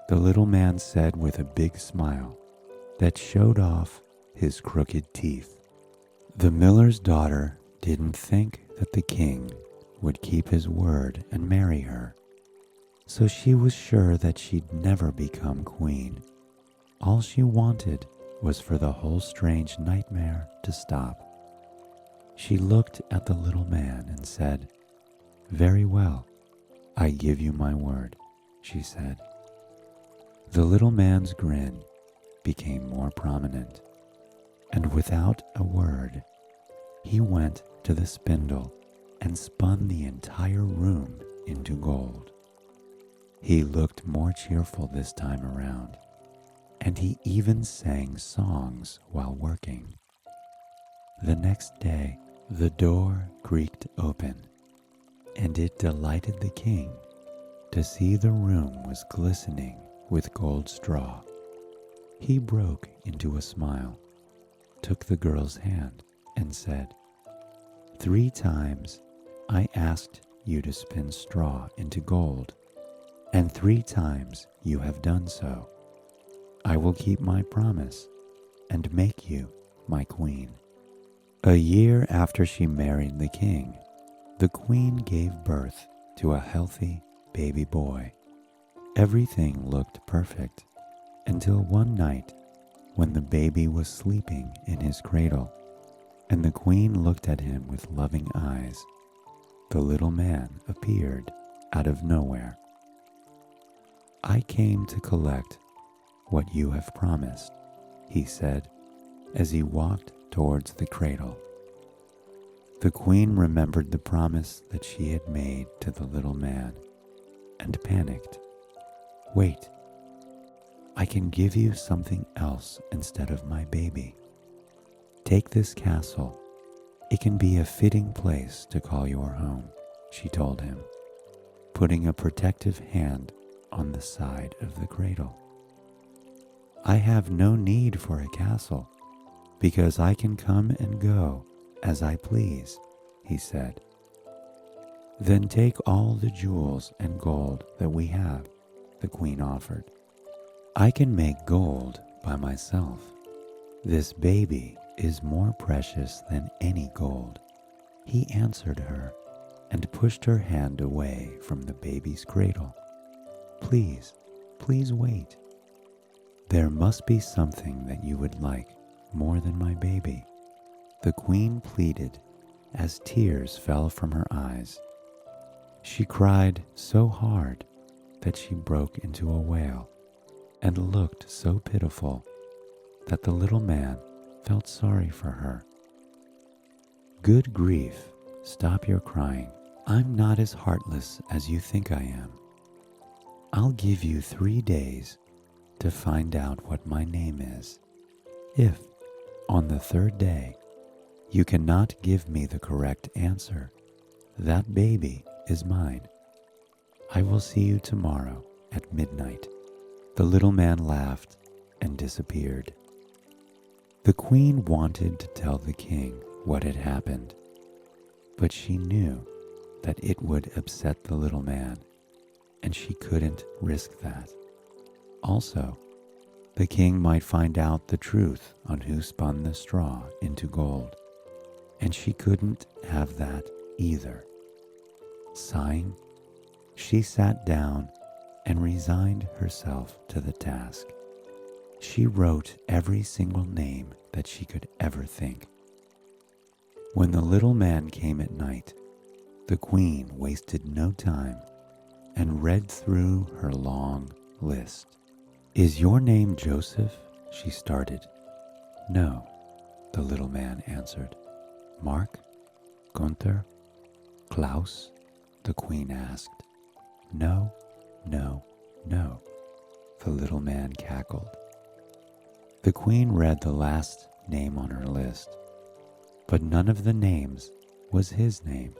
The little man said with a big smile that showed off his crooked teeth. The miller's daughter didn't think that the king would keep his word and marry her, so she was sure that she'd never become queen. All she wanted was for the whole strange nightmare to stop. She looked at the little man and said, "Very well, I give you my word," she said. The little man's grin became more prominent, and without a word, he went to the spindle and spun the entire room into gold. He looked more cheerful this time around, and he even sang songs while working. The next day, the door creaked open, and it delighted the king to see the room was glistening with gold straw. He broke into a smile, took the girl's hand, and said, "3 times I asked you to spin straw into gold, and 3 times you have done so. I will keep my promise and make you my queen." A year after she married the king, the queen gave birth to a healthy baby boy. Everything looked perfect until one night when the baby was sleeping in his cradle, and the queen looked at him with loving eyes. The little man appeared out of nowhere. "I came to collect what you have promised," he said as he walked towards the cradle. The queen remembered the promise that she had made to the little man and panicked. "Wait, I can give you something else instead of my baby. Take this castle. It can be a fitting place to call your home," she told him, putting a protective hand on the side of the cradle. "I have no need for a castle, because I can come and go as I please," he said. "Then take all the jewels and gold that we have," the queen offered. "I can make gold by myself. This baby is more precious than any gold," he answered her and pushed her hand away from the baby's cradle. "Please, please wait. There must be something that you would like more than my baby," the queen pleaded as tears fell from her eyes. She cried so hard that she broke into a wail and looked so pitiful that the little man felt sorry for her. "Good grief, stop your crying. I'm not as heartless as you think I am. I'll give you 3 days to find out what my name is. If, on the 3rd day, you cannot give me the correct answer, that baby is mine. I will see you tomorrow at midnight." The little man laughed and disappeared. The queen wanted to tell the king what had happened, but she knew that it would upset the little man, and she couldn't risk that. Also, the king might find out the truth on who spun the straw into gold, and she couldn't have that either. Sighing, she sat down and resigned herself to the task. She wrote every single name that she could ever think. When the little man came at night, the queen wasted no time and read through her long list. "Is your name Joseph?" she started. "No," the little man answered. "Mark? Gunther? Klaus?" the queen asked. "No, no, no," the little man cackled. The queen read the last name on her list, but none of the names was his name.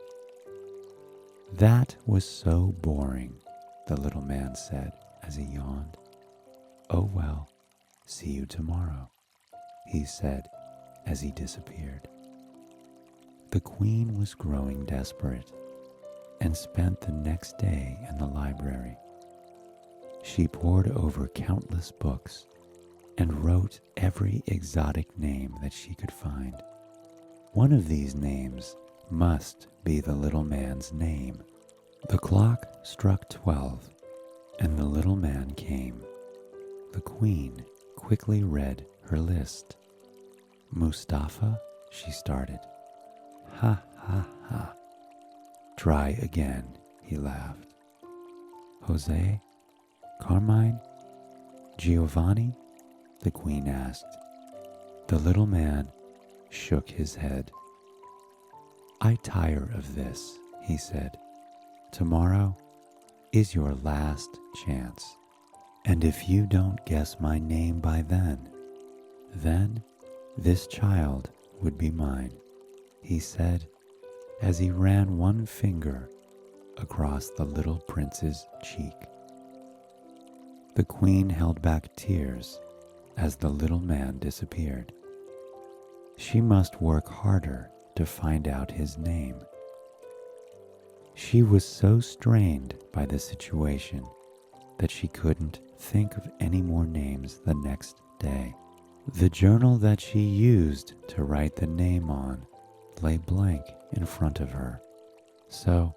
"That was so boring," the little man said as he yawned. "Oh well, see you tomorrow," he said as he disappeared. The queen was growing desperate and spent the next day in the library. She pored over countless books and wrote every exotic name that she could find. One of these names must be the little man's name. The clock struck 12, and the little man came. The queen quickly read her list. "Mustafa," she started. "Ha, ha, ha." "Try again," he laughed. "Jose? Carmine? Giovanni?" the queen asked. The little man shook his head. "I tire of this," he said. "Tomorrow is your last chance, and if you don't guess my name by then this child would be mine," he said as he ran one finger across the little prince's cheek. The queen held back tears as the little man disappeared. She must work harder to find out his name. She was so strained by the situation that she couldn't think of any more names the next day. The journal that she used to write the name on lay blank in front of her, so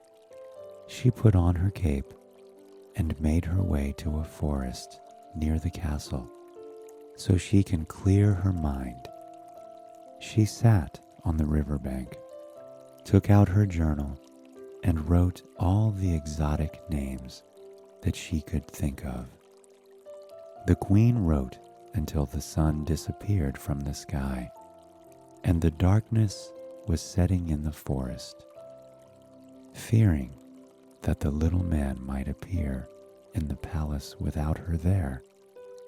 she put on her cape and made her way to a forest near the castle so she can clear her mind. She sat on the riverbank, took out her journal, and wrote all the exotic names that she could think of. The queen wrote until the sun disappeared from the sky, and the darkness was setting in the forest. Fearing that the little man might appear in the palace without her there,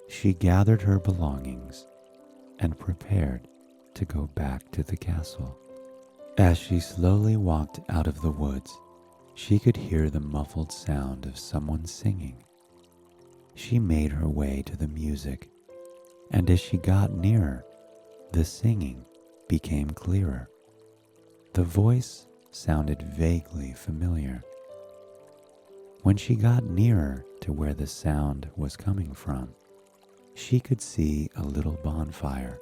she gathered her belongings and prepared to go back to the castle. As she slowly walked out of the woods, she could hear the muffled sound of someone singing. She made her way to the music, and as she got nearer, the singing became clearer. The voice sounded vaguely familiar. When she got nearer to where the sound was coming from, she could see a little bonfire,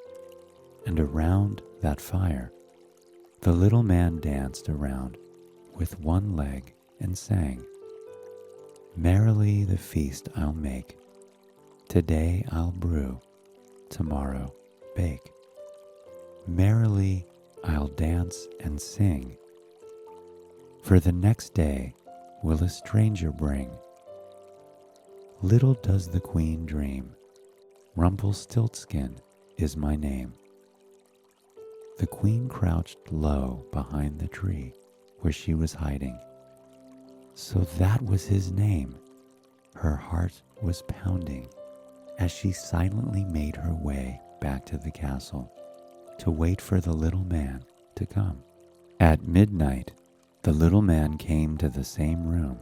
and around that fire, the little man danced around with one leg and sang, "Merrily the feast I'll make. Today I'll brew, tomorrow bake. Merrily I'll dance and sing. For the next day will a stranger bring. Little does the queen dream, Rumpelstiltskin is my name." The queen crouched low behind the tree where she was hiding. So that was his name. Her heart was pounding as she silently made her way back to the castle to wait for the little man to come. At midnight, the little man came to the same room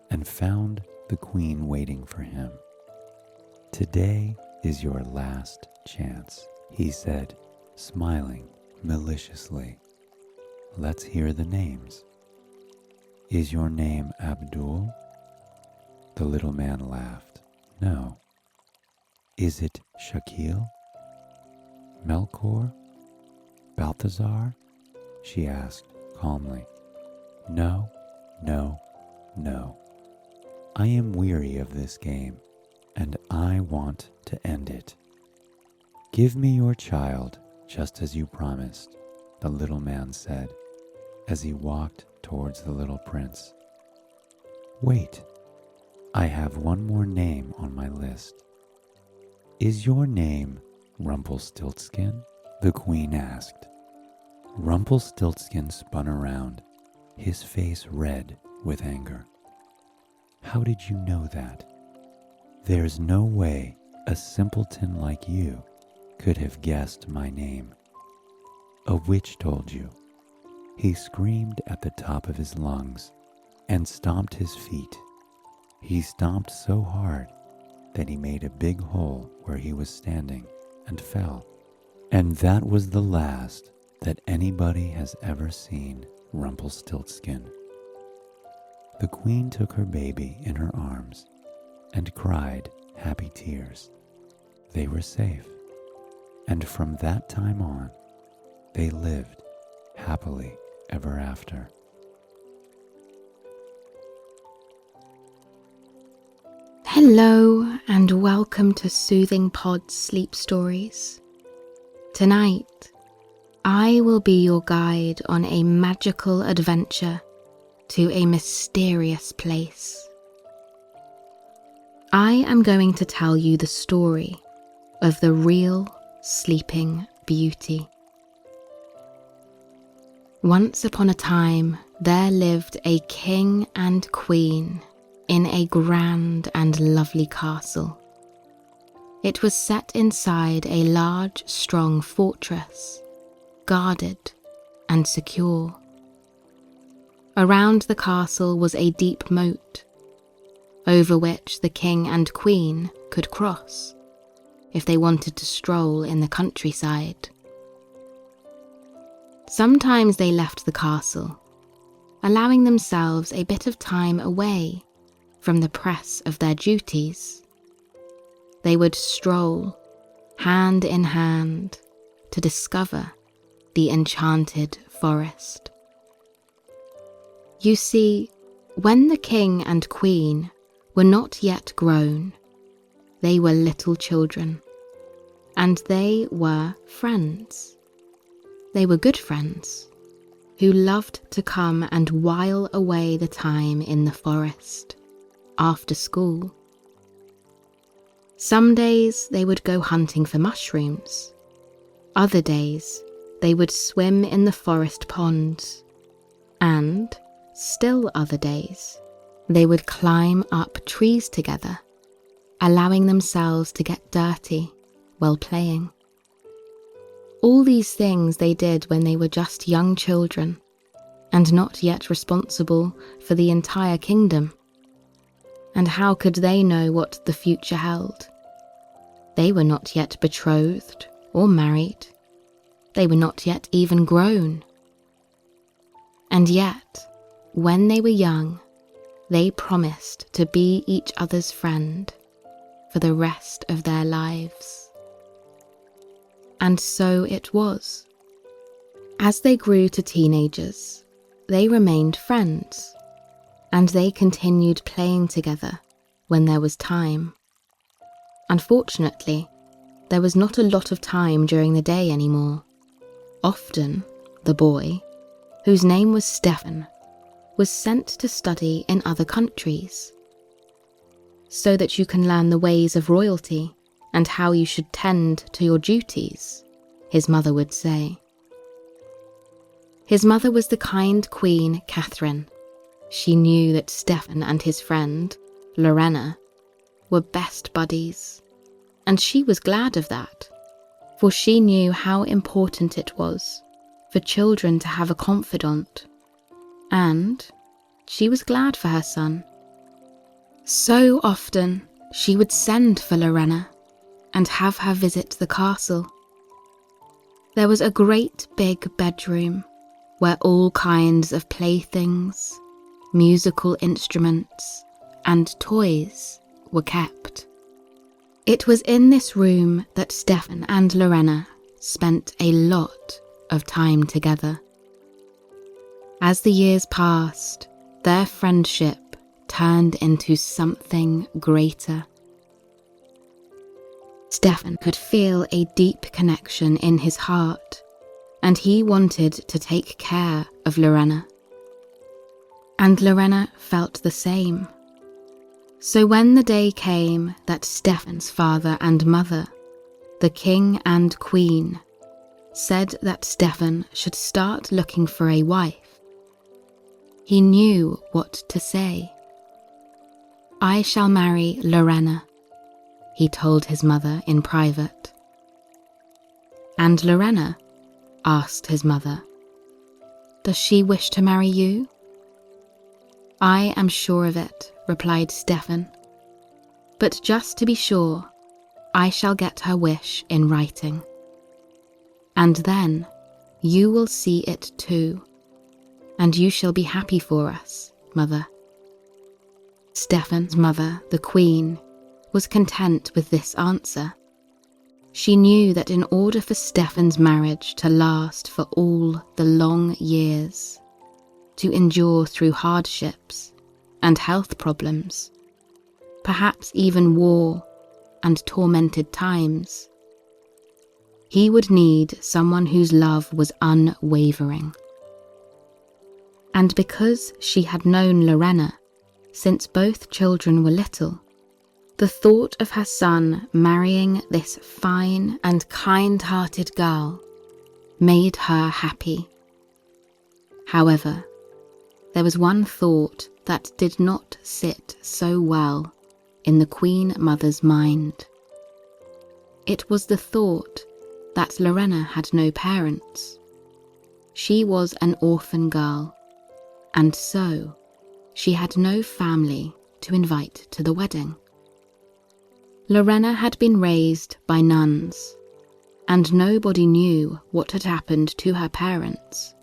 and found the queen waiting for him. "Today is your last chance," he said, smiling maliciously. "Let's hear the names. Is your name Abdul?" The little man laughed. No. Is it Shaquille? Melchior? Balthazar? She asked calmly. No, no, no. I am weary of this game, and I want to end it. Give me your child, just as you promised, the little man said, as he walked towards the little prince. Wait, I have one more name on my list. Is your name Rumpelstiltskin? The queen asked. Rumpelstiltskin spun around, his face red with anger. How did you know that? There's no way a simpleton like you could have guessed my name. A witch told you. He screamed at the top of his lungs and stomped his feet. He stomped so hard that he made a big hole where he was standing and fell. And that was the last that anybody has ever seen Rumpelstiltskin. The queen took her baby in her arms and cried happy tears. They were safe, and from that time on, they lived happily ever after. Hello and welcome to Soothing Pod's Sleep Stories. Tonight, I will be your guide on a magical adventure to a mysterious place. I am going to tell you the story of the real Sleeping Beauty. Once upon a time, there lived a king and queen in a grand and lovely castle. It was set inside a large, strong fortress, guarded and secure. Around the castle was a deep moat, over which the king and queen could cross if they wanted to stroll in the countryside. Sometimes they left the castle, allowing themselves a bit of time away from the press of their duties. They would stroll, hand in hand, to discover the enchanted forest. You see, when the king and queen were not yet grown, they were little children, and they were friends. They were good friends, who loved to come and while away the time in the forest, after school. Some days they would go hunting for mushrooms. Other days they would swim in the forest ponds. And, still other days, they would climb up trees together, allowing themselves to get dirty while playing. All these things they did when they were just young children and not yet responsible for the entire kingdom. And how could they know what the future held? They were not yet betrothed or married. They were not yet even grown. And yet, when they were young, they promised to be each other's friend for the rest of their lives. And so it was. As they grew to teenagers, they remained friends, and they continued playing together when there was time. Unfortunately, there was not a lot of time during the day anymore. Often, the boy, whose name was Stefan, was sent to study in other countries, so that you can learn the ways of royalty and how you should tend to your duties, his mother would say. His mother was the kind Queen Catherine. She knew that Stefan and his friend, Lorena, were best buddies, and she was glad of that, for she knew how important it was for children to have a confidant, and she was glad for her son. So often she would send for Lorena and have her visit the castle. There was a great big bedroom where all kinds of playthings, musical instruments, and toys were kept. It was in this room that Stefan and Lorena spent a lot of time together. As the years passed, their friendship turned into something greater. Stefan could feel a deep connection in his heart, and he wanted to take care of Lorena. And Lorena felt the same. So when the day came that Stefan's father and mother, the king and queen, said that Stefan should start looking for a wife, he knew what to say. "I shall marry Lorena," he told his mother in private. "And Lorena?" asked his mother. "Does she wish to marry you?" "I am sure of it," replied Stefan. "But just to be sure, I shall get her wish in writing. And then you will see it too, and you shall be happy for us, mother." Stefan's mother, the queen, was content with this answer. She knew that in order for Stefan's marriage to last for all the long years, to endure through hardships and health problems, perhaps even war and tormented times, he would need someone whose love was unwavering. And because she had known Lorena since both children were little, the thought of her son marrying this fine and kind-hearted girl made her happy. However, there was one thought that did not sit so well in the Queen Mother's mind. It was the thought that Lorena had no parents. She was an orphan girl, and so she had no family to invite to the wedding. Lorena had been raised by nuns, and nobody knew what had happened to her parents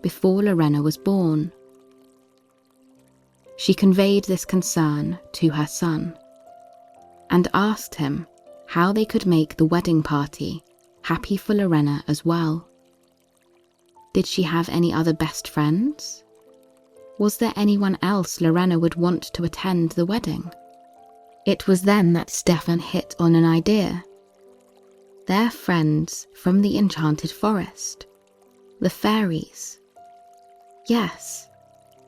before Lorena was born. She conveyed this concern to her son and asked him how they could make the wedding party happy for Lorena as well. Did she have any other best friends? Was there anyone else Lorena would want to attend the wedding? It was then that Stefan hit on an idea. Their friends from the enchanted forest, the fairies. Yes,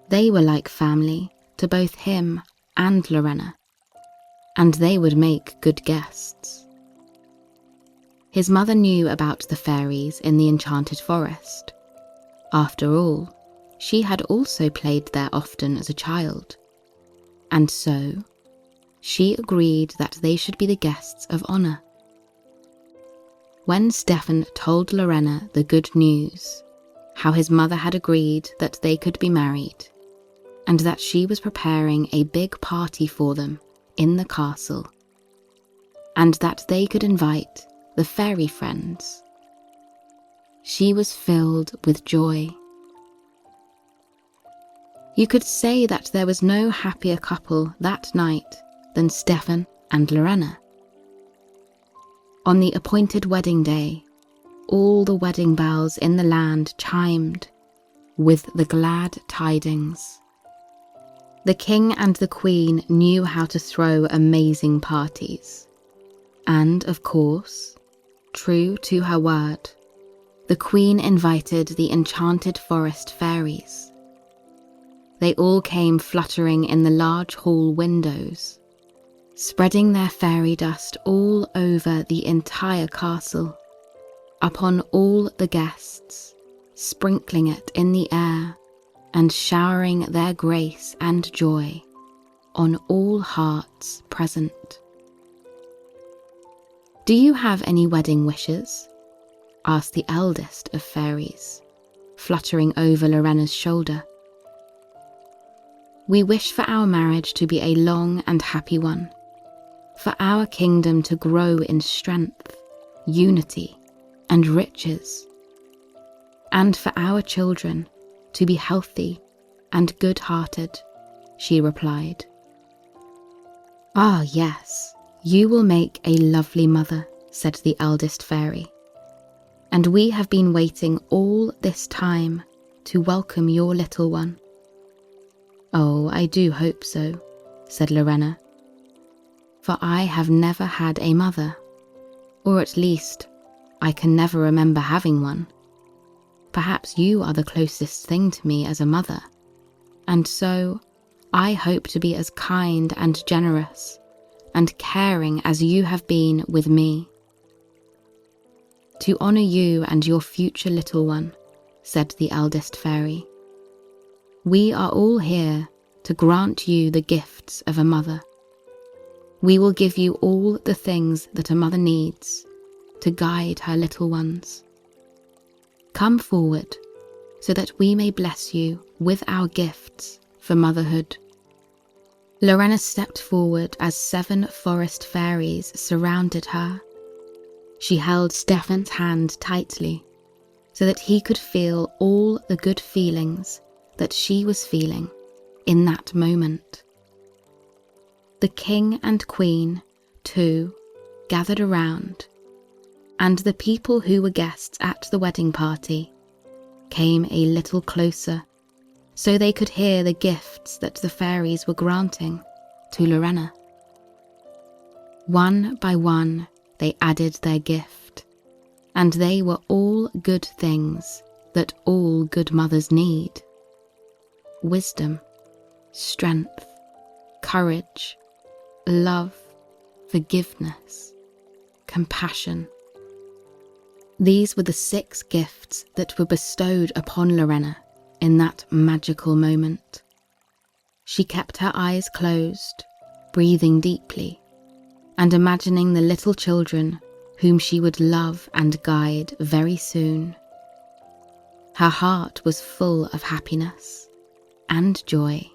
they were like family to both him and Lorena, and they would make good guests. His mother knew about the fairies in the enchanted forest. After all, she had also played there often as a child, and so she agreed that they should be the guests of honor. When Stefan told Lorena the good news, how his mother had agreed that they could be married, and that she was preparing a big party for them in the castle, and that they could invite the fairy friends, she was filled with joy. You could say that there was no happier couple that night than Stefan and Lorena. On the appointed wedding day, all the wedding bells in the land chimed with the glad tidings. The king and the queen knew how to throw amazing parties, and of course, true to her word, the queen invited the enchanted forest fairies. They all came fluttering in the large hall windows, spreading their fairy dust all over the entire castle, upon all the guests, sprinkling it in the air and showering their grace and joy on all hearts present. "Do you have any wedding wishes?" asked the eldest of fairies, fluttering over Lorena's shoulder. "We wish for our marriage to be a long and happy one, for our kingdom to grow in strength, unity, and riches, and for our children to be healthy and good-hearted," she replied. "Ah, yes, you will make a lovely mother," said the eldest fairy. "And we have been waiting all this time to welcome your little one." "Oh, I do hope so," said Lorena, "for I have never had a mother, or at least I can never remember having one. Perhaps you are the closest thing to me as a mother, and so I hope to be as kind and generous and caring as you have been with me." "To honour you and your future little one," said the eldest fairy, "we are all here to grant you the gifts of a mother. We will give you all the things that a mother needs to guide her little ones. Come forward so that we may bless you with our gifts for motherhood." Lorena stepped forward as 7 forest fairies surrounded her. She held Stefan's hand tightly so that he could feel all the good feelings that she was feeling in that moment. The king and queen, too, gathered around, and the people who were guests at the wedding party came a little closer so they could hear the gifts that the fairies were granting to Lorena. One by one, they added their gift, and they were all good things that all good mothers need: wisdom, strength, courage, love, forgiveness, compassion. These were the 6 gifts that were bestowed upon Lorena in that magical moment. She kept her eyes closed, breathing deeply, and imagining the little children whom she would love and guide very soon. Her heart was full of happiness and joy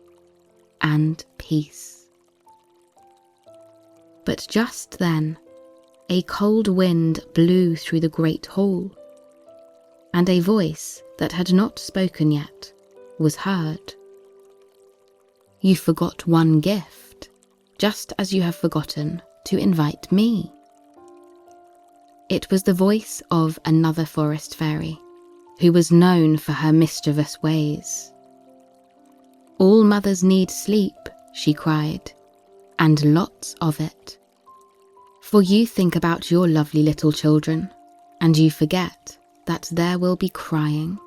and peace. But just then, a cold wind blew through the great hall, and a voice that had not spoken yet was heard. "You forgot one gift, just as you have forgotten to invite me." It was the voice of another forest fairy, who was known for her mischievous ways. "All mothers need sleep," she cried, "and lots of it. For you think about your lovely little children, and you forget that there will be crying,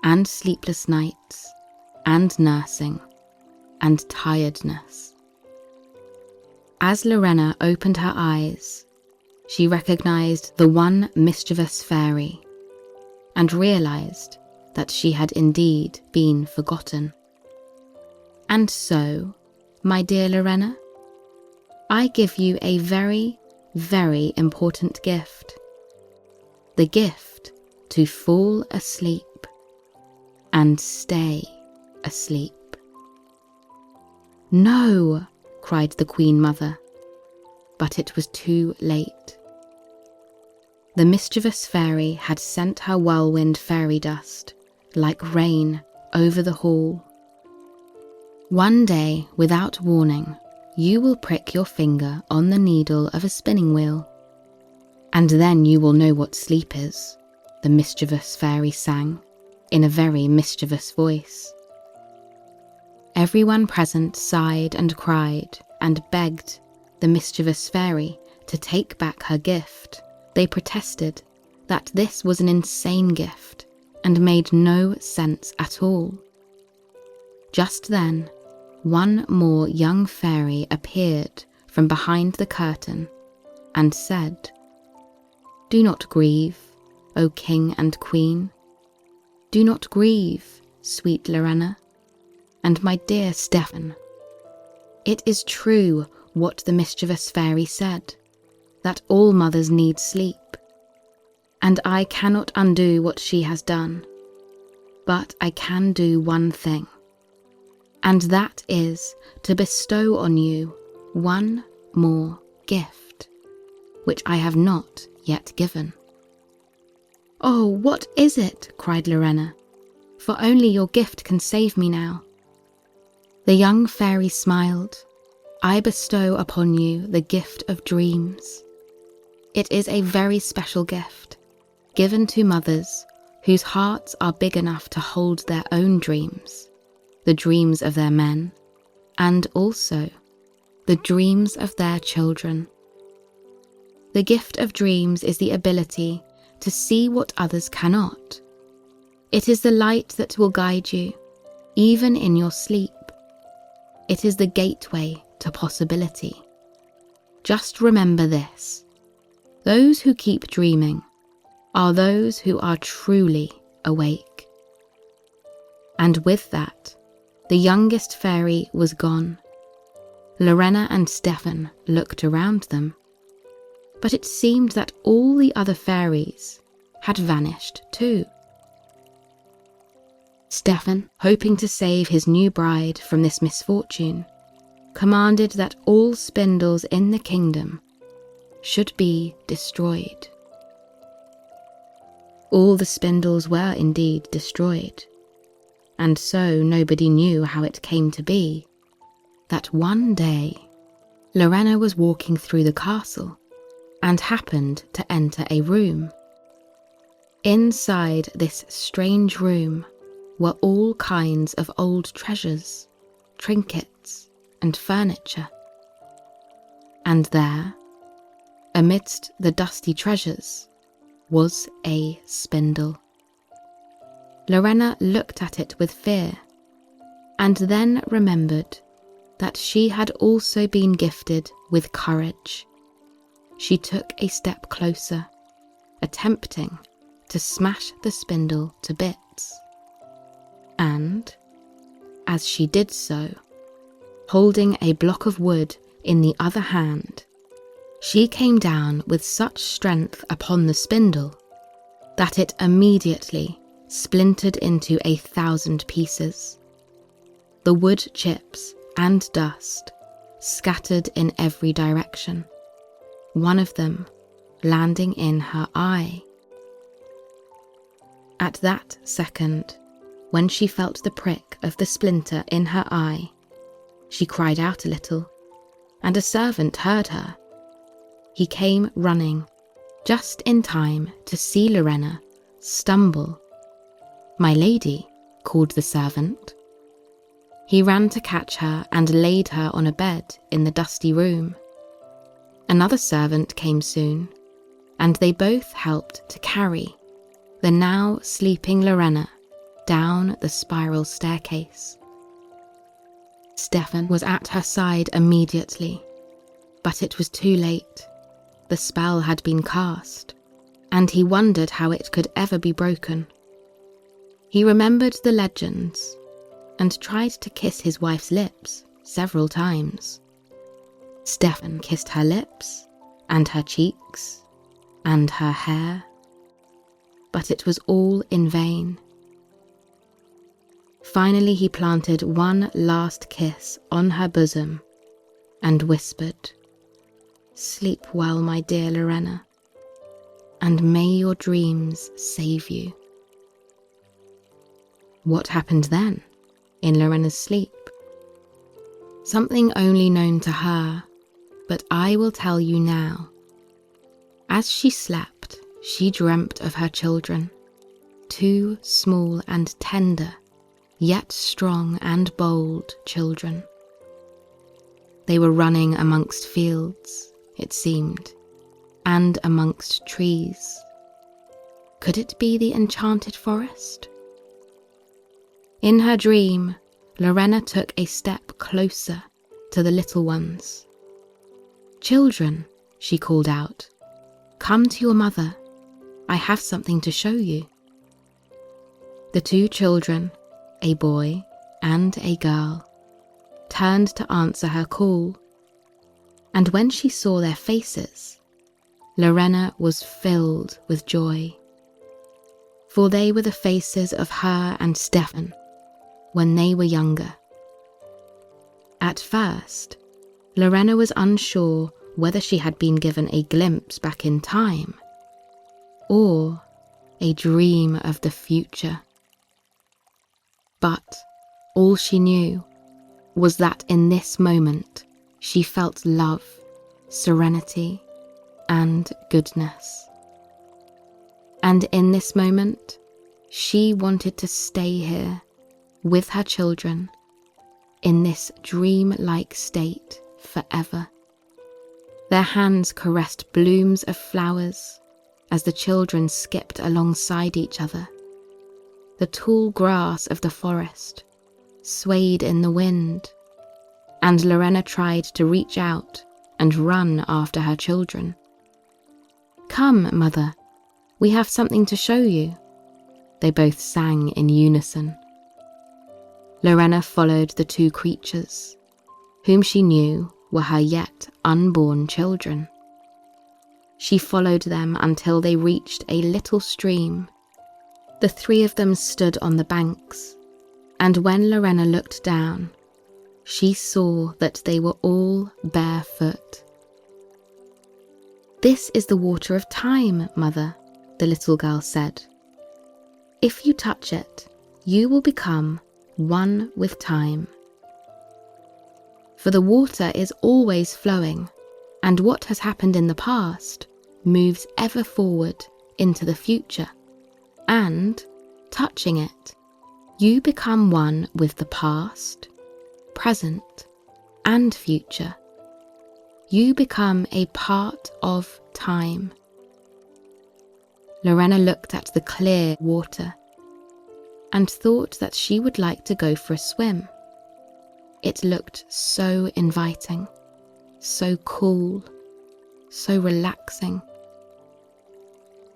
and sleepless nights, and nursing, and tiredness." As Lorena opened her eyes, she recognized the one mischievous fairy, and realized that she had indeed been forgotten. "And so, my dear Lorena, I give you a very, very important gift. The gift to fall asleep and stay asleep." "No!" cried the Queen Mother, but it was too late. The mischievous fairy had sent her whirlwind fairy dust like rain over the hall. "One day, without warning, you will prick your finger on the needle of a spinning wheel, and then you will know what sleep is," the mischievous fairy sang in a very mischievous voice. Everyone present sighed and cried and begged the mischievous fairy to take back her gift. They protested that this was an insane gift and made no sense at all. Just then, one more young fairy appeared from behind the curtain and said, "Do not grieve, O King and Queen. Do not grieve, sweet Lorena, and my dear Stefan. It is true what the mischievous fairy said, that all mothers need sleep, and I cannot undo what she has done, but I can do one thing, and that is to bestow on you one more gift, which I have not yet given." "Oh, what is it?" cried Lorena, "for only your gift can save me now." The young fairy smiled I bestow upon you the gift of dreams. It is a very special gift, given to mothers whose hearts are big enough to hold their own dreams, the dreams of their men, and also the dreams of their children. The gift of dreams is the ability to see what others cannot. It is the light that will guide you, even in your sleep. It is the gateway to possibility. Just remember this: those who keep dreaming are those who are truly awake. And with that, the youngest fairy was gone. Lorena and Stefan looked around them, but it seemed that all the other fairies had vanished too. Stefan, hoping to save his new bride from this misfortune, commanded that all spindles in the kingdom should be destroyed. All the spindles were indeed destroyed, and so nobody knew how it came to be that one day Lorena was walking through the castle and happened to enter a room. Inside this strange room were all kinds of old treasures, trinkets, and furniture. And there, amidst the dusty treasures, was a spindle. Lorena looked at it with fear, and then remembered that she had also been gifted with courage. She took a step closer, attempting to smash the spindle to bits. And, as she did so, holding a block of wood in the other hand, she came down with such strength upon the spindle that it immediately splintered into 1,000 pieces. The wood chips and dust scattered in every direction, one of them landing in her eye. At that second, when she felt the prick of the splinter in her eye, she cried out a little, and a servant heard her. He came running, just in time to see Lorena stumble. "My lady," called the servant. He ran to catch her and laid her on a bed in the dusty room. Another servant came soon, and they both helped to carry the now sleeping Lorena down the spiral staircase. Stefan was at her side immediately, but it was too late. The spell had been cast, and he wondered how it could ever be broken. He remembered the legends and tried to kiss his wife's lips several times. Stefan kissed her lips and her cheeks and her hair, but it was all in vain. Finally, he planted one last kiss on her bosom and whispered, "Sleep well, my dear Lorena, and may your dreams save you." What happened then, in Lorena's sleep? Something only known to her, but I will tell you now. As she slept, she dreamt of her children, 2 small and tender, yet strong and bold children. They were running amongst fields, it seemed, and amongst trees. Could it be the enchanted forest? In her dream, Lorena took a step closer to the little ones. "Children," she called out, "come to your mother. I have something to show you." The 2 children, a boy and a girl, turned to answer her call, and when she saw their faces, Lorena was filled with joy, for they were the faces of her and Stefan when they were younger. At first, Lorena was unsure whether she had been given a glimpse back in time or a dream of the future. But all she knew was that in this moment she felt love, serenity, and goodness. And in this moment, she wanted to stay here with her children in this dream-like state forever. Their hands caressed blooms of flowers as the children skipped alongside each other. The tall grass of the forest swayed in the wind, and Lorena tried to reach out and run after her children. "Come, Mother, we have something to show you," they both sang in unison. Lorena followed the two creatures, whom she knew were her yet unborn children. She followed them until they reached a little stream. The three of them stood on the banks, and when Lorena looked down, she saw that they were all barefoot. "This is the water of time, Mother," the little girl said. "If you touch it, you will become one with time. For the water is always flowing, and what has happened in the past moves ever forward into the future. And, touching it, you become one with the past, present, and future. You become a part of time." Lorena looked at the clear water and thought that she would like to go for a swim. It looked so inviting, so cool, so relaxing.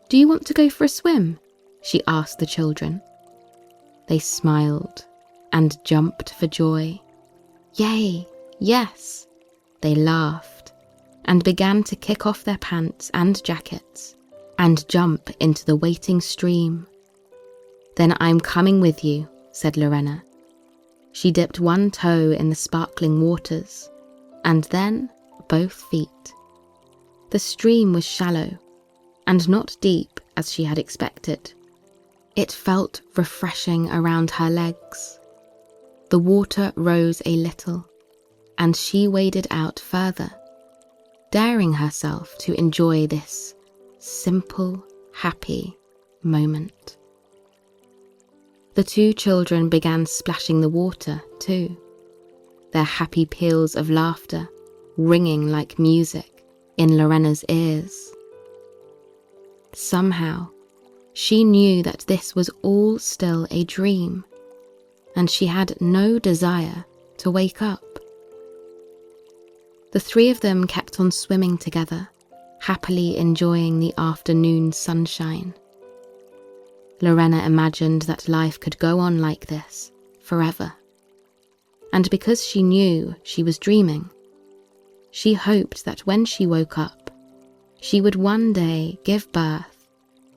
"Do you want to go for a swim?" she asked the children. They smiled and jumped for joy. "Yay, yes!" They laughed and began to kick off their pants and jackets and jump into the waiting stream. "Then I'm coming with you," said Lorena. She dipped one toe in the sparkling waters, and then both feet. The stream was shallow and not deep as she had expected. It felt refreshing around her legs. The water rose a little, and she waded out further, daring herself to enjoy this simple, happy moment. The two children began splashing the water too, their happy peals of laughter ringing like music in Lorena's ears. Somehow, she knew that this was all still a dream, and she had no desire to wake up. The three of them kept on swimming together, happily enjoying the afternoon sunshine. Lorena imagined that life could go on like this forever, and because she knew she was dreaming, she hoped that when she woke up, she would one day give birth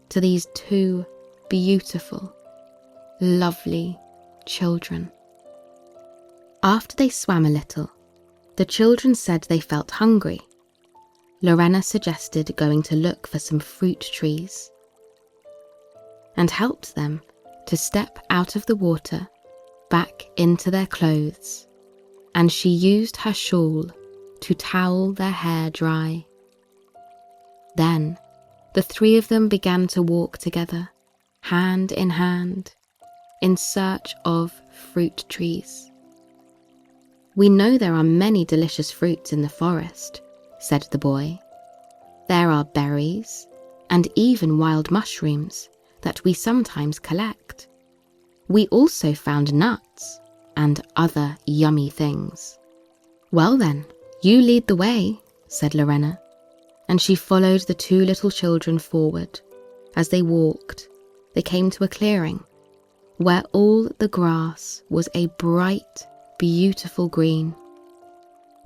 to these two beautiful, lovely children. After they swam a little, the children said they felt hungry. Lorena suggested going to look for some fruit trees and helped them to step out of the water back into their clothes, and she used her shawl to towel their hair dry. Then the three of them began to walk together, hand in hand, in search of fruit trees. "We know there are many delicious fruits in the forest," said the boy. "There are berries and even wild mushrooms that we sometimes collect. We also found nuts and other yummy things." "Well then, you lead the way," said Lorena, and she followed the two little children forward. As they walked, they came to a clearing where all the grass was a bright, beautiful green,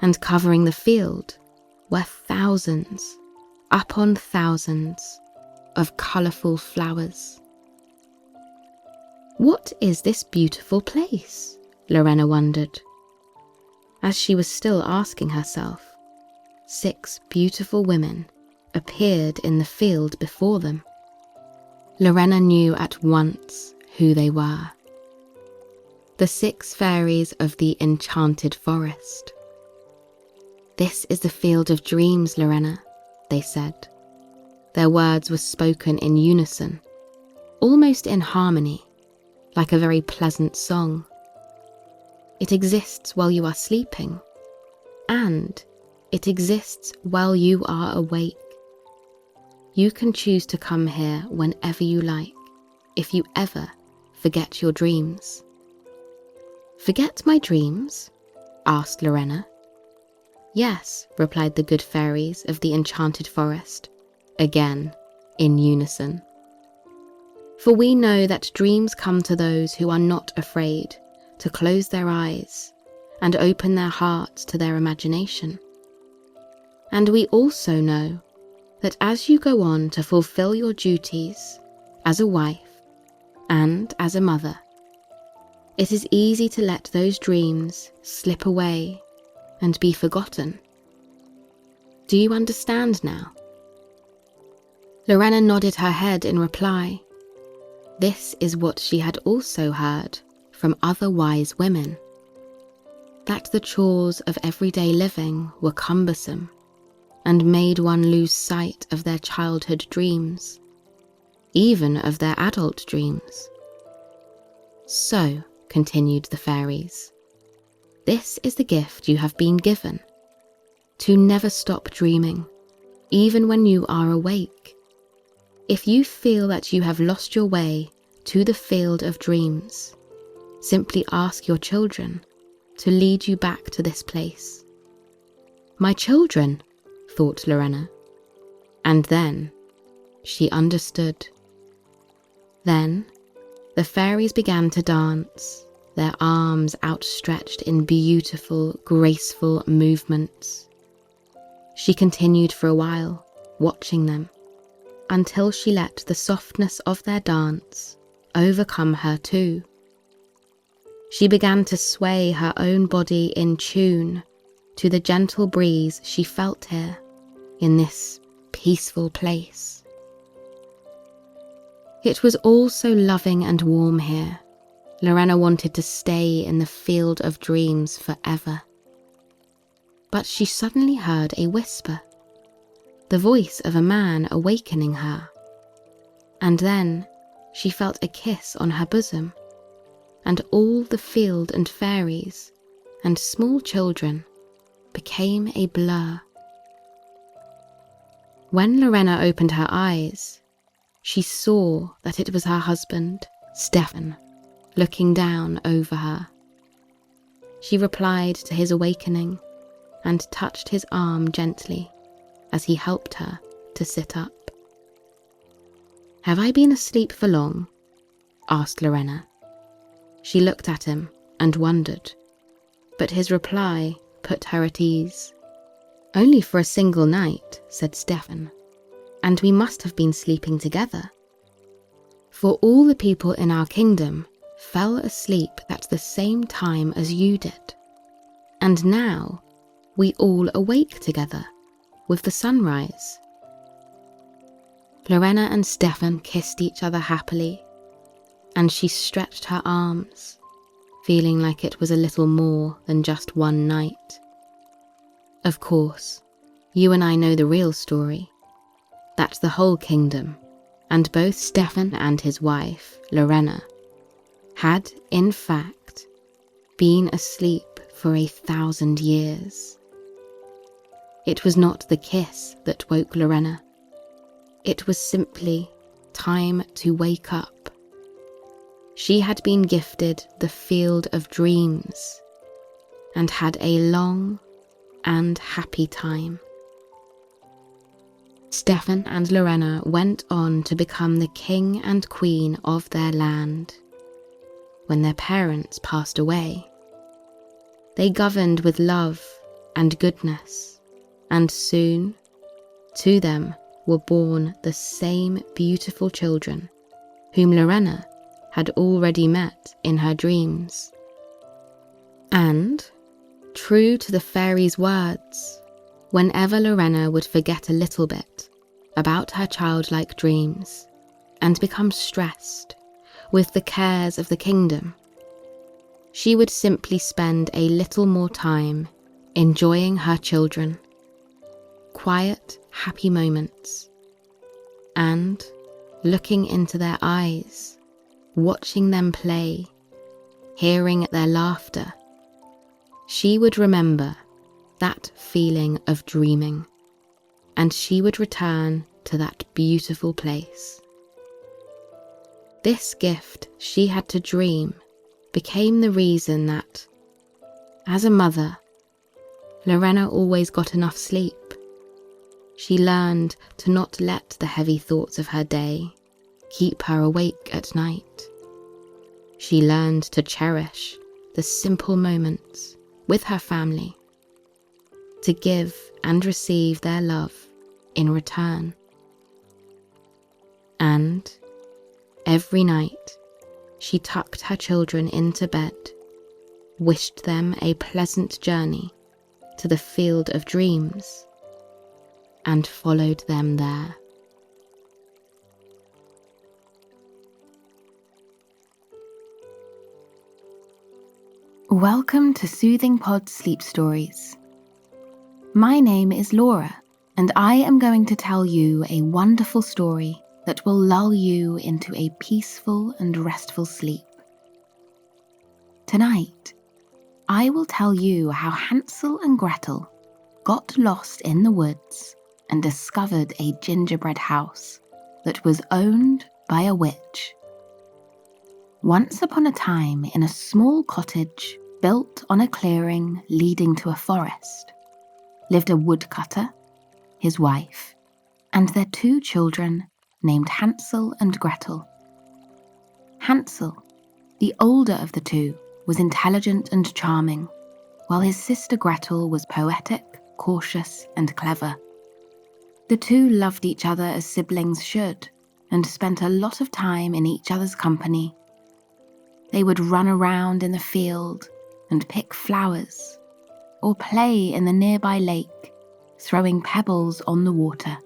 and covering the field were thousands upon thousands of colourful flowers. "What is this beautiful place?" Lorena wondered. As she was still asking herself, 6 beautiful women appeared in the field before them. Lorena knew at once who they were. The 6 fairies of the enchanted forest. "This is the field of dreams, Lorena," they said. Their words were spoken in unison, almost in harmony, like a very pleasant song. It exists while you are sleeping, and it exists while you are awake. You can choose to come here whenever you like, if you ever forget your dreams. "Forget my dreams?" asked Lorena. "Yes," replied the good fairies of the enchanted forest, again in unison. "For we know that dreams come to those who are not afraid to close their eyes and open their hearts to their imagination. And we also know that as you go on to fulfill your duties as a wife and as a mother, it is easy to let those dreams slip away and be forgotten. Do you understand now?" Lorena nodded her head in reply. This is what she had also heard from other wise women, that the chores of everyday living were cumbersome and made one lose sight of their childhood dreams, even of their adult dreams. "So," continued the fairies, "this is the gift you have been given, to never stop dreaming, even when you are awake. If you feel that you have lost your way to the field of dreams, simply ask your children to lead you back to this place." "My children," thought Lorena, and then she understood. Then the fairies began to dance, their arms outstretched in beautiful, graceful movements. She continued for a while, watching them, until she let the softness of their dance overcome her too. She began to sway her own body in tune to the gentle breeze she felt here in this peaceful place. It was all so loving and warm here. Lorena wanted to stay in the field of dreams forever. But she suddenly heard a whisper, the voice of a man awakening her. And then she felt a kiss on her bosom, and all the field and fairies and small children became a blur. When Lorena opened her eyes, she saw that it was her husband, Stefan, looking down over her. She replied to his awakening and touched his arm gently as he helped her to sit up. "Have I been asleep for long?" asked Lorena. She looked at him and wondered, but his reply put her at ease. "Only for a single night," said Stefan, "and we must have been sleeping together. For all the people in our kingdom fell asleep at the same time as you did, and now we all awake together with the sunrise." Lorena and Stefan kissed each other happily, and she stretched her arms, feeling like it was a little more than just one night. Of course, you and I know the real story, that the whole kingdom, and both Stefan and his wife, Lorena, had, in fact, been asleep for 1,000 years. It was not the kiss that woke Lorena. It was simply time to wake up. She had been gifted the field of dreams and had a long and happy time. Stefan and Lorena went on to become the king and queen of their land. When their parents passed away, they governed with love and goodness, and soon, to them were born the same beautiful children whom Lorena had already met in her dreams. And, true to the fairies' words, whenever Lorena would forget a little bit about her childlike dreams and become stressed with the cares of the kingdom, she would simply spend a little more time enjoying her children, quiet, happy moments, and looking into their eyes, watching them play, hearing their laughter, she would remember that feeling of dreaming, and she would return to that beautiful place. This gift she had to dream became the reason that, as a mother, Lorena always got enough sleep. She learned to not let the heavy thoughts of her day keep her awake at night. She learned to cherish the simple moments with her family, to give and receive their love in return. And every night she tucked her children into bed, wished them a pleasant journey to the field of dreams, and followed them there. Welcome to Soothing Pod Sleep Stories. My name is Laura, and I am going to tell you a wonderful story that will lull you into a peaceful and restful sleep. Tonight, I will tell you how Hansel and Gretel got lost in the woods and discovered a gingerbread house that was owned by a witch. Once upon a time, in a small cottage built on a clearing leading to a forest, lived a woodcutter, his wife, and their 2 children named Hansel and Gretel. Hansel, the older of the 2, was intelligent and charming, while his sister Gretel was poetic, cautious, and clever. The 2 loved each other as siblings should, and spent a lot of time in each other's company. They would run around in the field and pick flowers, or play in the nearby lake, throwing pebbles on the water.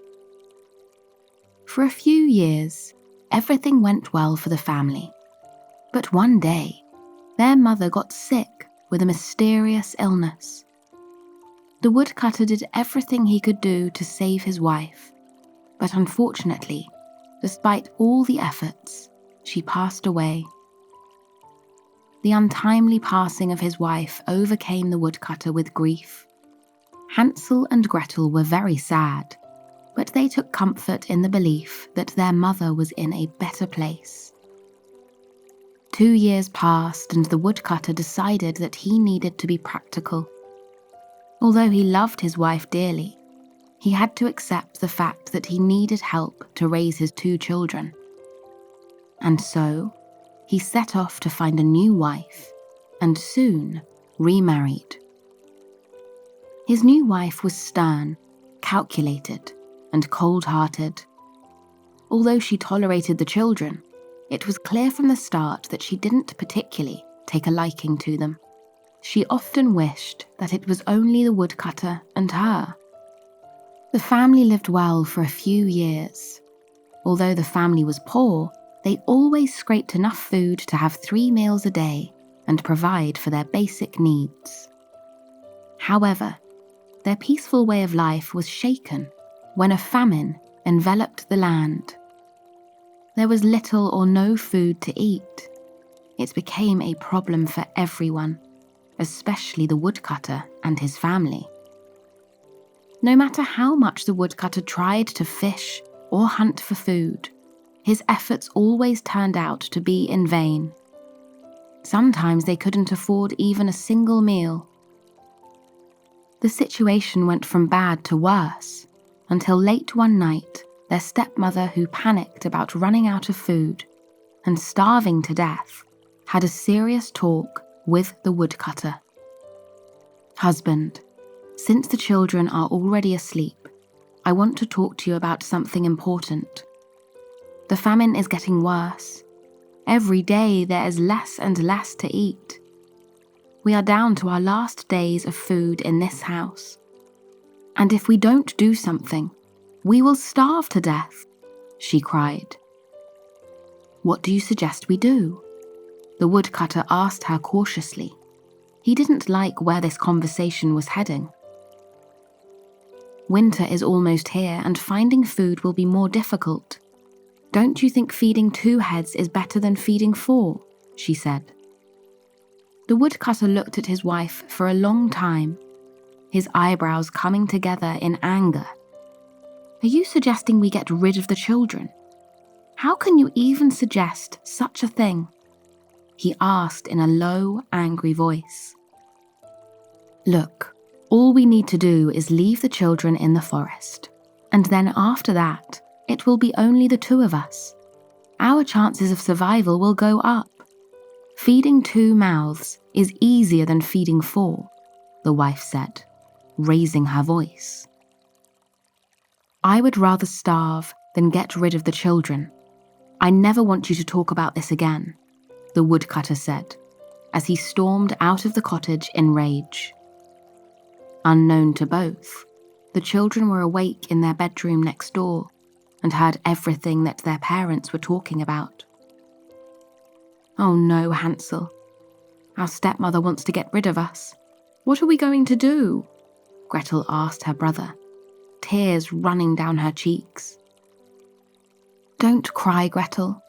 For a few years, everything went well for the family. But one day, their mother got sick with a mysterious illness. The woodcutter did everything he could do to save his wife, but unfortunately, despite all the efforts, she passed away. The untimely passing of his wife overcame the woodcutter with grief. Hansel and Gretel were very sad, but they took comfort in the belief that their mother was in a better place. 2 years passed, and the woodcutter decided that he needed to be practical. Although he loved his wife dearly, he had to accept the fact that he needed help to raise his 2 children. And so, he set off to find a new wife, and soon remarried. His new wife was stern, calculated, and cold-hearted. Although she tolerated the children, it was clear from the start that she didn't particularly take a liking to them. She often wished that it was only the woodcutter and her. The family lived well for a few years. Although the family was poor, they always scraped enough food to have 3 meals a day and provide for their basic needs. However, their peaceful way of life was shaken when a famine enveloped the land. There was little or no food to eat. It became a problem for everyone, especially the woodcutter and his family. No matter how much the woodcutter tried to fish or hunt for food, his efforts always turned out to be in vain. Sometimes they couldn't afford even a single meal. The situation went from bad to worse, until late one night, their stepmother, who panicked about running out of food and starving to death, had a serious talk with the woodcutter. "Husband, since the children are already asleep, I want to talk to you about something important. The famine is getting worse. Every day there is less and less to eat. We are down to our last days of food in this house. And if we don't do something, we will starve to death," she cried. "What do you suggest we do?" the woodcutter asked her cautiously. He didn't like where this conversation was heading. Winter is almost here and finding food will be more difficult. Don't you think feeding 2 heads is better than feeding 4? She said. The woodcutter looked at his wife for a long time, his eyebrows coming together in anger. Are you suggesting we get rid of the children? How can you even suggest such a thing? He asked in a low, angry voice. Look, all we need to do is leave the children in the forest, and then after that, it will be only the 2 of us. Our chances of survival will go up. Feeding 2 mouths is easier than feeding 4, the wife said, raising her voice. I would rather starve than get rid of the children. I never want you to talk about this again, the woodcutter said, as he stormed out of the cottage in rage. Unknown to both, the children were awake in their bedroom next door and heard everything that their parents were talking about. Oh no, Hansel. Our stepmother wants to get rid of us. What are we going to do? Gretel asked her brother, tears running down her cheeks. Don't cry, Gretel.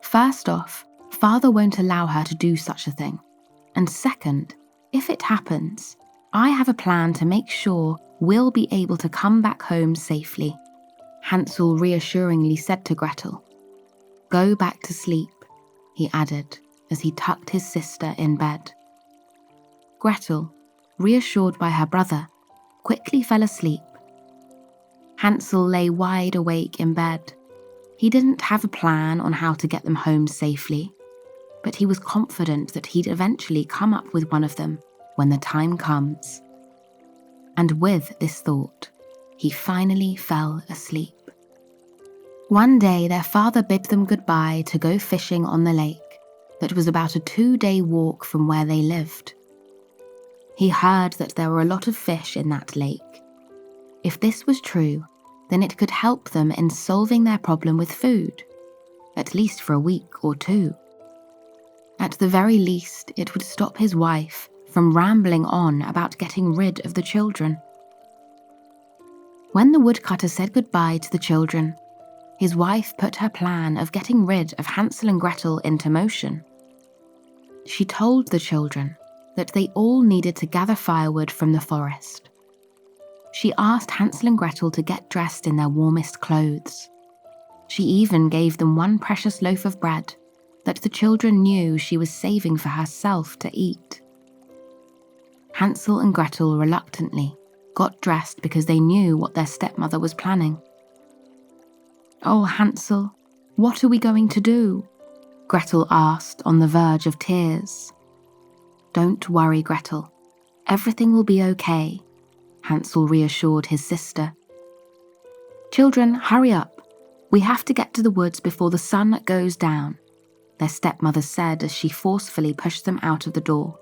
First off, Father won't allow her to do such a thing. And second, if it happens, I have a plan to make sure we'll be able to come back home safely, Hansel reassuringly said to Gretel. Go back to sleep, he added as he tucked his sister in bed. Gretel, reassured by her brother, quickly fell asleep. Hansel lay wide awake in bed. He didn't have a plan on how to get them home safely, but he was confident that he'd eventually come up with one of them when the time comes. And with this thought, he finally fell asleep. One day their father bid them goodbye to go fishing on the lake that was about a 2-day walk from where they lived. He heard that there were a lot of fish in that lake. If this was true, then it could help them in solving their problem with food, at least for a week or 2. At the very least, it would stop his wife from rambling on about getting rid of the children. When the woodcutter said goodbye to the children, his wife put her plan of getting rid of Hansel and Gretel into motion. She told the children that they all needed to gather firewood from the forest. She asked Hansel and Gretel to get dressed in their warmest clothes. She even gave them one precious loaf of bread that the children knew she was saving for herself to eat. Hansel and Gretel reluctantly got dressed because they knew what their stepmother was planning. Oh, Hansel, what are we going to do? Gretel asked on the verge of tears. Don't worry, Gretel. Everything will be okay, Hansel reassured his sister. Children, hurry up. We have to get to the woods before the sun goes down, their stepmother said as she forcefully pushed them out of the door.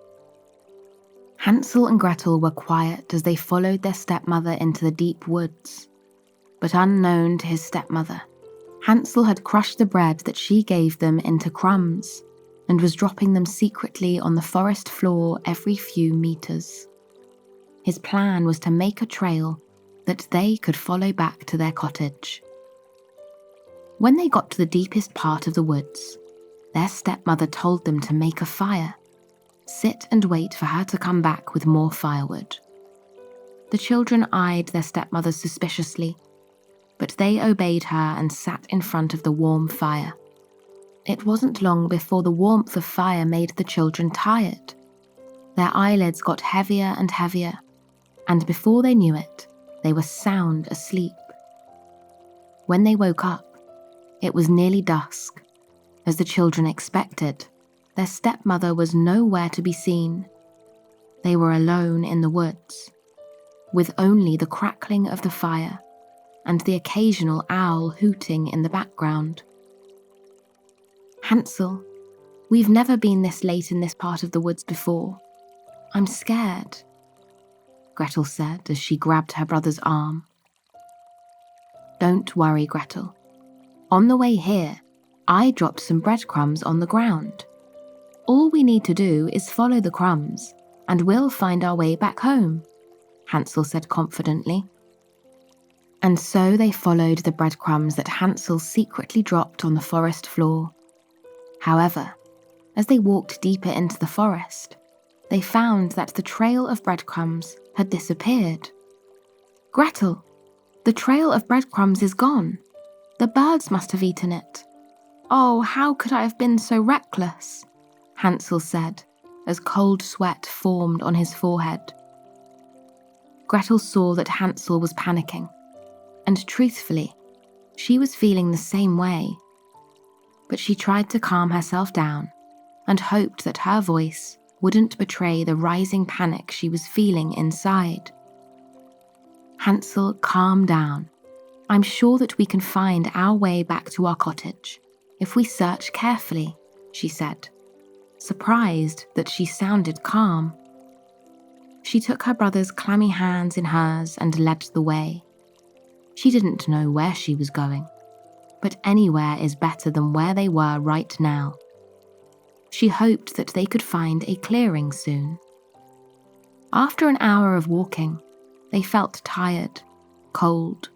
Hansel and Gretel were quiet as they followed their stepmother into the deep woods. But unknown to his stepmother, Hansel had crushed the bread that she gave them into crumbs and was dropping them secretly on the forest floor every few meters. His plan was to make a trail that they could follow back to their cottage. When they got to the deepest part of the woods, their stepmother told them to make a fire, sit and wait for her to come back with more firewood. The children eyed their stepmother suspiciously, but they obeyed her and sat in front of the warm fire. It wasn't long before the warmth of fire made the children tired. Their eyelids got heavier and heavier, and before they knew it, they were sound asleep. When they woke up, it was nearly dusk. As the children expected, their stepmother was nowhere to be seen. They were alone in the woods, with only the crackling of the fire and the occasional owl hooting in the background. Hansel, we've never been this late in this part of the woods before. I'm scared, Gretel said as she grabbed her brother's arm. Don't worry, Gretel. On the way here, I dropped some breadcrumbs on the ground. All we need to do is follow the crumbs, and we'll find our way back home," Hansel said confidently. And so they followed the breadcrumbs that Hansel secretly dropped on the forest floor. However, as they walked deeper into the forest, they found that the trail of breadcrumbs had disappeared. "Gretel, the trail of breadcrumbs is gone. The birds must have eaten it. Oh, how could I have been so reckless?" Hansel said, as cold sweat formed on his forehead. Gretel saw that Hansel was panicking, and truthfully, she was feeling the same way. But she tried to calm herself down and hoped that her voice wouldn't betray the rising panic she was feeling inside. "Hansel, calm down. I'm sure that we can find our way back to our cottage if we search carefully," she said, surprised that she sounded calm. She took her brother's clammy hands in hers and led the way. She didn't know where she was going, but anywhere is better than where they were right now. She hoped that they could find a clearing soon. After an hour of walking, they felt tired, cold,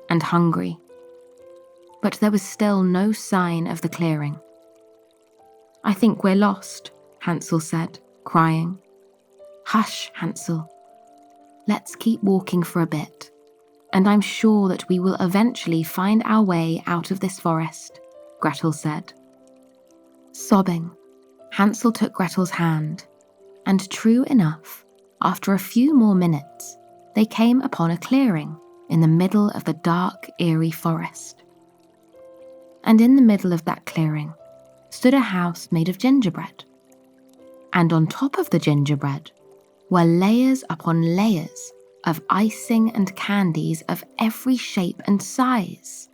and hungry. But there was still no sign of the clearing. "I think we're lost," Hansel said, crying. "Hush, Hansel. Let's keep walking for a bit, and I'm sure that we will eventually find our way out of this forest," Gretel said. Sobbing, Hansel took Gretel's hand, and true enough, after a few more minutes, they came upon a clearing in the middle of the dark, eerie forest. And in the middle of that clearing stood a house made of gingerbread. And on top of the gingerbread were layers upon layers of icing and candies of every shape and size.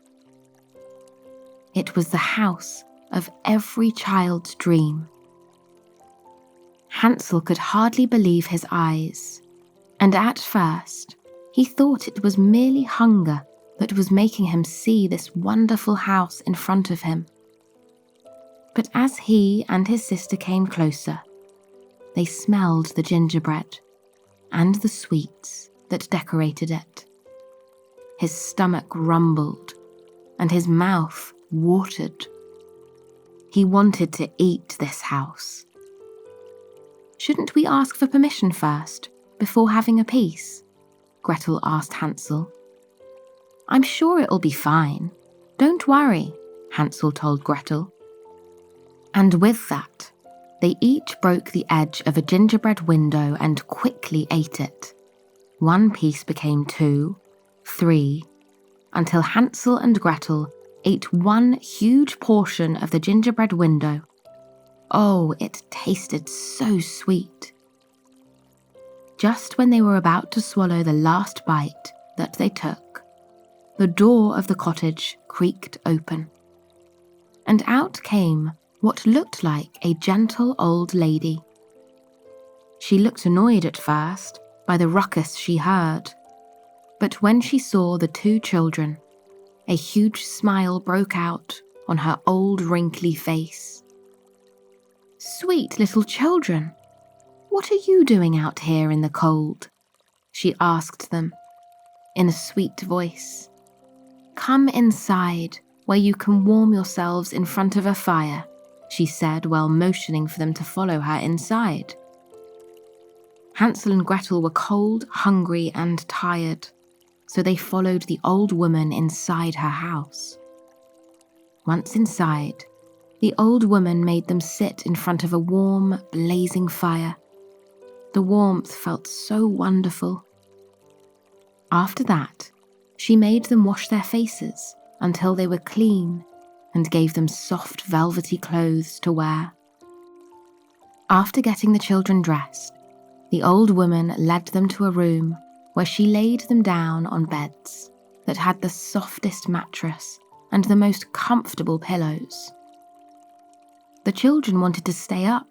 It was the house of every child's dream. Hansel could hardly believe his eyes, and at first he thought it was merely hunger that was making him see this wonderful house in front of him. But as he and his sister came closer, they smelled the gingerbread and the sweets that decorated it. His stomach rumbled and his mouth watered. He wanted to eat this house. "Shouldn't we ask for permission first, before having a piece?" Gretel asked Hansel. "I'm sure it'll be fine. Don't worry," Hansel told Gretel. And with that, they each broke the edge of a gingerbread window and quickly ate it. One piece became 2, 3, until Hansel and Gretel ate one huge portion of the gingerbread window. Oh, it tasted so sweet. Just when they were about to swallow the last bite that they took, the door of the cottage creaked open, and out came what looked like a gentle old lady. She looked annoyed at first by the ruckus she heard, but when she saw the 2 children, a huge smile broke out on her old wrinkly face. "Sweet little children, what are you doing out here in the cold?" she asked them in a sweet voice. "Come inside where you can warm yourselves in front of a fire," she said while motioning for them to follow her inside. Hansel and Gretel were cold, hungry, and tired, so they followed the old woman inside her house. Once inside, the old woman made them sit in front of a warm, blazing fire. The warmth felt so wonderful. After that, she made them wash their faces until they were clean and gave them soft, velvety clothes to wear. After getting the children dressed, the old woman led them to a room where she laid them down on beds that had the softest mattress and the most comfortable pillows. The children wanted to stay up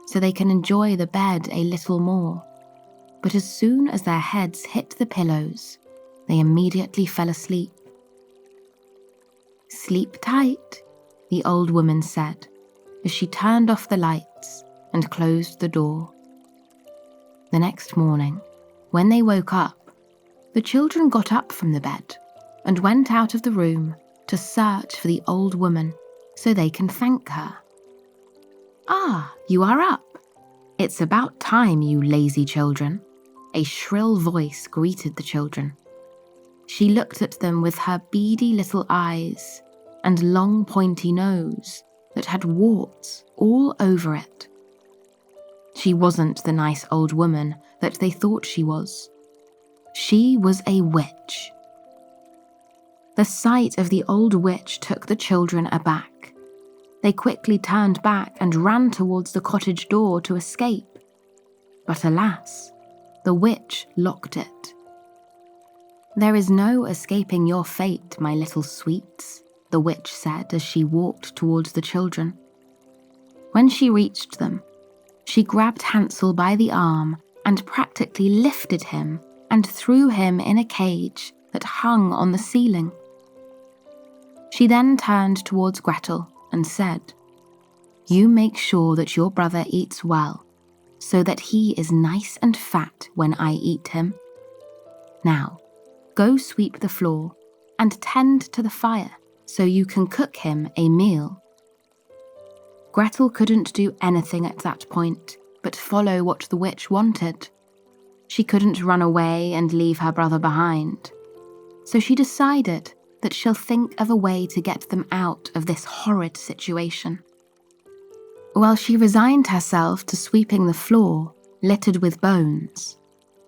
so they can enjoy the bed a little more, but as soon as their heads hit the pillows, they immediately fell asleep. "Sleep tight," the old woman said as she turned off the lights and closed the door. The next morning, when they woke up, the children got up from the bed and went out of the room to search for the old woman so they can thank her. "Ah, you are up. It's about time, you lazy children," a shrill voice greeted the children. She looked at them with her beady little eyes and long pointy nose that had warts all over it. She wasn't the nice old woman that they thought she was. She was a witch. The sight of the old witch took the children aback. They quickly turned back and ran towards the cottage door to escape. But alas, the witch locked it. "There is no escaping your fate, my little sweets," the witch said as she walked towards the children. When she reached them, she grabbed Hansel by the arm and practically lifted him and threw him in a cage that hung on the ceiling. She then turned towards Gretel and said, "You make sure that your brother eats well, so that he is nice and fat when I eat him. Now, go sweep the floor and tend to the fire so you can cook him a meal." Gretel couldn't do anything at that point but follow what the witch wanted. She couldn't run away and leave her brother behind. So she decided that she'll think of a way to get them out of this horrid situation. While she resigned herself to sweeping the floor, littered with bones,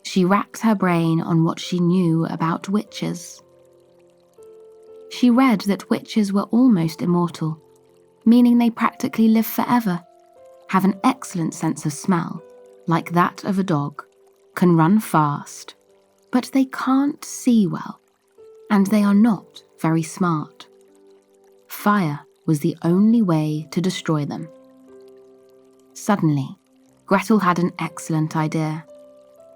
she racked her brain on what she knew about witches. She read that witches were almost immortal, meaning they practically live forever, have an excellent sense of smell, like that of a dog, can run fast, but they can't see well, and they are not very smart. Fire was the only way to destroy them. Suddenly, Gretel had an excellent idea.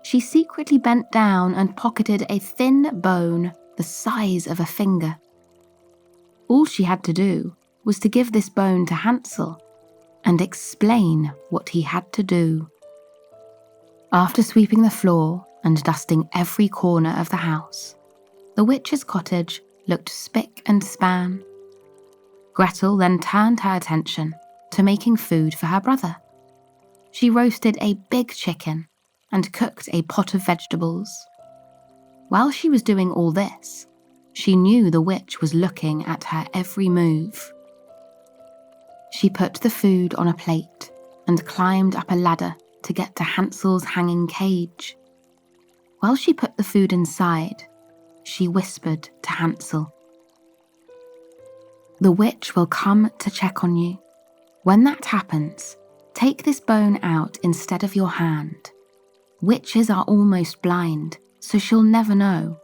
She secretly bent down and pocketed a thin bone the size of a finger. All she had to do was to give this bone to Hansel and explain what he had to do. After sweeping the floor and dusting every corner of the house, the witch's cottage looked spick and span. Gretel then turned her attention to making food for her brother. She roasted a big chicken and cooked a pot of vegetables. While she was doing all this, she knew the witch was looking at her every move. She put the food on a plate and climbed up a ladder to get to Hansel's hanging cage. While she put the food inside, she whispered to Hansel, "The witch will come to check on you. When that happens, take this bone out instead of your hand. Witches are almost blind, so she'll never know,"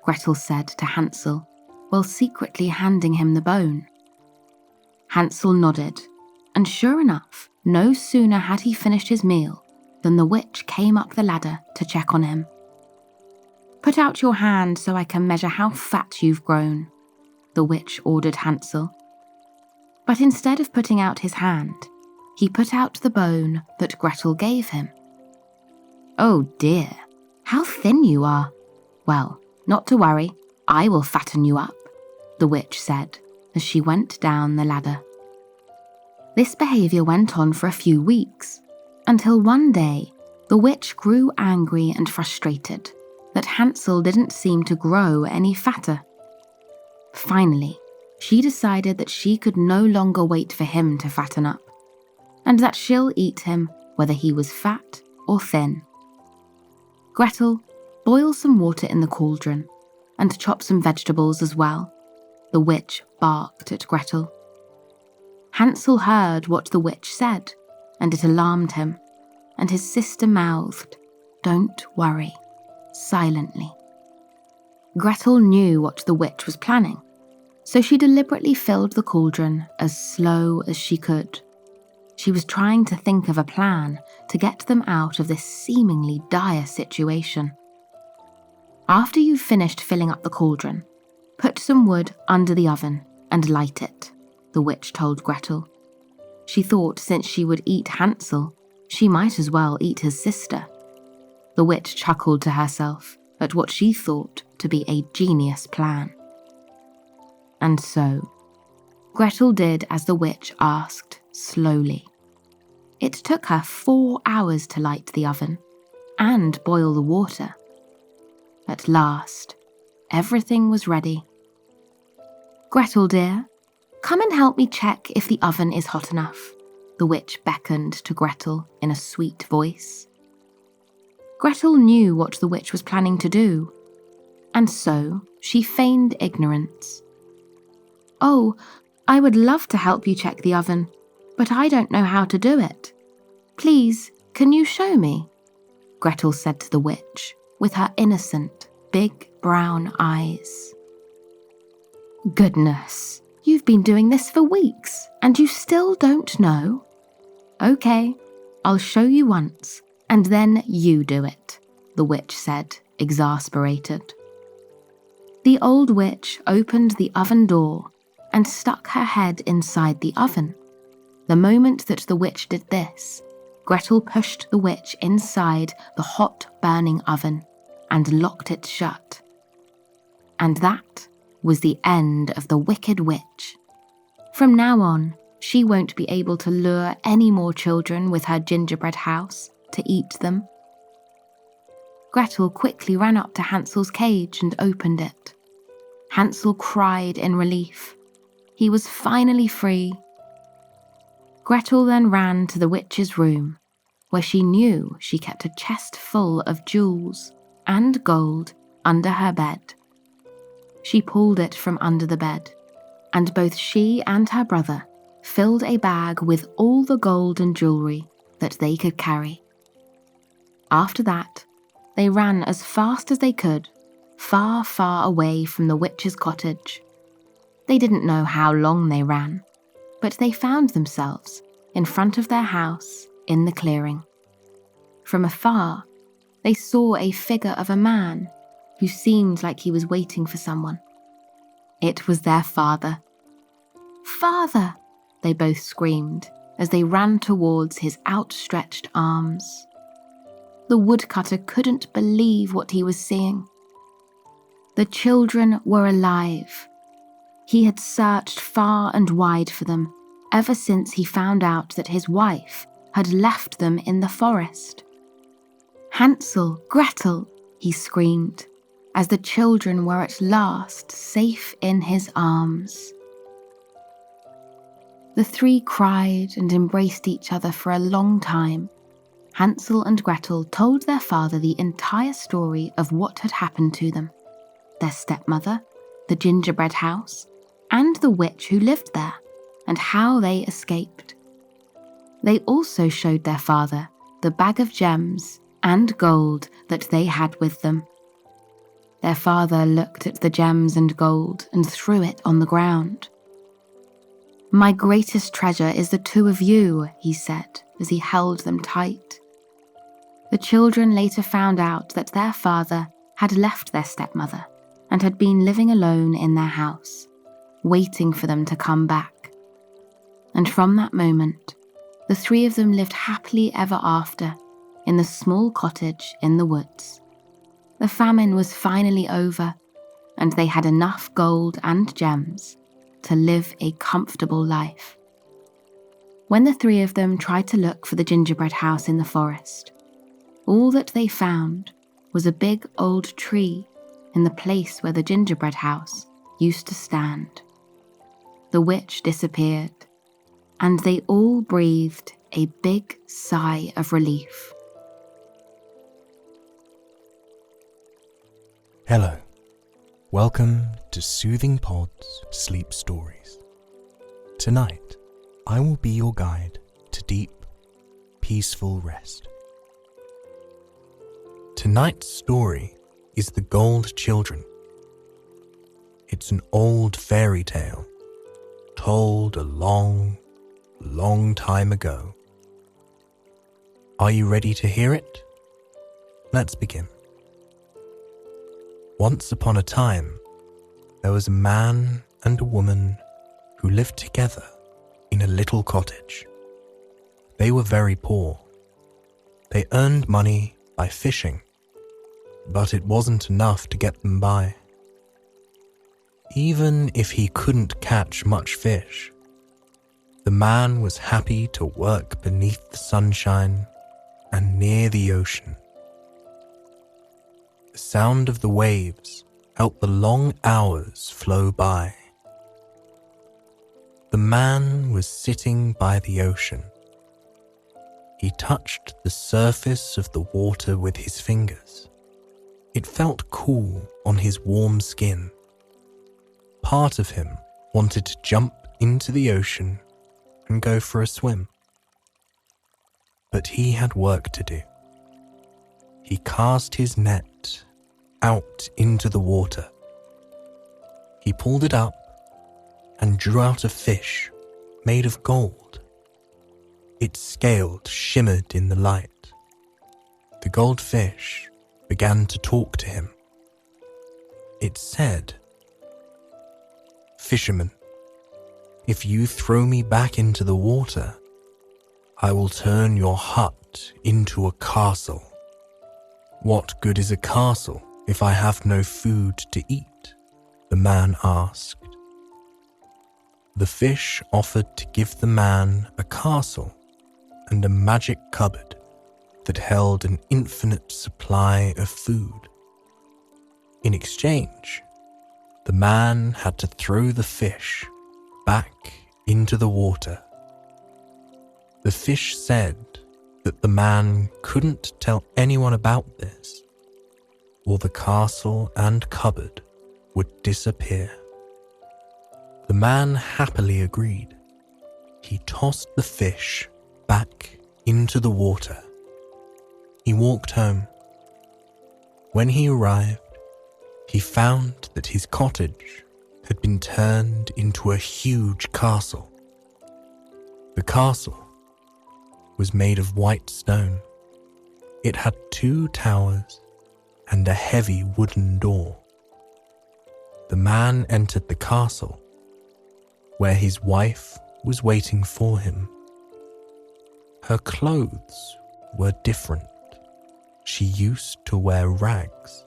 Gretel said to Hansel, while secretly handing him the bone. Hansel nodded, and sure enough, no sooner had he finished his meal than the witch came up the ladder to check on him. "Put out your hand so I can measure how fat you've grown," the witch ordered Hansel. But instead of putting out his hand, he put out the bone that Gretel gave him. "Oh dear, how thin you are. Well, not to worry, I will fatten you up," the witch said as she went down the ladder. This behaviour went on for a few weeks, until one day the witch grew angry and frustrated that Hansel didn't seem to grow any fatter. Finally, she decided that she could no longer wait for him to fatten up, and that she'll eat him whether he was fat or thin. "Gretel, boil some water in the cauldron, and chop some vegetables as well," the witch barked at Gretel. Hansel heard what the witch said, and it alarmed him, and his sister mouthed, "Don't worry," silently. Gretel knew what the witch was planning, so she deliberately filled the cauldron as slow as she could. She was trying to think of a plan to get them out of this seemingly dire situation. "After you've finished filling up the cauldron, put some wood under the oven and light it," the witch told Gretel. She thought since she would eat Hansel, she might as well eat his sister. The witch chuckled to herself at what she thought to be a genius plan. And so, Gretel did as the witch asked, slowly. It took her 4 hours to light the oven and boil the water. At last, everything was ready. Gretel, dear, come and help me check if the oven is hot enough, the witch beckoned to Gretel in a sweet voice. Gretel knew what the witch was planning to do, and so she feigned ignorance. Oh, I would love to help you check the oven, but I don't know how to do it. Please, can you show me? Gretel said to the witch, with her innocent, big brown eyes. Goodness, you've been doing this for weeks, and you still don't know? Okay, I'll show you once, and then you do it, the witch said, exasperated. The old witch opened the oven door and stuck her head inside the oven. The moment that the witch did this, Gretel pushed the witch inside the hot, burning oven and locked it shut. And that was the end of the wicked witch. From now on, she won't be able to lure any more children with her gingerbread house to eat them. Gretel quickly ran up to Hansel's cage and opened it. Hansel cried in relief. He was finally free. Gretel then ran to the witch's room, where she knew she kept a chest full of jewels and gold under her bed. She pulled it from under the bed, and both she and her brother filled a bag with all the gold and jewellery that they could carry. After that, they ran as fast as they could, far, far away from the witch's cottage. They didn't know how long they ran, but they found themselves in front of their house in the clearing. From afar, they saw a figure of a man who seemed like he was waiting for someone. It was their father. "Father!" they both screamed as they ran towards his outstretched arms. The woodcutter couldn't believe what he was seeing. The children were alive. He had searched far and wide for them ever since he found out that his wife had left them in the forest. "Hansel, Gretel!" he screamed, as the children were at last safe in his arms. The three cried and embraced each other for a long time. Hansel and Gretel told their father the entire story of what had happened to them, their stepmother, the gingerbread house, and the witch who lived there, and how they escaped. They also showed their father the bag of gems and gold that they had with them. Their father looked at the gems and gold and threw it on the ground. "My greatest treasure is the two of you," he said as he held them tight. The children later found out that their father had left their stepmother and had been living alone in their house, waiting for them to come back. And from that moment, the three of them lived happily ever after in the small cottage in the woods. The famine was finally over, and they had enough gold and gems to live a comfortable life. When the three of them tried to look for the gingerbread house in the forest, all that they found was a big old tree in the place where the gingerbread house used to stand. The witch disappeared, and they all breathed a big sigh of relief. Hello, welcome to Soothing Pod's Sleep Stories. Tonight, I will be your guide to deep, peaceful rest. Tonight's story is The Gold Children. It's an old fairy tale told a long, long time ago. Are you ready to hear it? Let's begin. Once upon a time, there was a man and a woman who lived together in a little cottage. They were very poor. They earned money by fishing but it wasn't enough to get them by. Even if he couldn't catch much fish, the man was happy to work beneath the sunshine and near the ocean. The sound of the waves helped the long hours flow by. The man was sitting by the ocean. He touched the surface of the water with his fingers. It felt cool on his warm skin. Part of him wanted to jump into the ocean and go for a swim. But he had work to do. He cast his net out into the water. He pulled it up and drew out a fish made of gold. Its scales shimmered in the light. The goldfish began to talk to him. It said, "Fisherman, if you throw me back into the water, I will turn your hut into a castle." "What good is a castle if I have no food to eat?" the man asked. The fish offered to give the man a castle and a magic cupboard that held an infinite supply of food. In exchange, the man had to throw the fish back into the water. The fish said that the man couldn't tell anyone about this, or the castle and cupboard would disappear. The man happily agreed. He tossed the fish back into the water. He walked home. When he arrived, he found that his cottage had been turned into a huge castle. The castle was made of white stone. It had 2 towers and a heavy wooden door. The man entered the castle, where his wife was waiting for him. Her clothes were different. She used to wear rags,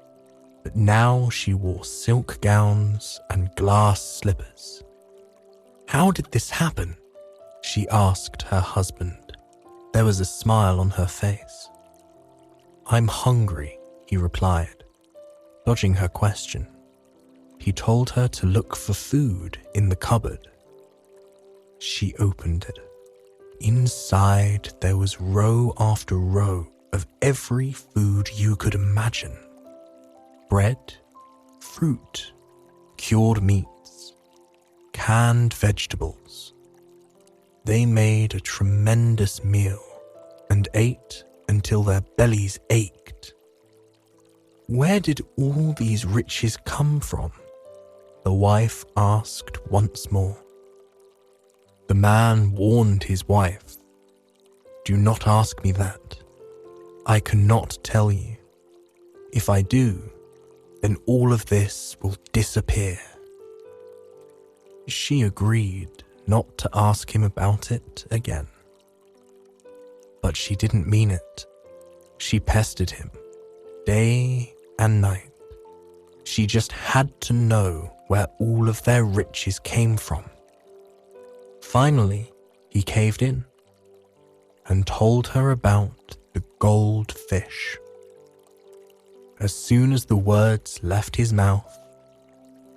but now she wore silk gowns and glass slippers. "How did this happen?" she asked her husband. There was a smile on her face. "I'm hungry," he replied, dodging her question. He told her to look for food in the cupboard. She opened it. Inside there was row after row of every food you could imagine. Bread, fruit, cured meats, canned vegetables. They made a tremendous meal and ate until their bellies ached. "Where did all these riches come from?" the wife asked once more. The man warned his wife, "Do not ask me that. I cannot tell you. If I do, then all of this will disappear." She agreed not to ask him about it again. But she didn't mean it. She pestered him, day and night. She just had to know where all of their riches came from. Finally, he caved in and told her about the goldfish. As soon as the words left his mouth,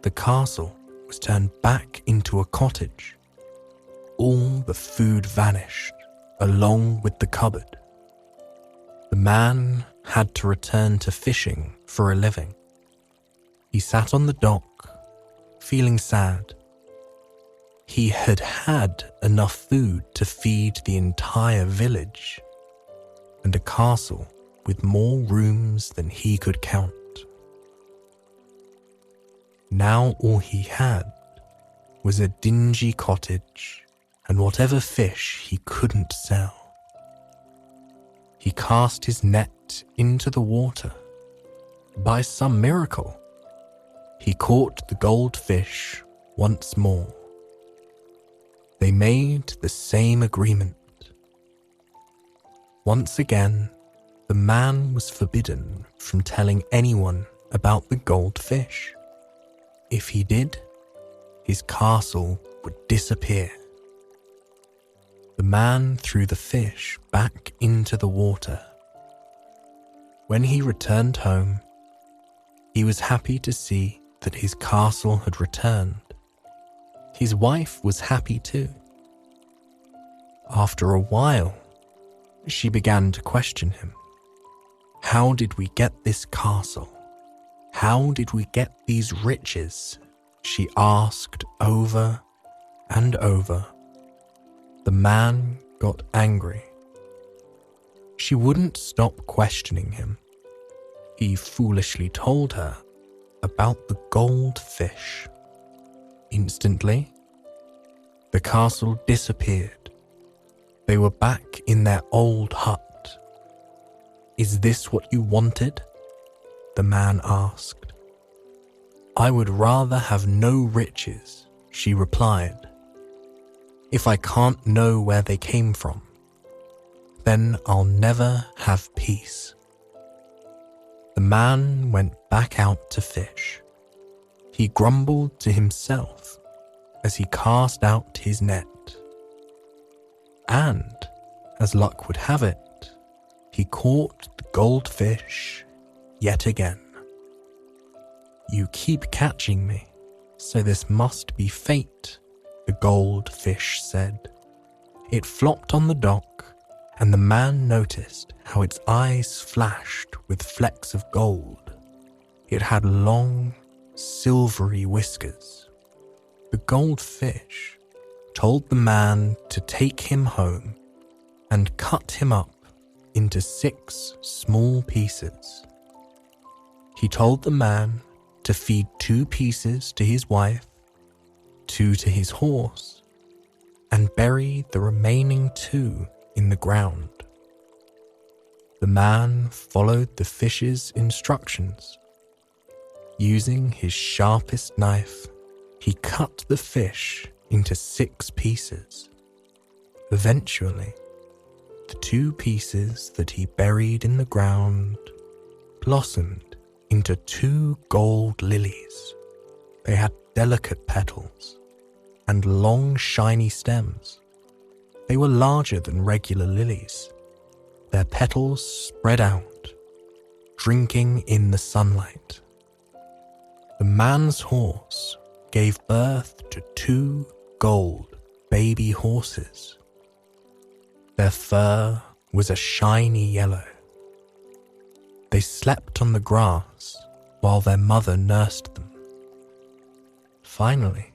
the castle was turned back into a cottage. All the food vanished, along with the cupboard. The man had to return to fishing for a living. He sat on the dock, feeling sad. He had had enough food to feed the entire village, and a castle with more rooms than he could count. Now all he had was a dingy cottage and whatever fish he couldn't sell. He cast his net into the water. By some miracle, he caught the goldfish once more. They made the same agreement. Once again, the man was forbidden from telling anyone about the goldfish. If he did, his castle would disappear. The man threw the fish back into the water. When he returned home, he was happy to see that his castle had returned. His wife was happy too. After a while, she began to question him. How did we get this castle? How did we get these riches? She asked over and over. The man got angry. She wouldn't stop questioning him. He foolishly told her about the goldfish. Instantly, the castle disappeared. They were back in their old hut. "Is this what you wanted?" the man asked. "I would rather have no riches," she replied. "If I can't know where they came from, then I'll never have peace." The man went back out to fish. He grumbled to himself as he cast out his net. And, as luck would have it, he caught the goldfish yet again. "You keep catching me, so this must be fate," the goldfish said. It flopped on the dock, and the man noticed how its eyes flashed with flecks of gold. It had long, silvery whiskers. The goldfish told the man to take him home and cut him up into 6 small pieces. He told the man to feed 2 pieces to his wife, 2 to his horse, and bury the remaining 2 in the ground. The man followed the fish's instructions. Using his sharpest knife, he cut the fish into 6 pieces. Eventually, the 2 pieces that he buried in the ground blossomed into 2 gold lilies. They had delicate petals and long, shiny stems. They were larger than regular lilies. Their petals spread out, drinking in the sunlight. The man's horse gave birth to 2 gold baby horses. Their fur was a shiny yellow. They slept on the grass while their mother nursed them. Finally,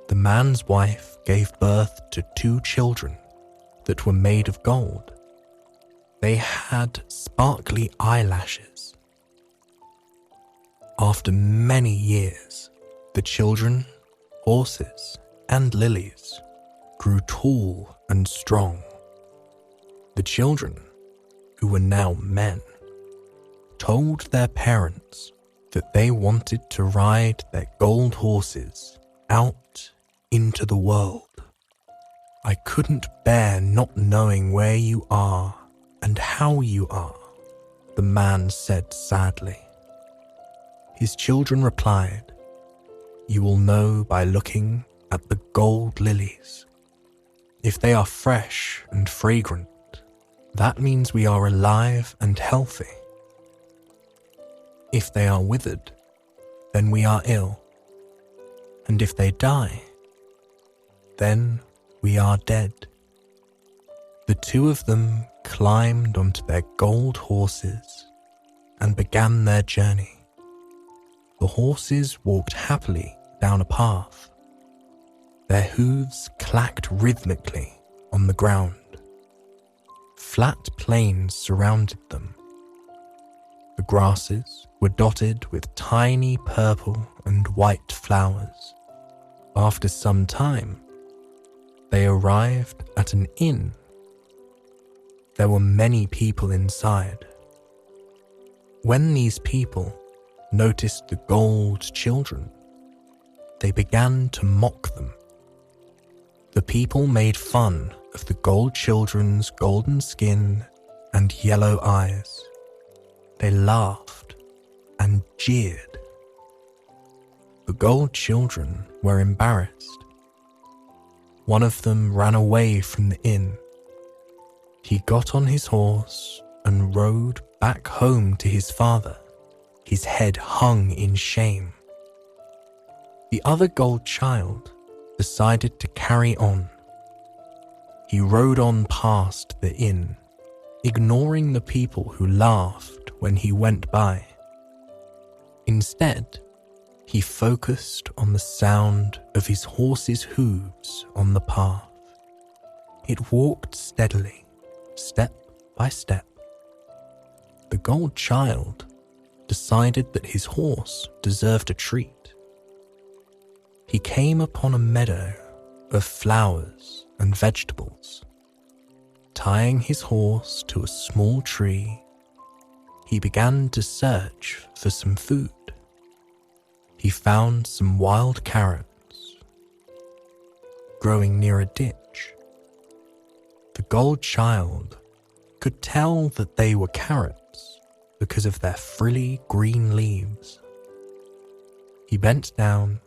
the man's wife gave birth to 2 children that were made of gold. They had sparkly eyelashes. After many years, the children, horses, and lilies grew tall and strong. The children, who were now men, told their parents that they wanted to ride their gold horses out into the world. "I couldn't bear not knowing where you are and how you are," the man said sadly. His children replied, "You will know by looking at the gold lilies. If they are fresh and fragrant, that means we are alive and healthy. If they are withered, then we are ill. And if they die, then we are dead." The 2 of them climbed onto their gold horses and began their journey. The horses walked happily down a path. Their hooves clacked rhythmically on the ground. Flat plains surrounded them. The grasses were dotted with tiny purple and white flowers. After some time, they arrived at an inn. There were many people inside. When these people noticed the gold children, they began to mock them. The people made fun of the gold children's golden skin and yellow eyes. They laughed and jeered. The gold children were embarrassed. One of them ran away from the inn. He got on his horse and rode back home to his father, his head hung in shame. The other gold child decided to carry on. He rode on past the inn, ignoring the people who laughed when he went by. Instead, he focused on the sound of his horse's hooves on the path. It walked steadily, step by step. The gold child decided that his horse deserved a treat. He came upon a meadow of flowers and vegetables. Tying his horse to a small tree, he began to search for some food. He found some wild carrots growing near a ditch. The gold child could tell that they were carrots because of their frilly green leaves. He bent down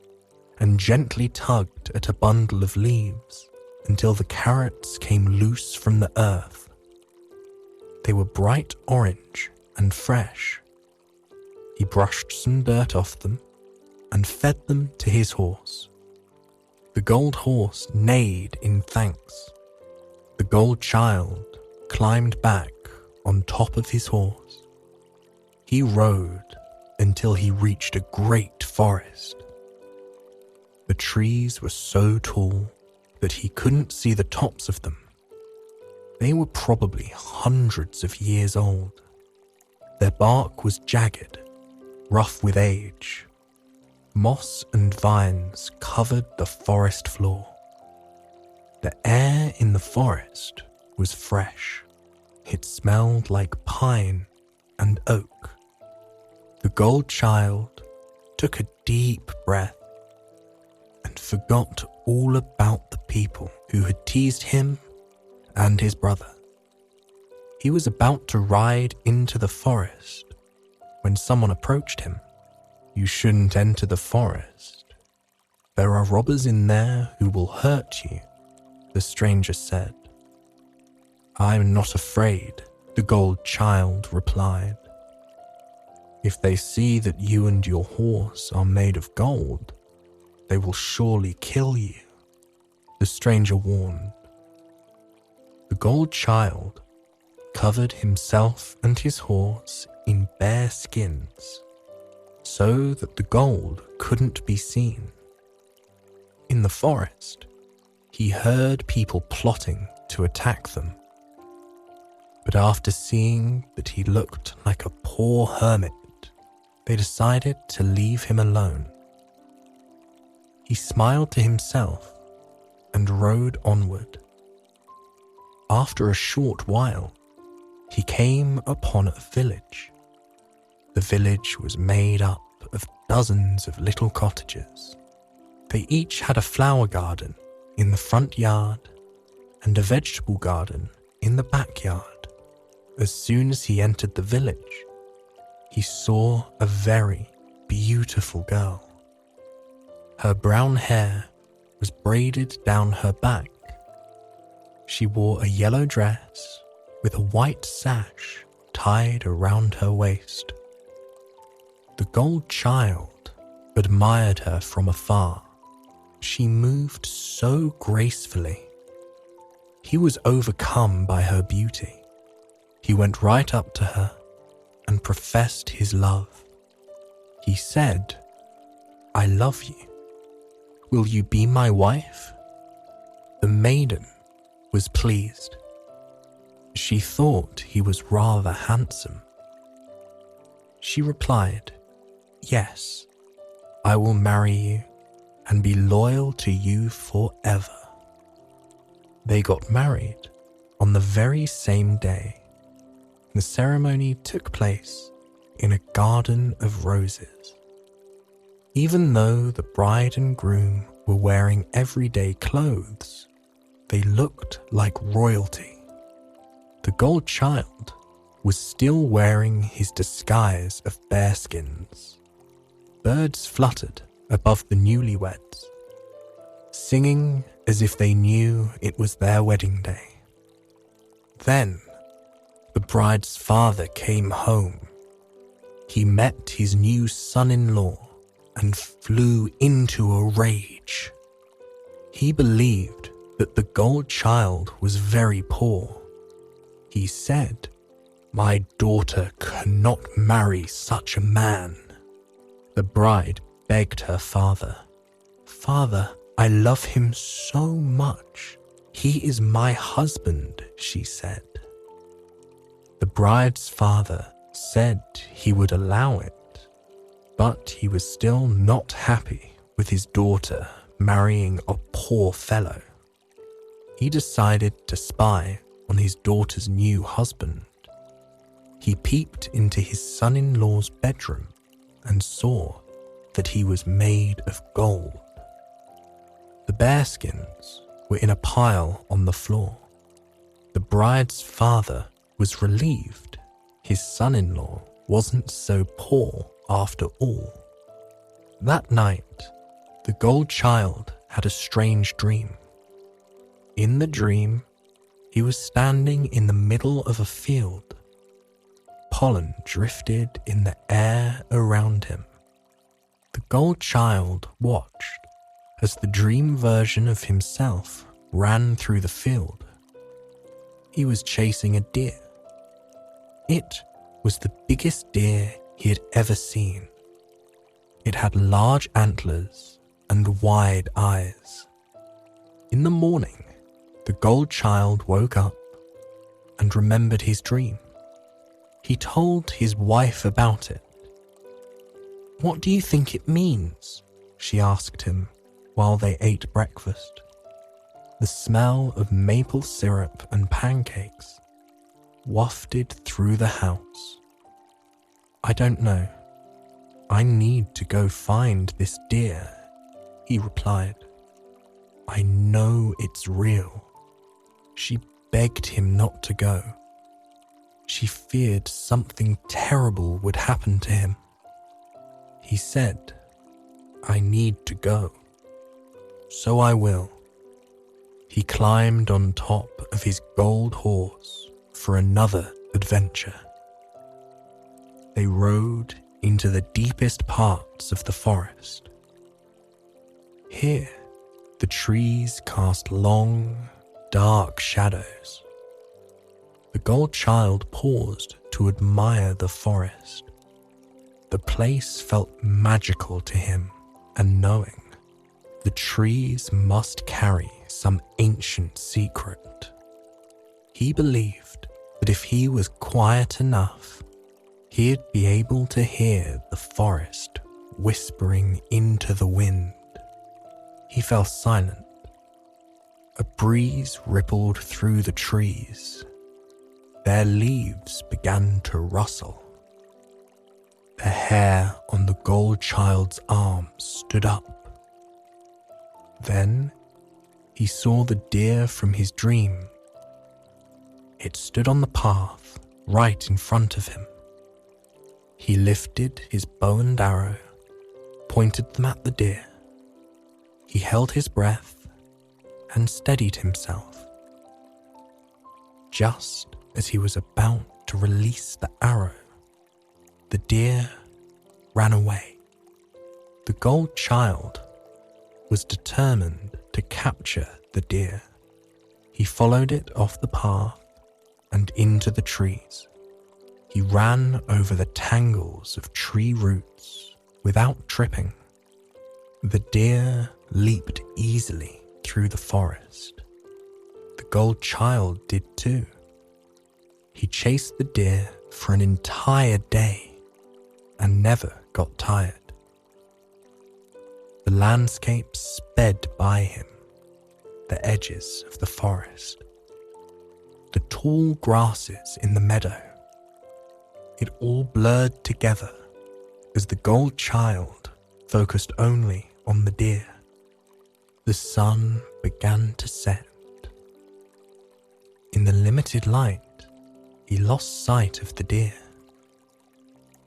and gently tugged at a bundle of leaves until the carrots came loose from the earth. They were bright orange and fresh. He brushed some dirt off them and fed them to his horse. The gold horse neighed in thanks. The gold child climbed back on top of his horse. He rode until he reached a great forest. The trees were so tall that he couldn't see the tops of them. They were probably hundreds of years old. Their bark was jagged, rough with age. Moss and vines covered the forest floor. The air in the forest was fresh. It smelled like pine and oak. The gold child took a deep breath and forgot all about the people who had teased him and his brother. He was about to ride into the forest when someone approached him. "You shouldn't enter the forest. There are robbers in there who will hurt you," the stranger said. "I'm not afraid," the gold child replied. "If they see that you and your horse are made of gold, they will surely kill you," the stranger warned. The gold child covered himself and his horse in bear skins so that the gold couldn't be seen. In the forest, he heard people plotting to attack them. But after seeing that he looked like a poor hermit, they decided to leave him alone. He smiled to himself and rode onward. After a short while, he came upon a village. The village was made up of dozens of little cottages. They each had a flower garden in the front yard and a vegetable garden in the backyard. As soon as he entered the village, he saw a very beautiful girl. Her brown hair was braided down her back. She wore a yellow dress with a white sash tied around her waist. The gold child admired her from afar. She moved so gracefully. He was overcome by her beauty. He went right up to her and professed his love. He said, "I love you. Will you be my wife?" The maiden was pleased. She thought he was rather handsome. She replied, "Yes, I will marry you and be loyal to you forever." They got married on the very same day. The ceremony took place in a garden of roses. Even though the bride and groom were wearing everyday clothes, they looked like royalty. The gold child was still wearing his disguise of bearskins. Birds fluttered above the newlyweds, singing as if they knew it was their wedding day. Then, the bride's father came home. He met his new son-in-law and flew into a rage. He believed that the gold child was very poor. He said, "My daughter cannot marry such a man." The bride begged her father, "Father, I love him so much. He is my husband," she said. The bride's father said he would allow it, but he was still not happy with his daughter marrying a poor fellow. He decided to spy on his daughter's new husband. He peeped into his son-in-law's bedroom and saw that he was made of gold. The bearskins were in a pile on the floor. The bride's father was relieved. His son-in-law wasn't so poor after all. That night, the gold child had a strange dream. In the dream, he was standing in the middle of a field. Pollen drifted in the air around him. The gold child watched as the dream version of himself ran through the field. He was chasing a deer. It was the biggest deer he had ever seen. It had large antlers and wide eyes. In the morning, the gold child woke up and remembered his dream. He told his wife about it. "What do you think it means?" she asked him while they ate breakfast. The smell of maple syrup and pancakes wafted through the house. "I don't know. I need to go find this deer," he replied. "I know it's real." She begged him not to go. She feared something terrible would happen to him. He said, "I need to go." "So I will." He climbed on top of his gold horse for another adventure. They rode into the deepest parts of the forest. Here, the trees cast long, dark shadows. The gold child paused to admire the forest. The place felt magical to him, and knowing the trees must carry some ancient secret. He believed that if he was quiet enough, he'd be able to hear the forest whispering into the wind. He fell silent. A breeze rippled through the trees. Their leaves began to rustle. The hair on the gold child's arm stood up. Then he saw the deer from his dream. It stood on the path right in front of him. He lifted his bow and arrow, pointed them at the deer. He held his breath and steadied himself. Just as he was about to release the arrow, the deer ran away. The gold child was determined to capture the deer. He followed it off the path and into the trees. He ran over the tangles of tree roots without tripping. The deer leaped easily through the forest. The gold child did too. He chased the deer for an entire day and never got tired. The landscape sped by him, the edges of the forest, the tall grasses in the meadow. It all blurred together as the gold child focused only on the deer. The sun began to set. In the limited light, he lost sight of the deer.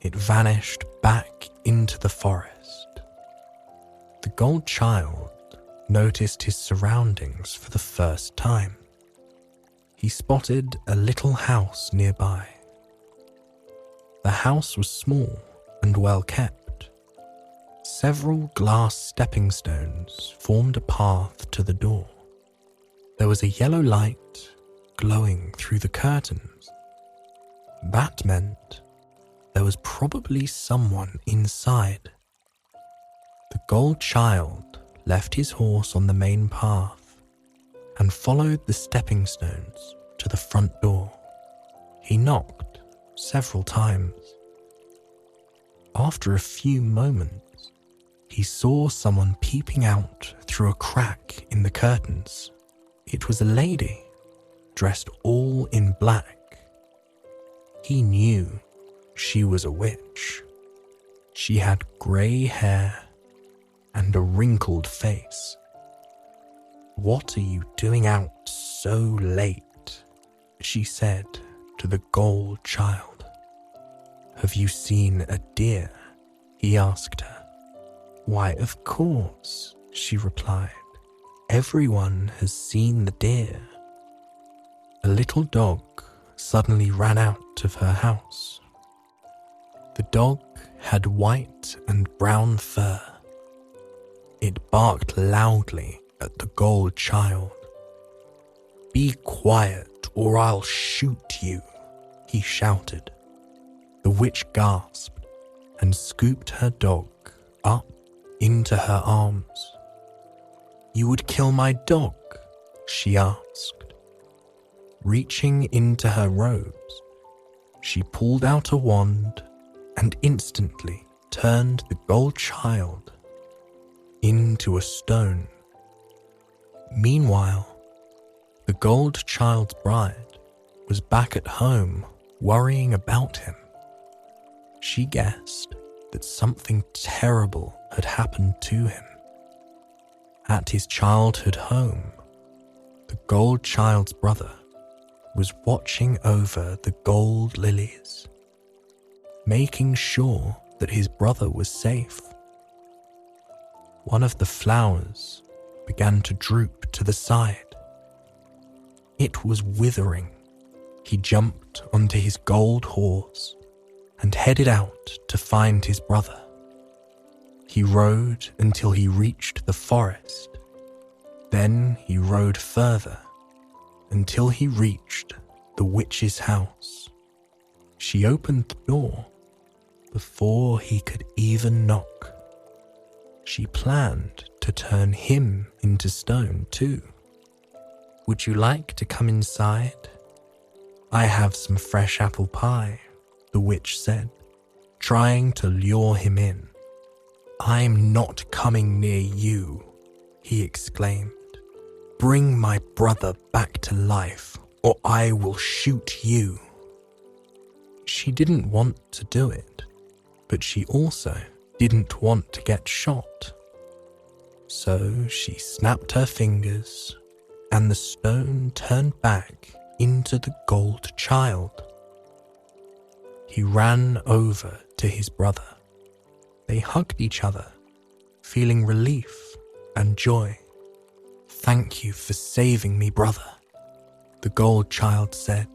It vanished back into the forest. The gold child noticed his surroundings for the first time. He spotted a little house nearby. The house was small and well kept. Several glass stepping stones formed a path to the door. There was a yellow light glowing through the curtains. That meant there was probably someone inside. The gold child left his horse on the main path and followed the stepping stones to the front door. He knocked several times. After a few moments, he saw someone peeping out through a crack in the curtains. It was a lady, dressed all in black. He knew she was a witch. She had grey hair and a wrinkled face. "What are you doing out so late?" she said to the gold child. "Have you seen a deer?" he asked her. "Why, of course," she replied. "Everyone has seen the deer." A little dog suddenly ran out of her house. The dog had white and brown fur. It barked loudly at the gold child. "Be quiet or I'll shoot you," he shouted. The witch gasped and scooped her dog up into her arms. "You would kill my dog?" she asked. Reaching into her robes, she pulled out a wand and instantly turned the gold child into a stone. Meanwhile, the gold child's bride was back at home worrying about him. She guessed that something terrible had happened to him. At his childhood home, the gold child's brother was watching over the gold lilies, making sure that his brother was safe. One of the flowers began to droop to the side. It was withering. He jumped onto his gold horse and headed out to find his brother. He rode until he reached the forest. Then he rode further until he reached the witch's house. She opened the door before he could even knock. She planned to turn him into stone too. "Would you like to come inside? I have some fresh apple pie," the witch said, trying to lure him in. "I'm not coming near you," he exclaimed. "Bring my brother back to life, or I will shoot you." She didn't want to do it, but she also didn't want to get shot. So she snapped her fingers, and the stone turned back into the gold child. He ran over to his brother. They hugged each other, feeling relief and joy. "Thank you for saving me, brother," the gold child said.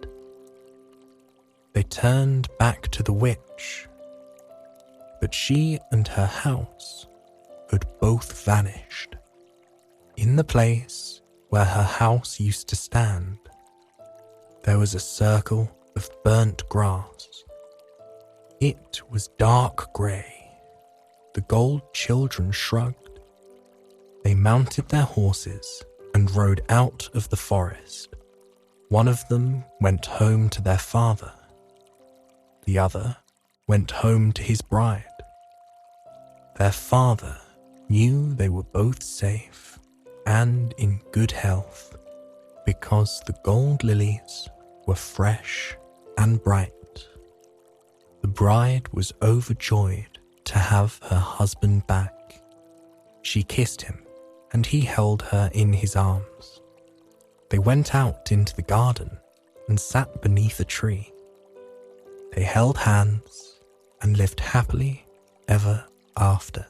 They turned back to the witch, but she and her house had both vanished. In the place where her house used to stand, there was a circle of burnt grass. It was dark grey. The gold children shrugged. They mounted their horses and rode out of the forest. One of them went home to their father. The other went home to his bride. Their father knew they were both safe and in good health because the gold lilies were fresh and bright. The bride was overjoyed to have her husband back. She kissed him and he held her in his arms. They went out into the garden and sat beneath a tree. They held hands and lived happily ever after.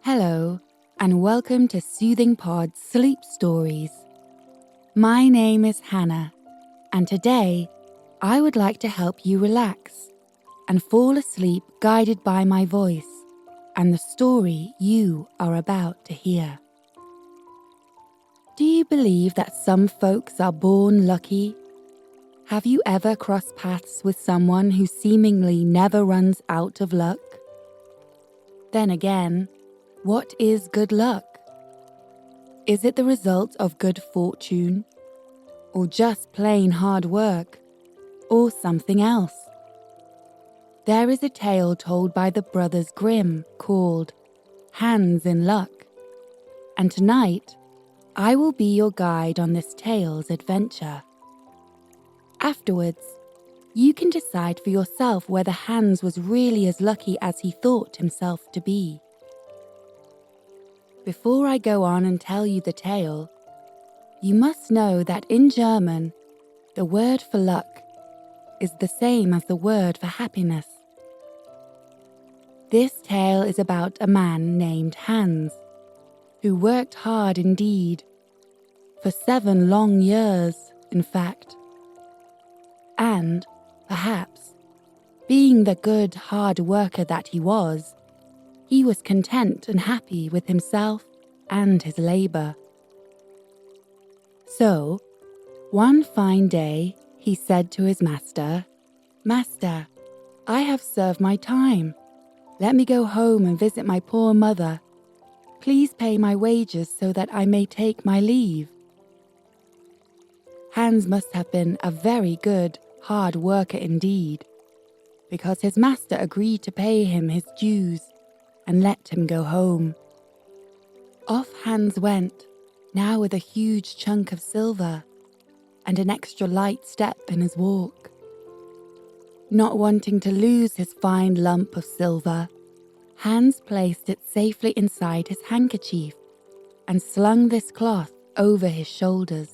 Hello, and welcome to Soothing Pod's Sleep Stories. My name is Hannah, and today I would like to help you relax and fall asleep guided by my voice and the story you are about to hear. Do you believe that some folks are born lucky? Have you ever crossed paths with someone who seemingly never runs out of luck? Then again, what is good luck? Is it the result of good fortune, or just plain hard work, or something else? There is a tale told by the brothers Grimm called Hands in Luck, and tonight I will be your guide on this tale's adventure. Afterwards, you can decide for yourself whether Hans was really as lucky as he thought himself to be. Before I go on and tell you the tale, you must know that in German, the word for luck is the same as the word for happiness. This tale is about a man named Hans, who worked hard indeed, for 7 long years, in fact. And, perhaps, being the good hard worker that he was content and happy with himself and his labour. So, one fine day, he said to his master, "Master, I have served my time. Let me go home and visit my poor mother. Please pay my wages so that I may take my leave." Hans must have been a very good, hard worker indeed, because his master agreed to pay him his dues and let him go home. Off Hans went, now with a huge chunk of silver and an extra light step in his walk. Not wanting to lose his fine lump of silver, Hans placed it safely inside his handkerchief and slung this cloth over his shoulders.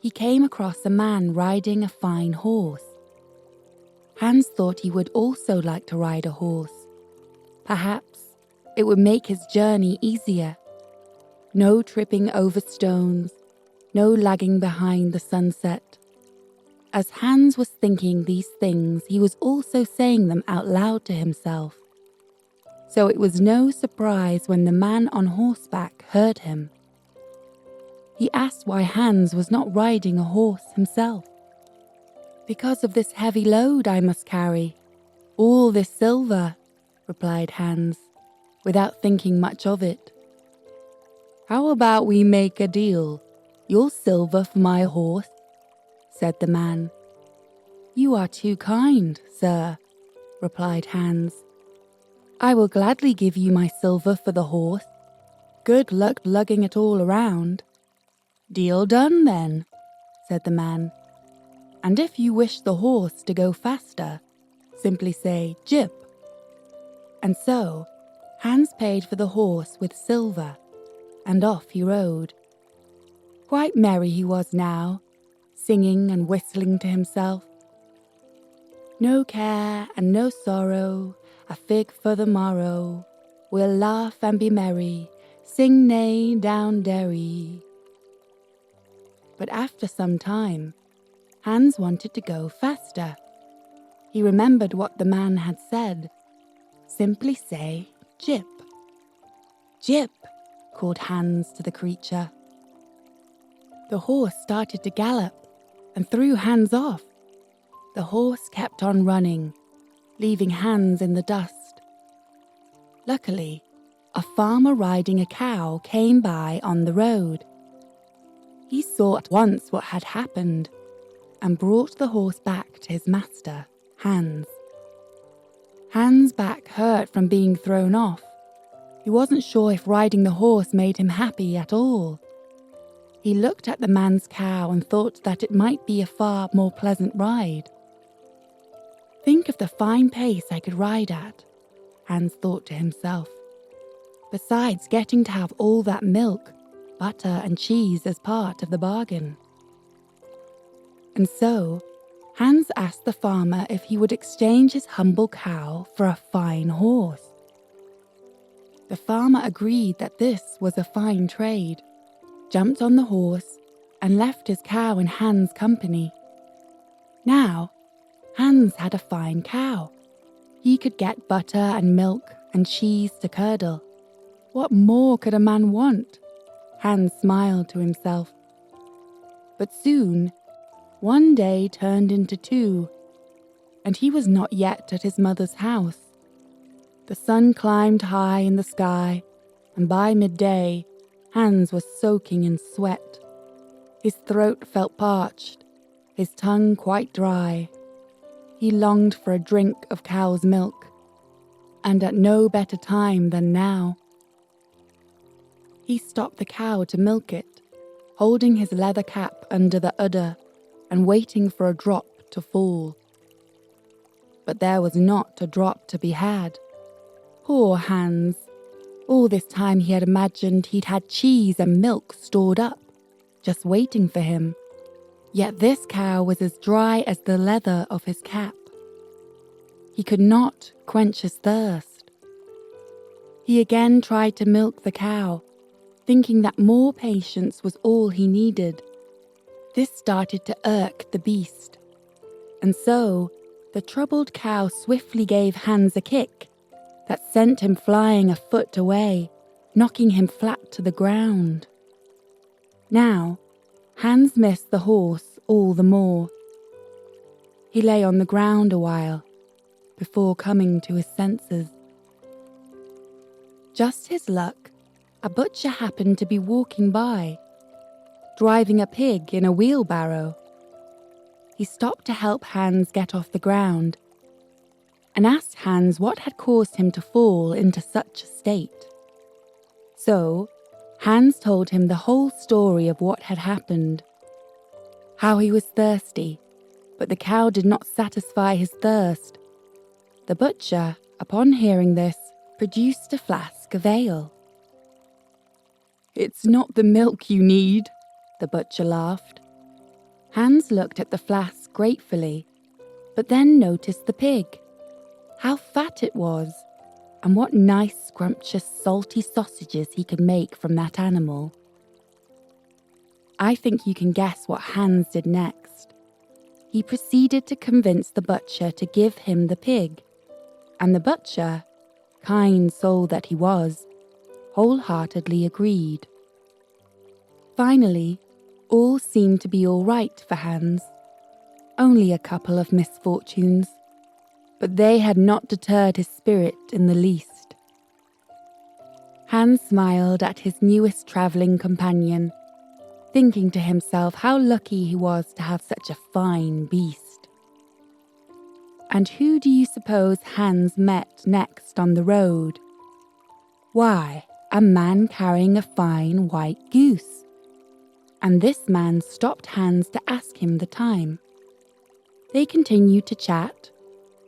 He came across a man riding a fine horse. Hans thought he would also like to ride a horse. Perhaps it would make his journey easier. No tripping over stones, no lagging behind the sunset. As Hans was thinking these things, he was also saying them out loud to himself. So it was no surprise when the man on horseback heard him. He asked why Hans was not riding a horse himself. "Because of this heavy load I must carry, all this silver," replied Hans, without thinking much of it. "How about we make a deal? Your silver for my horse," said the man. "You are too kind, sir," replied Hans. "I will gladly give you my silver for the horse. Good luck lugging it all around." "Deal done then," said the man. "And if you wish the horse to go faster, simply say Jip." And so Hans paid for the horse with silver, and off he rode. Quite merry he was now, singing and whistling to himself. "No care and no sorrow, a fig for the morrow. We'll laugh and be merry, sing neigh down Derry." But after some time, Hans wanted to go faster. He remembered what the man had said. Simply say, "Jip." "Jip," called Hans to the creature. The horse started to gallop and threw Hans off. The horse kept on running, leaving Hans in the dust. Luckily, a farmer riding a cow came by on the road. He saw at once what had happened and brought the horse back to his master, Hans. Hans' back hurt from being thrown off. He wasn't sure if riding the horse made him happy at all. He looked at the man's cow and thought that it might be a far more pleasant ride. "Think of the fine pace I could ride at," Hans thought to himself. "Besides getting to have all that milk, butter and cheese as part of the bargain. And so, Hans asked the farmer if he would exchange his humble cow for a fine horse. The farmer agreed that this was a fine trade, jumped on the horse, and left his cow in Hans' company. Now, Hans had a fine cow. He could get butter and milk and cheese to curdle. What more could a man want? Hans smiled to himself. But soon, one day turned into two, and he was not yet at his mother's house. The sun climbed high in the sky, and by midday, Hans was soaking in sweat. His throat felt parched, his tongue quite dry. He longed for a drink of cow's milk, and at no better time than now. He stopped the cow to milk it, holding his leather cap under the udder and waiting for a drop to fall. But there was not a drop to be had. Poor Hans! All this time he had imagined he'd had cheese and milk stored up, just waiting for him. Yet this cow was as dry as the leather of his cap. He could not quench his thirst. He again tried to milk the cow, thinking that more patience was all he needed. This started to irk the beast, and so the troubled cow swiftly gave Hans a kick that sent him flying a foot away, knocking him flat to the ground. Now, Hans missed the horse all the more. He lay on the ground a while before coming to his senses. Just his luck, a butcher happened to be walking by, driving a pig in a wheelbarrow. He stopped to help Hans get off the ground and asked Hans what had caused him to fall into such a state. So, Hans told him the whole story of what had happened. How he was thirsty, but the cow did not satisfy his thirst. The butcher, upon hearing this, produced a flask of ale. "It's not the milk you need," the butcher laughed. Hans looked at the flask gratefully, but then noticed the pig. How fat it was, and what nice, scrumptious, salty sausages he could make from that animal. I think you can guess what Hans did next. He proceeded to convince the butcher to give him the pig, and the butcher, kind soul that he was, wholeheartedly agreed. Finally, all seemed to be all right for Hans. Only a couple of misfortunes, but they had not deterred his spirit in the least. Hans smiled at his newest travelling companion, thinking to himself how lucky he was to have such a fine beast. And who do you suppose Hans met next on the road? Why, a man carrying a fine white goose. And this man stopped Hans to ask him the time. They continued to chat,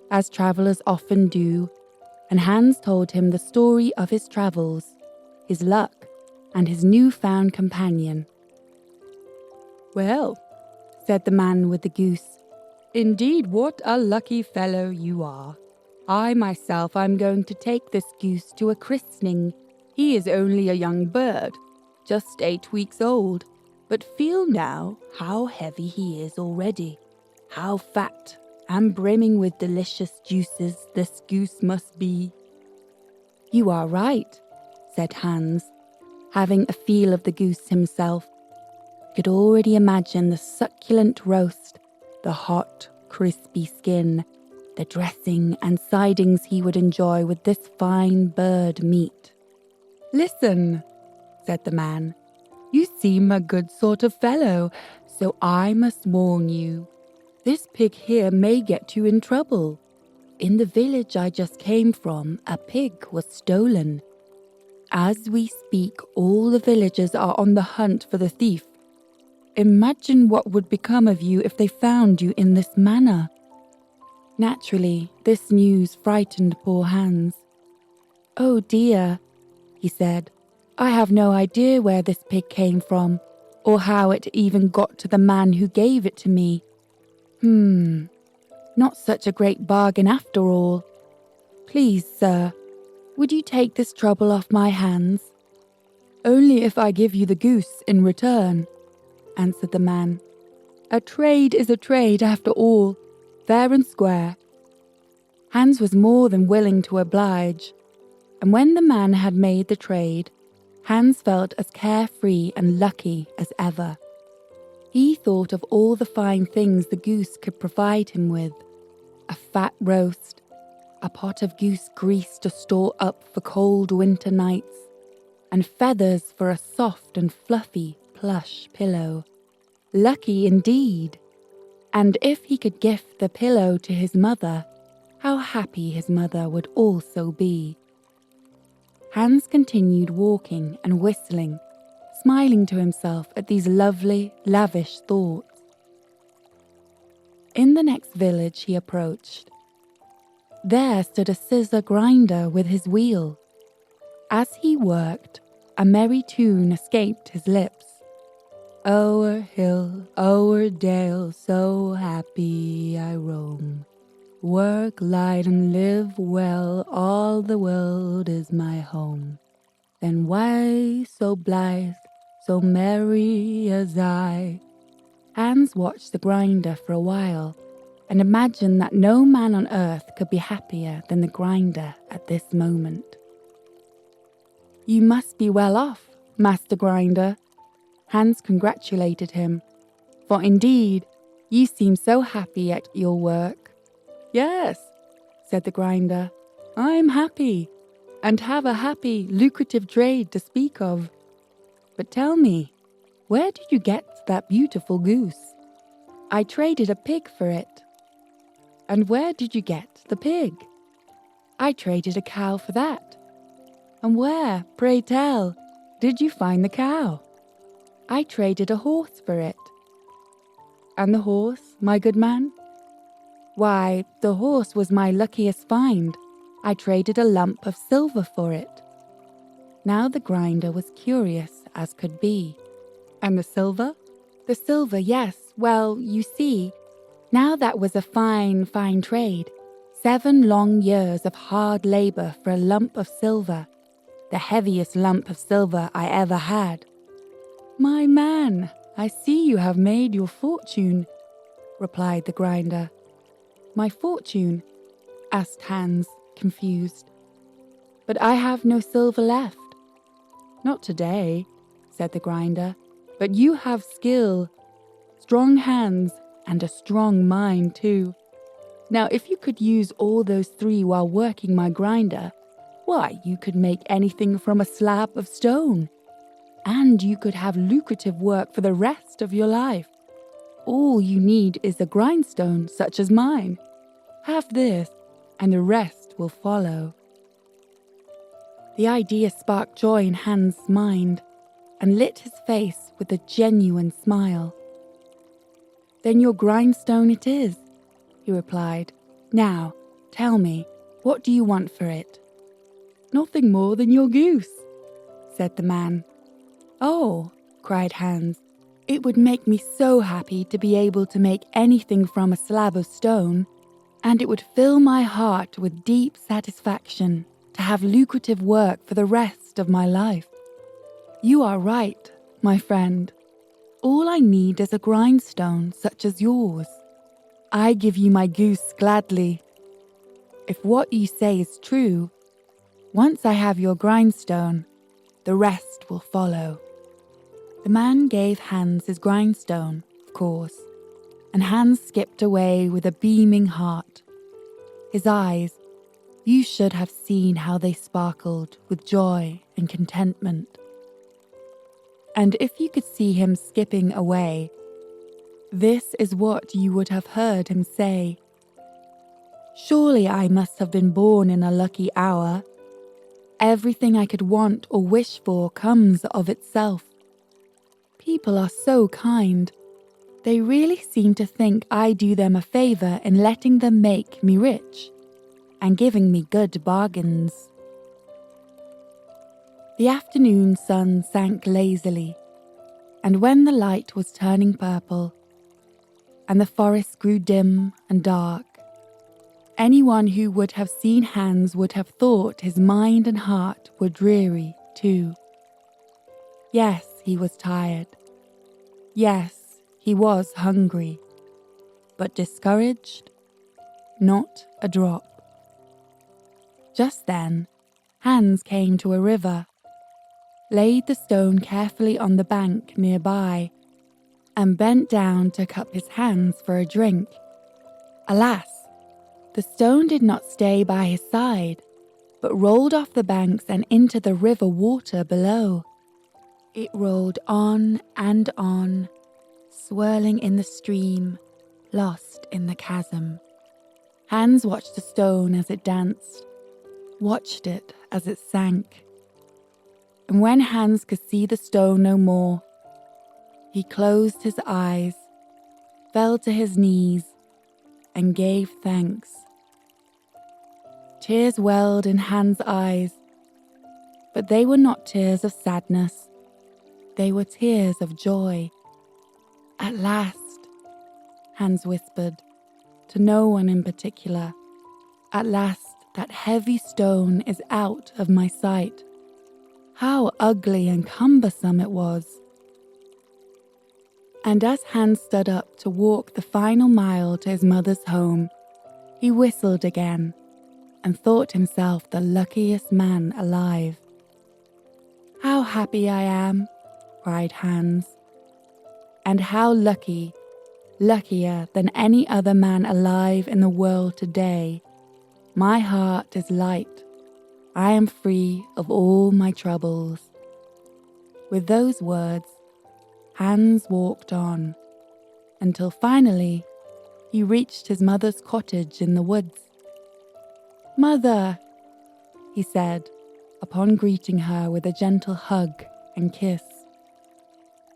as travellers often do, and Hans told him the story of his travels, his luck, and his newfound companion. "Well," said the man with the goose, "indeed what a lucky fellow you are. I myself am going to take this goose to a christening. He is only a young bird, just 8 weeks old, but feel now how heavy he is already, how fat and brimming with delicious juices this goose must be." "You are right," said Hans, having a feel of the goose himself. He could already imagine the succulent roast, the hot, crispy skin, the dressing and sidings he would enjoy with this fine bird meat. "Listen," said the man, "you seem a good sort of fellow, so I must warn you. This pig here may get you in trouble. In the village I just came from, a pig was stolen. As we speak, all the villagers are on the hunt for the thief. Imagine what would become of you if they found you in this manner." Naturally, this news frightened poor Hans. "Oh dear," he said, I have no idea where this pig came from, or how it even got to the man who gave it to me. Not such a great bargain after all. Please, sir, would you take this trouble off my hands? Only if I give you the goose in return, answered the man. A trade is a trade after all, fair and square. Hans was more than willing to oblige, and when the man had made the trade, Hans felt as carefree and lucky as ever. He thought of all the fine things the goose could provide him with: a fat roast, a pot of goose grease to store up for cold winter nights, and feathers for a soft and fluffy plush pillow. Lucky indeed! And if he could gift the pillow to his mother, how happy his mother would also be. Hans continued walking and whistling, smiling to himself at these lovely, lavish thoughts. In the next village he approached, there stood a scissor grinder with his wheel. As he worked, a merry tune escaped his lips. O'er hill, o'er dale, so happy I roam. Work light and live well, all the world is my home. Then why so blithe, so merry as I? Hans watched the grinder for a while and imagined that no man on earth could be happier than the grinder at this moment. You must be well off, Master Grinder. Hans congratulated him, for indeed you seem so happy at your work. Yes, said the grinder, I'm happy, and have a happy, lucrative trade to speak of. But tell me, where did you get that beautiful goose? I traded a pig for it. And where did you get the pig? I traded a cow for that. And where, pray tell, did you find the cow? I traded a horse for it. And the horse, my good man? Why, the horse was my luckiest find. I traded a lump of silver for it. Now the grinder was curious as could be. And the silver? The silver, yes. Well, you see, now that was a fine, fine trade. 7 long years of hard labor for a lump of silver. The heaviest lump of silver I ever had. My man, I see you have made your fortune, replied the grinder. My fortune? Asked Hans, confused. But I have no silver left. Not today, said the grinder, but you have skill, strong hands, and a strong mind too. Now if you could use all those 3 while working my grinder, why, you could make anything from a slab of stone. And you could have lucrative work for the rest of your life. All you need is a grindstone such as mine. Have this, and the rest will follow. The idea sparked joy in Hans' mind and lit his face with a genuine smile. Then your grindstone it is, he replied. Now, tell me, what do you want for it? Nothing more than your goose, said the man. Oh, cried Hans, it would make me so happy to be able to make anything from a slab of stone, and it would fill my heart with deep satisfaction to have lucrative work for the rest of my life. You are right, my friend. All I need is a grindstone such as yours. I give you my goose gladly. If what you say is true, once I have your grindstone, the rest will follow. The man gave Hans his grindstone, of course, and Hans skipped away with a beaming heart. His eyes, you should have seen how they sparkled with joy and contentment. And if you could see him skipping away, this is what you would have heard him say. Surely I must have been born in a lucky hour. Everything I could want or wish for comes of itself. People are so kind. They really seem to think I do them a favor in letting them make me rich and giving me good bargains. The afternoon sun sank lazily, and when the light was turning purple, and the forest grew dim and dark, anyone who would have seen Hans would have thought his mind and heart were dreary too. Yes, he was tired. Yes, he was hungry. But discouraged? Not a drop. Just then, Hans came to a river, laid the stone carefully on the bank nearby, and bent down to cup his hands for a drink. Alas! The stone did not stay by his side, but rolled off the banks and into the river water below. It rolled on and on, swirling in the stream, lost in the chasm. Hans watched the stone as it danced, watched it as it sank. And when Hans could see the stone no more, he closed his eyes, fell to his knees, and gave thanks. Tears welled in Hans' eyes, but they were not tears of sadness. They were tears of joy. At last, Hans whispered, to no one in particular, at last that heavy stone is out of my sight. How ugly and cumbersome it was. And as Hans stood up to walk the final mile to his mother's home, he whistled again and thought himself the luckiest man alive. How happy I am, cried Hans, and how lucky, luckier than any other man alive in the world today. My heart is light. I am free of all my troubles. With those words, Hans walked on, until finally he reached his mother's cottage in the woods. Mother, he said, upon greeting her with a gentle hug and kiss.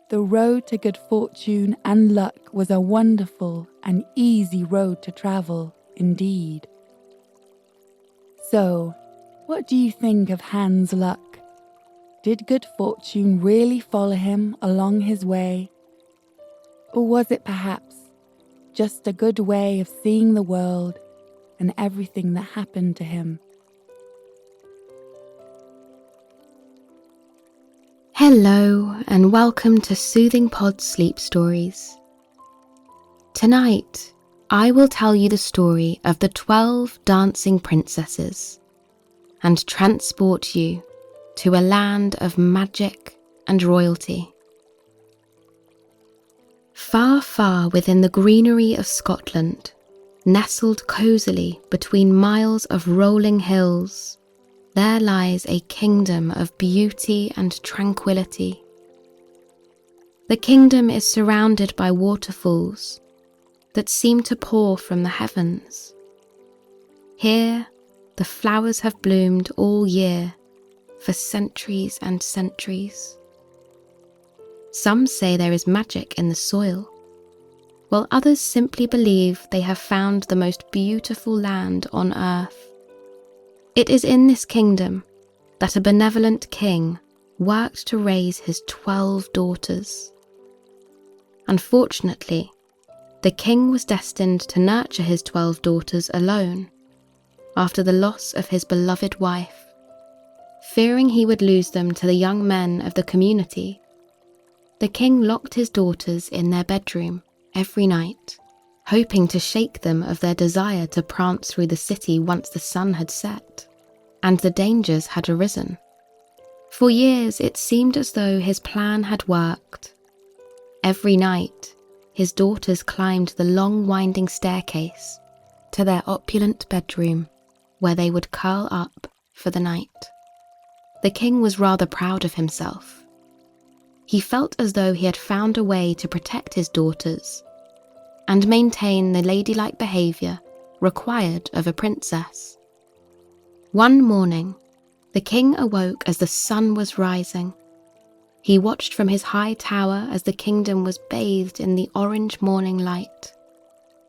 The road to good fortune and luck was a wonderful and easy road to travel, indeed. So, what do you think of Hans' luck? Did good fortune really follow him along his way? Or was it perhaps just a good way of seeing the world and everything that happened to him? Hello and welcome to Soothing Pod Sleep Stories. Tonight, I will tell you the story of the 12 dancing princesses and transport you to a land of magic and royalty. Far, far within the greenery of Scotland, nestled cosily between miles of rolling hills, there lies a kingdom of beauty and tranquility. The kingdom is surrounded by waterfalls that seem to pour from the heavens. Here, the flowers have bloomed all year for centuries and centuries. Some say there is magic in the soil, while others simply believe they have found the most beautiful land on earth. It is in this kingdom that a benevolent king worked to raise his 12 daughters. Unfortunately, the king was destined to nurture his 12 daughters alone after the loss of his beloved wife. Fearing he would lose them to the young men of the community, the king locked his daughters in their bedroom every night, hoping to shake them of their desire to prance through the city once the sun had set and the dangers had arisen. For years it seemed as though his plan had worked. Every night, his daughters climbed the long winding staircase to their opulent bedroom, where they would curl up for the night. The king was rather proud of himself. He felt as though he had found a way to protect his daughters and maintain the ladylike behaviour required of a princess. One morning, the king awoke as the sun was rising. He watched from his high tower as the kingdom was bathed in the orange morning light.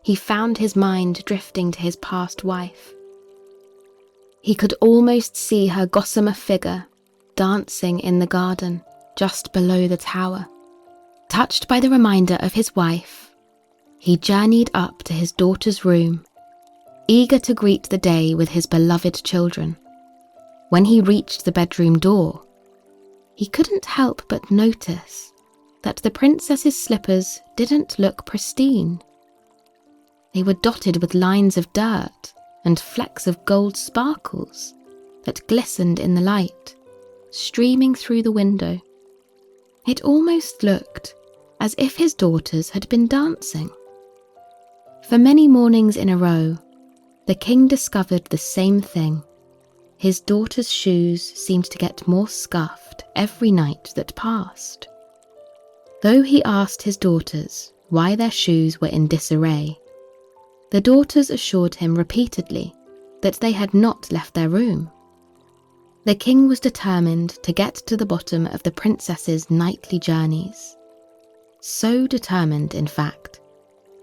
He found his mind drifting to his past wife. He could almost see her gossamer figure dancing in the garden just below the tower. Touched by the reminder of his wife, he journeyed up to his daughter's room, eager to greet the day with his beloved children. When he reached the bedroom door, he couldn't help but notice that the princess's slippers didn't look pristine. They were dotted with lines of dirt and flecks of gold sparkles that glistened in the light, streaming through the window. It almost looked as if his daughters had been dancing. For many mornings in a row, the king discovered the same thing. His daughters' shoes seemed to get more scuffed every night that passed. Though he asked his daughters why their shoes were in disarray, the daughters assured him repeatedly that they had not left their room. The king was determined to get to the bottom of the princess's nightly journeys. So determined, in fact,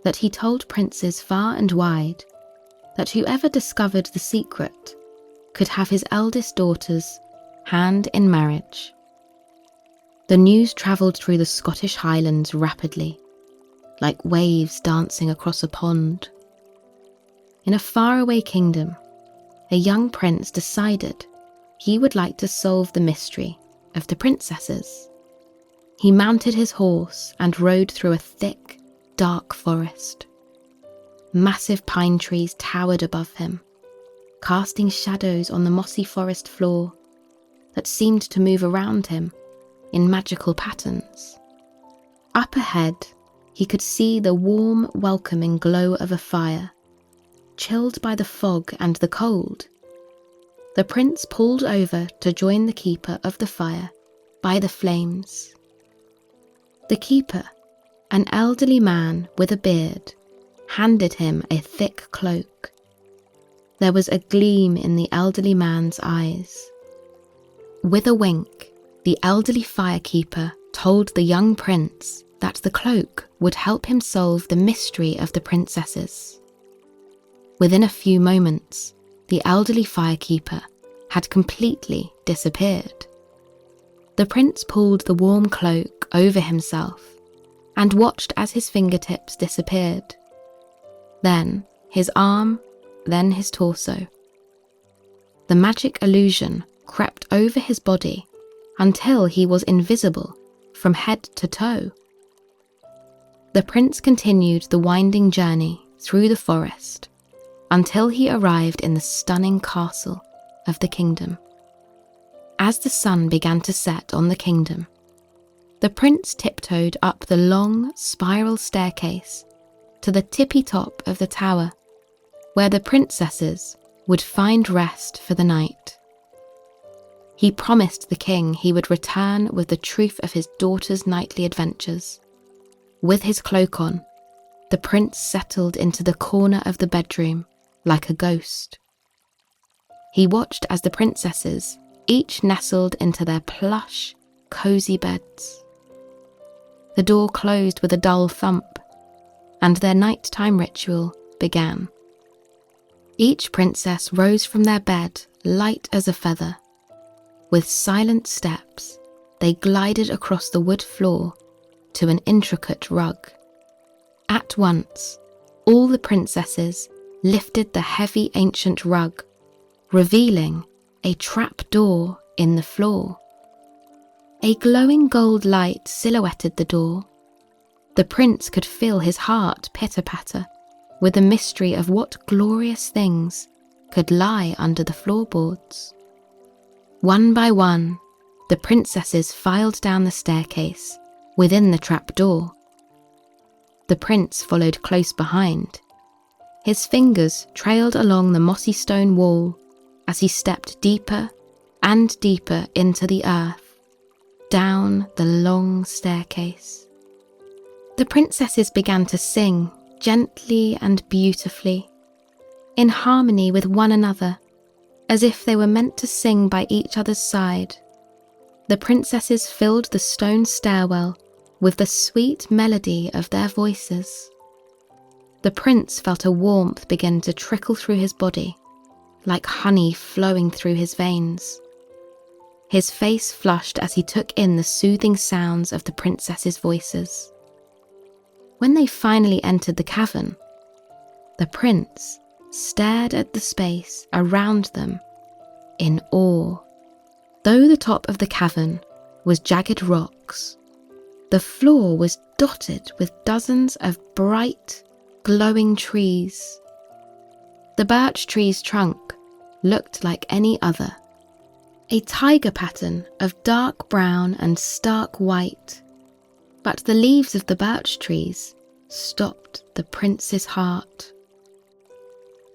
that he told princes far and wide that whoever discovered the secret could have his eldest daughter's hand in marriage. The news travelled through the Scottish Highlands rapidly, like waves dancing across a pond. In a faraway kingdom, a young prince decided he would like to solve the mystery of the princesses. He mounted his horse and rode through a thick, dark forest. Massive pine trees towered above him, casting shadows on the mossy forest floor that seemed to move around him in magical patterns. Up ahead, he could see the warm, welcoming glow of a fire. Chilled by the fog and the cold, the prince pulled over to join the keeper of the fire by the flames. The keeper, an elderly man with a beard, handed him a thick cloak. There was a gleam in the elderly man's eyes. With a wink, the elderly firekeeper told the young prince that the cloak would help him solve the mystery of the princesses. Within a few moments, the elderly firekeeper had completely disappeared. The prince pulled the warm cloak over himself and watched as his fingertips disappeared. Then his arm, then his torso. The magic illusion crept over his body until he was invisible from head to toe. The prince continued the winding journey through the forest until he arrived in the stunning castle of the kingdom. As the sun began to set on the kingdom, the prince tiptoed up the long, spiral staircase to the tippy top of the tower, where the princesses would find rest for the night. He promised the king he would return with the truth of his daughter's nightly adventures. With his cloak on, the prince settled into the corner of the bedroom like a ghost. He watched as the princesses each nestled into their plush, cozy beds. The door closed with a dull thump, and their nighttime ritual began. Each princess rose from their bed light as a feather. With silent steps, they glided across the wood floor to an intricate rug. At once, all the princesses lifted the heavy ancient rug, revealing a trap door in the floor. A glowing gold light silhouetted the door. The prince could feel his heart pitter-patter with the mystery of what glorious things could lie under the floorboards. One by one, the princesses filed down the staircase within the trap door. The prince followed close behind. His fingers trailed along the mossy stone wall as he stepped deeper and deeper into the earth, down the long staircase. The princesses began to sing gently and beautifully, in harmony with one another, as if they were meant to sing by each other's side. The princesses filled the stone stairwell with the sweet melody of their voices. The prince felt a warmth begin to trickle through his body, like honey flowing through his veins. His face flushed as he took in the soothing sounds of the princesses' voices. When they finally entered the cavern, the prince stared at the space around them in awe. Though the top of the cavern was jagged rocks, the floor was dotted with dozens of bright, glowing trees. The birch tree's trunk looked like any other, a tiger pattern of dark brown and stark white, but the leaves of the birch trees stopped the prince's heart.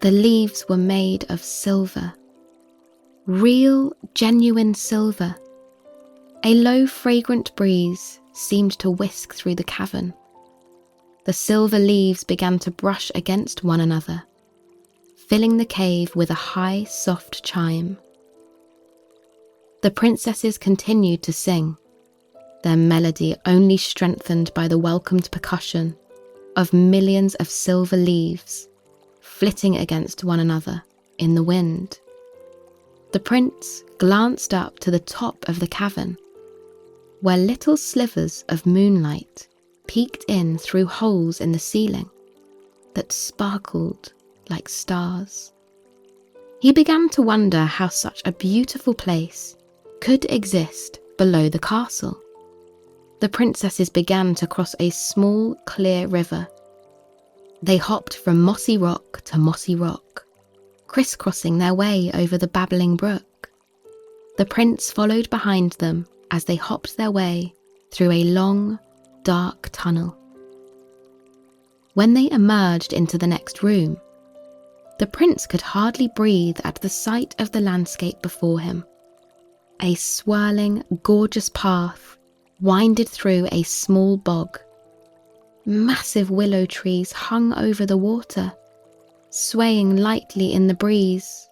The leaves were made of silver, real, genuine silver. A low, fragrant breeze seemed to whisk through the cavern. The silver leaves began to brush against one another, filling the cave with a high, soft chime. The princesses continued to sing, their melody only strengthened by the welcomed percussion of millions of silver leaves flitting against one another in the wind. The prince glanced up to the top of the cavern, where little slivers of moonlight peeked in through holes in the ceiling that sparkled like stars. He began to wonder how such a beautiful place could exist below the castle. The princesses began to cross a small, clear river. They hopped from mossy rock to mossy rock, crisscrossing their way over the babbling brook. The prince followed behind them as they hopped their way through a long, dark tunnel. When they emerged into the next room, the prince could hardly breathe at the sight of the landscape before him. A swirling, gorgeous path winded through a small bog. Massive willow trees hung over the water, swaying lightly in the breeze.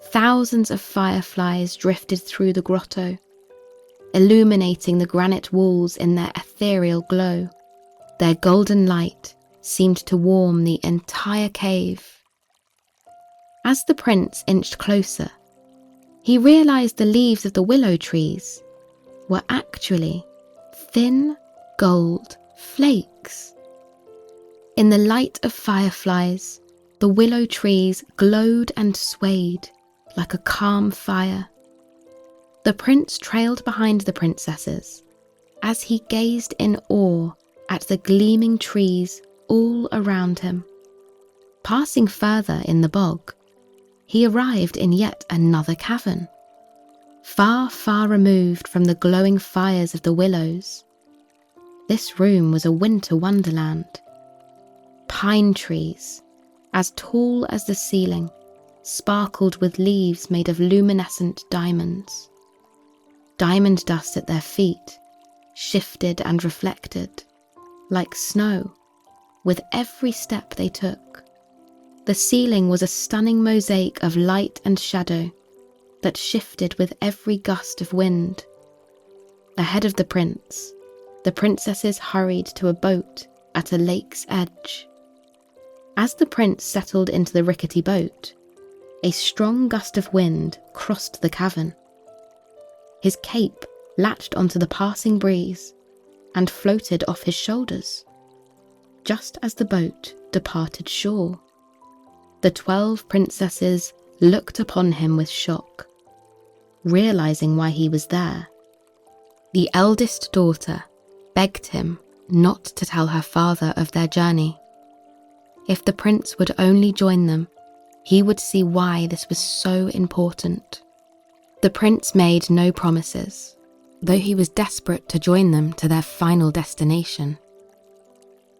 Thousands of fireflies drifted through the grotto, illuminating the granite walls in their ethereal glow. Their golden light seemed to warm the entire cave. As the prince inched closer, he realized the leaves of the willow trees were actually thin gold flakes. In the light of fireflies, the willow trees glowed and swayed like a calm fire. The prince trailed behind the princesses as he gazed in awe at the gleaming trees all around him. Passing further in the bog, he arrived in yet another cavern, far, far removed from the glowing fires of the willows. This room was a winter wonderland. Pine trees, as tall as the ceiling, sparkled with leaves made of luminescent diamonds. Diamond dust at their feet shifted and reflected, like snow, with every step they took. The ceiling was a stunning mosaic of light and shadow that shifted with every gust of wind. Ahead of the prince, the princesses hurried to a boat at a lake's edge. As the prince settled into the rickety boat, a strong gust of wind crossed the cavern. His cape latched onto the passing breeze and floated off his shoulders. Just as the boat departed shore, the 12 princesses looked upon him with shock, realizing why he was there. The eldest daughter begged him not to tell her father of their journey. If the prince would only join them, he would see why this was so important. The prince made no promises, though he was desperate to join them to their final destination.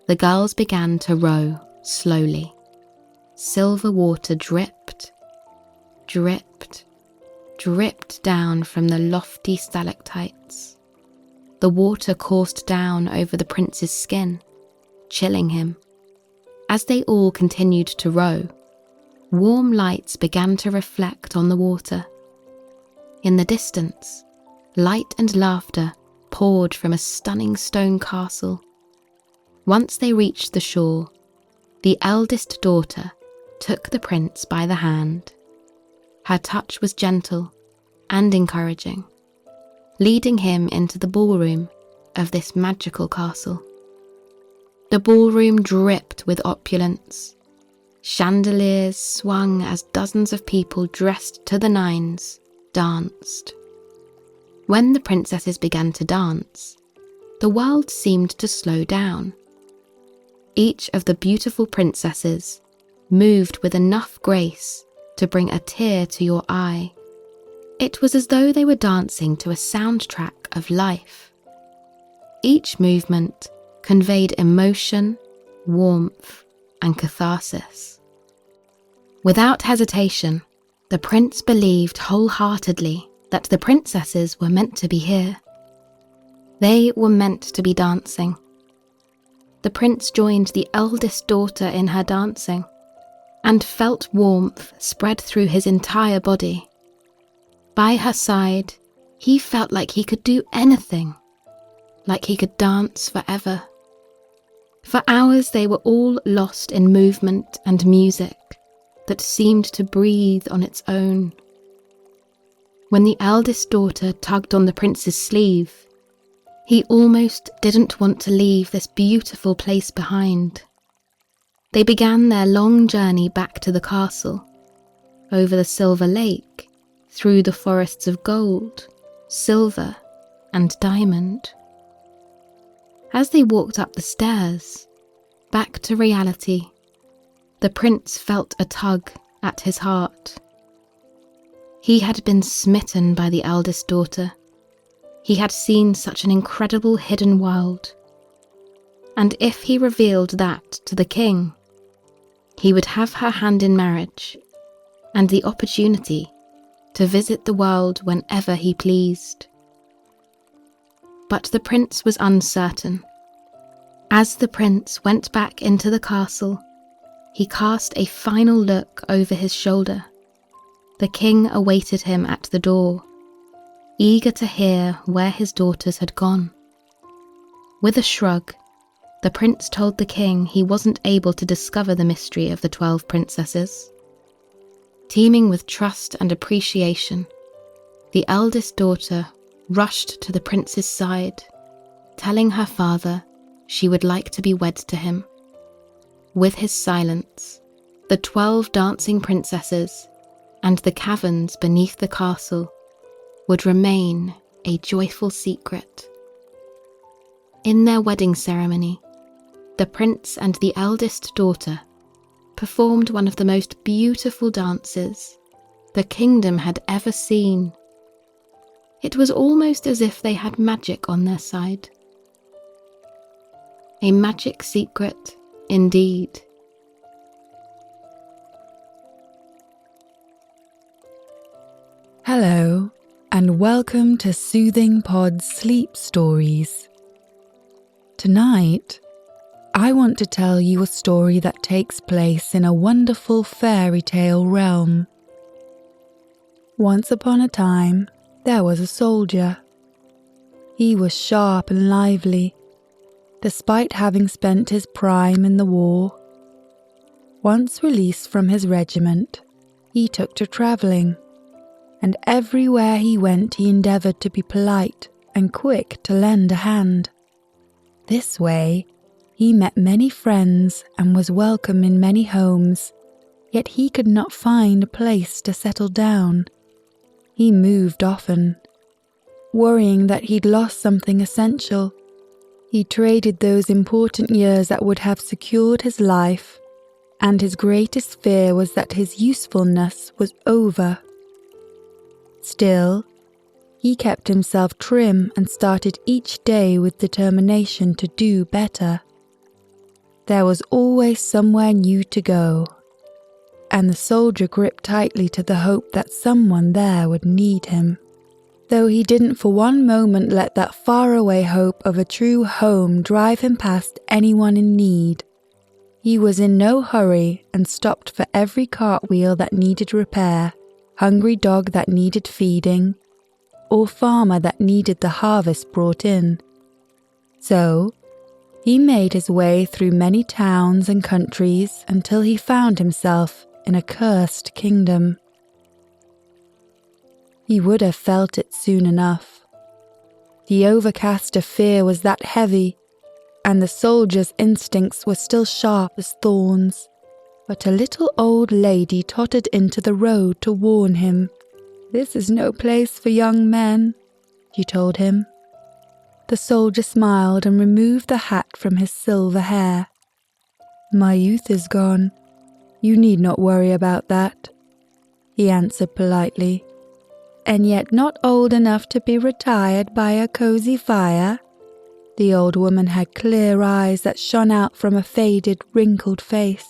The girls began to row slowly. Silver water dripped, dripped, dripped down from the lofty stalactites. The water coursed down over the prince's skin, chilling him. As they all continued to row, warm lights began to reflect on the water. In the distance, light and laughter poured from a stunning stone castle. Once they reached the shore, the eldest daughter took the prince by the hand. Her touch was gentle and encouraging. leading him into the ballroom of this magical castle. The ballroom dripped with opulence. Chandeliers swung as dozens of people dressed to the nines danced. When the princesses began to dance, the world seemed to slow down. Each of the beautiful princesses moved with enough grace to bring a tear to your eye. It was as though they were dancing to a soundtrack of life. Each movement conveyed emotion, warmth, and catharsis. Without hesitation, the prince believed wholeheartedly that the princesses were meant to be here. They were meant to be dancing. The prince joined the eldest daughter in her dancing and felt warmth spread through his entire body. By her side, he felt like he could do anything, like he could dance forever. For hours they were all lost in movement and music that seemed to breathe on its own. When the eldest daughter tugged on the prince's sleeve, he almost didn't want to leave this beautiful place behind. They began their long journey back to the castle, over the silver lake, through the forests of gold, silver, and diamond. As they walked up the stairs, back to reality, the prince felt a tug at his heart. He had been smitten by the eldest daughter. He had seen such an incredible hidden world. And if he revealed that to the king, he would have her hand in marriage and the opportunity to visit the world whenever he pleased. But the prince was uncertain. As the prince went back into the castle, he cast a final look over his shoulder. The king awaited him at the door, eager to hear where his daughters had gone. With a shrug, the prince told the king he wasn't able to discover the mystery of the 12 princesses. Teeming with trust and appreciation, the eldest daughter rushed to the prince's side, telling her father she would like to be wed to him. With his silence, the 12 dancing princesses and the caverns beneath the castle would remain a joyful secret. In their wedding ceremony, the prince and the eldest daughter performed one of the most beautiful dances the kingdom had ever seen. It was almost as if they had magic on their side. A magic secret, indeed. Hello, and welcome to Soothing Pod's Sleep Stories. Tonight, I want to tell you a story that takes place in a wonderful fairy tale realm. Once upon a time, there was a soldier. He was sharp and lively, despite having spent his prime in the war. Once released from his regiment, he took to travelling, and everywhere he went he endeavoured to be polite and quick to lend a hand. This way, he met many friends and was welcome in many homes, yet he could not find a place to settle down. He moved often, worrying that he'd lost something essential. He traded those important years that would have secured his life, and his greatest fear was that his usefulness was over. Still, he kept himself trim and started each day with determination to do better. There was always somewhere new to go, and the soldier gripped tightly to the hope that someone there would need him. Though he didn't for one moment let that faraway hope of a true home drive him past anyone in need. He was in no hurry and stopped for every cartwheel that needed repair, hungry dog that needed feeding, or farmer that needed the harvest brought in. So, he made his way through many towns and countries until he found himself in a cursed kingdom. He would have felt it soon enough. The overcast of fear was that heavy, and the soldier's instincts were still sharp as thorns. But a little old lady tottered into the road to warn him. "This is no place for young men," she told him. The soldier smiled and removed the hat from his silver hair. "My youth is gone. You need not worry about that," he answered politely. "And yet not old enough to be retired by a cozy fire?" The old woman had clear eyes that shone out from a faded, wrinkled face.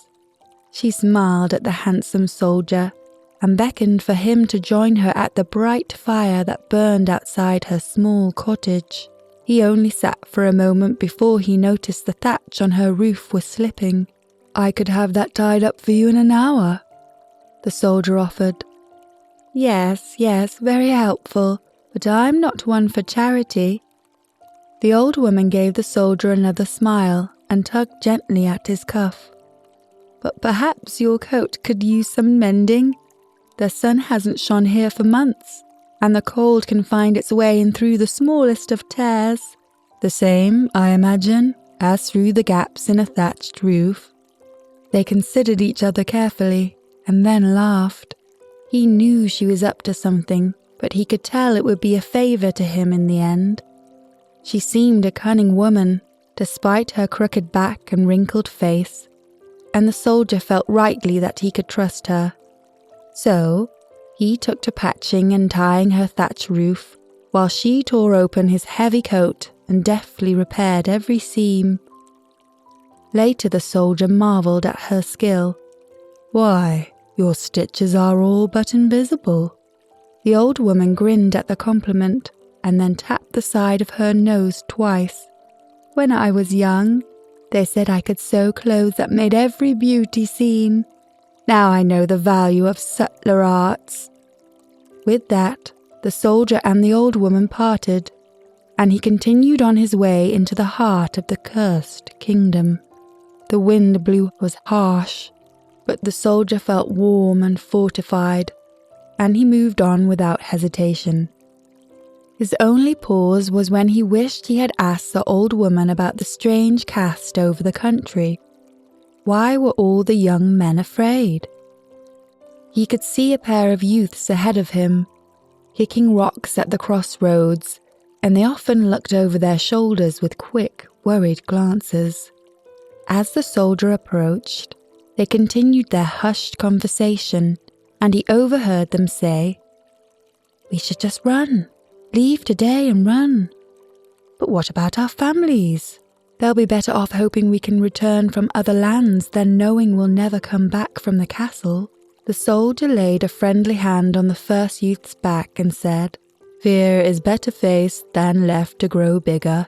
She smiled at the handsome soldier and beckoned for him to join her at the bright fire that burned outside her small cottage. He only sat for a moment before he noticed the thatch on her roof was slipping. "I could have that tied up for you in an hour," the soldier offered. Yes, very helpful, but I'm not one for charity." The old woman gave the soldier another smile and tugged gently at his cuff. "But perhaps your coat could use some mending. The sun hasn't shone here for months, and the cold can find its way in through the smallest of tears. The same, I imagine, as through the gaps in a thatched roof." They considered each other carefully and then laughed. He knew she was up to something, but he could tell it would be a favor to him in the end. She seemed a cunning woman, despite her crooked back and wrinkled face, and the soldier felt rightly that he could trust her. So, he took to patching and tying her thatch roof, while she tore open his heavy coat and deftly repaired every seam. Later the soldier marveled at her skill. "Why, your stitches are all but invisible." The old woman grinned at the compliment and then tapped the side of her nose twice. "When I was young, they said I could sew clothes that made every beauty seen. Now I know the value of subtler arts." With that, the soldier and the old woman parted, and he continued on his way into the heart of the cursed kingdom. The wind blew was harsh, but the soldier felt warm and fortified, and he moved on without hesitation. His only pause was when he wished he had asked the old woman about the strange cast over the country. Why were all the young men afraid? He could see a pair of youths ahead of him, kicking rocks at the crossroads, and they often looked over their shoulders with quick, worried glances. As the soldier approached, they continued their hushed conversation, and he overheard them say, "We should just run. Leave today and run. But what about our families? They'll be better off hoping we can return from other lands than knowing we'll never come back from the castle." The soldier laid a friendly hand on the first youth's back and said, "Fear is better faced than left to grow bigger."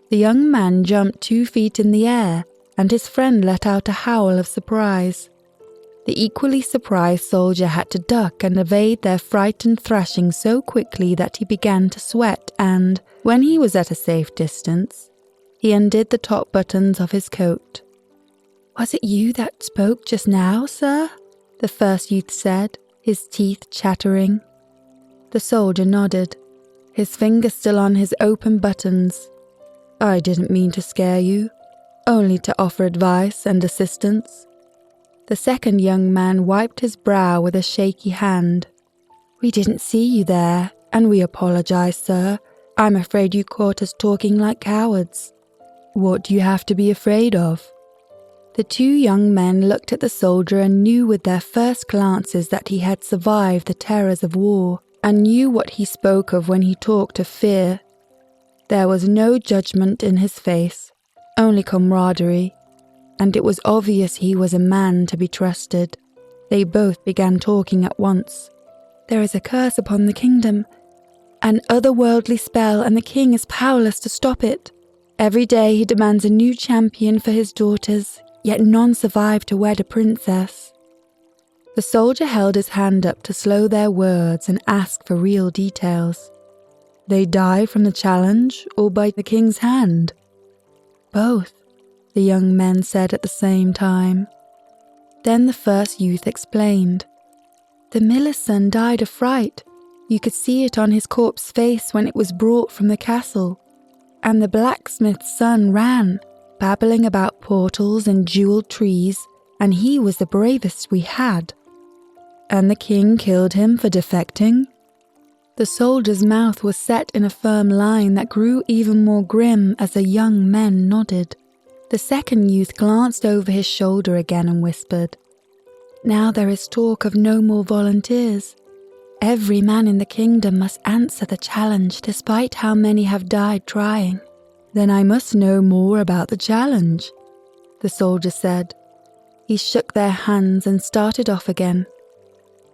The young man jumped 2 feet in the air, and his friend let out a howl of surprise. The equally surprised soldier had to duck and evade their frightened thrashing so quickly that he began to sweat, and, when he was at a safe distance, he undid the top buttons of his coat. "Was it you that spoke just now, sir?" the first youth said, his teeth chattering. The soldier nodded, his finger still on his open buttons. "I didn't mean to scare you, only to offer advice and assistance." The second young man wiped his brow with a shaky hand. "We didn't see you there, and we apologize, sir. I'm afraid you caught us talking like cowards." "What do you have to be afraid of?" The 2 young men looked at the soldier and knew with their first glances that he had survived the terrors of war, and knew what he spoke of when he talked of fear. There was no judgment in his face, only camaraderie, and it was obvious he was a man to be trusted. They both began talking at once. "There is a curse upon the kingdom, an otherworldly spell, and the king is powerless to stop it. Every day he demands a new champion for his daughters, yet none survive to wed a princess." The soldier held his hand up to slow their words and ask for real details. "They die from the challenge or by the king's hand?" "Both," the young men said at the same time. Then the first youth explained. "The miller's son died of fright. You could see it on his corpse face when it was brought from the castle. And the blacksmith's son ran, babbling about portals and jeweled trees, and he was the bravest we had. And the king killed him for defecting? The soldier's mouth was set in a firm line that grew even more grim as the young men nodded. The second youth glanced over his shoulder again and whispered, "Now there is talk of no more volunteers. Every man in the kingdom must answer the challenge despite how many have died trying." "Then I must know more about the challenge," the soldier said. He shook their hands and started off again.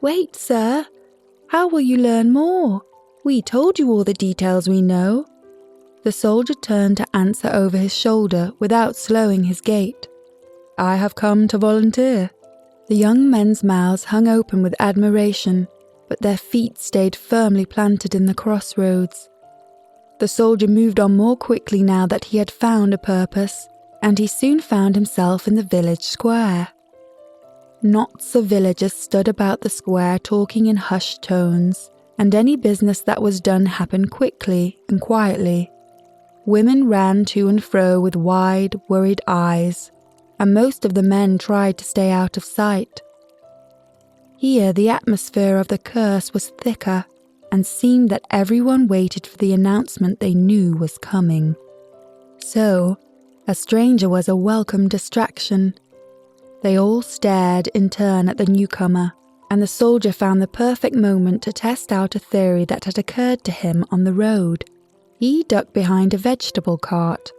"Wait, sir. How will you learn more? We told you all the details we know." The soldier turned to answer over his shoulder without slowing his gait. "I have come to volunteer." The young men's mouths hung open with admiration, but their feet stayed firmly planted in the crossroads. The soldier moved on more quickly now that he had found a purpose, and he soon found himself in the village square. Knots of villagers stood about the square talking in hushed tones, and any business that was done happened quickly and quietly. Women ran to and fro with wide, worried eyes, and most of the men tried to stay out of sight. Here the atmosphere of the curse was thicker, and seemed that everyone waited for the announcement they knew was coming. So, a stranger was a welcome distraction. They all stared in turn at the newcomer, and the soldier found the perfect moment to test out a theory that had occurred to him on the road. He ducked behind a vegetable cart,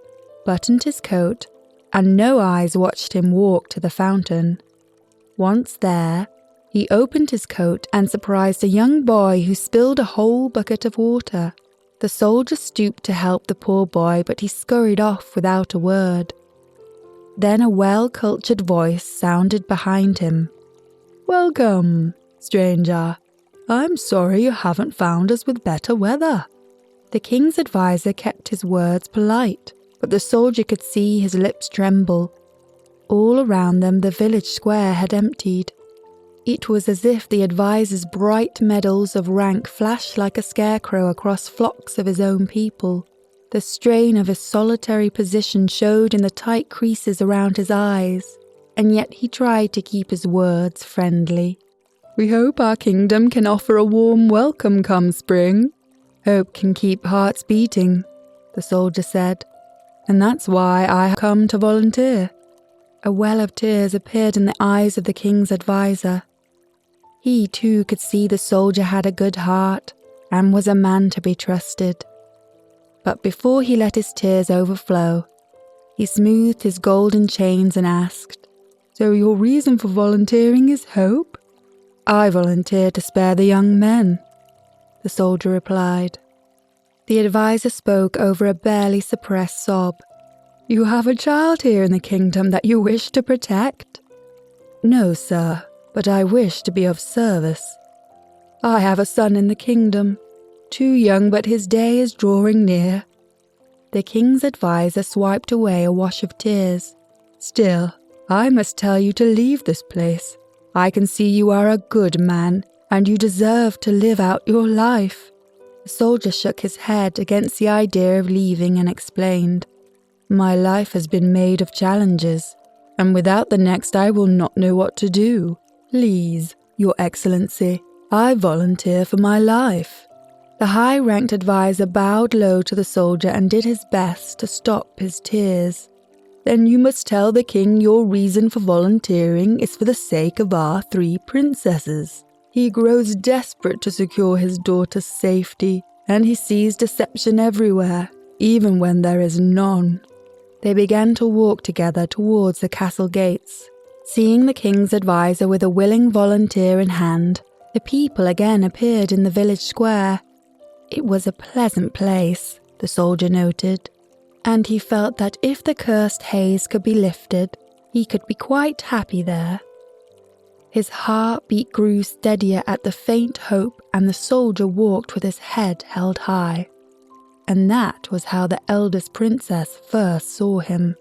buttoned his coat, and no eyes watched him walk to the fountain. Once there, he opened his coat and surprised a young boy who spilled a whole bucket of water. The soldier stooped to help the poor boy, but he scurried off without a word. Then a well-cultured voice sounded behind him. "Welcome, stranger. I'm sorry you haven't found us with better weather." The king's advisor kept his words polite, but the soldier could see his lips tremble. All around them the village square had emptied. It was as if the advisor's bright medals of rank flashed like a scarecrow across flocks of his own people. The strain of his solitary position showed in the tight creases around his eyes, and yet he tried to keep his words friendly. "We hope our kingdom can offer a warm welcome come spring. Hope can keep hearts beating," the soldier said, "and that's why I come to volunteer." A well of tears appeared in the eyes of the king's advisor. He too could see the soldier had a good heart and was a man to be trusted. But before he let his tears overflow, he smoothed his golden chains and asked, "So your reason for volunteering is hope?" "I volunteer to spare the young men," the soldier replied. The advisor spoke over a barely suppressed sob. "You have a child here in the kingdom that you wish to protect?" "No, sir, but I wish to be of service." "I have a son in the kingdom, too young, but his day is drawing near." The king's advisor swiped away a wash of tears. "Still, I must tell you to leave this place. I can see you are a good man, and you deserve to live out your life." The soldier shook his head against the idea of leaving and explained, "My life has been made of challenges, and without the next I will not know what to do. Please, Your Excellency, I volunteer for my life." The high-ranked advisor bowed low to the soldier and did his best to stop his tears. "Then you must tell the king your reason for volunteering is for the sake of our 3 princesses. He grows desperate to secure his daughter's safety, and he sees deception everywhere, even when there is none." They began to walk together towards the castle gates. Seeing the king's advisor with a willing volunteer in hand, the people again appeared in the village square. It was a pleasant place, the soldier noted, and he felt that if the cursed haze could be lifted, he could be quite happy there. His heartbeat grew steadier at the faint hope, and the soldier walked with his head held high. And that was how the eldest princess first saw him.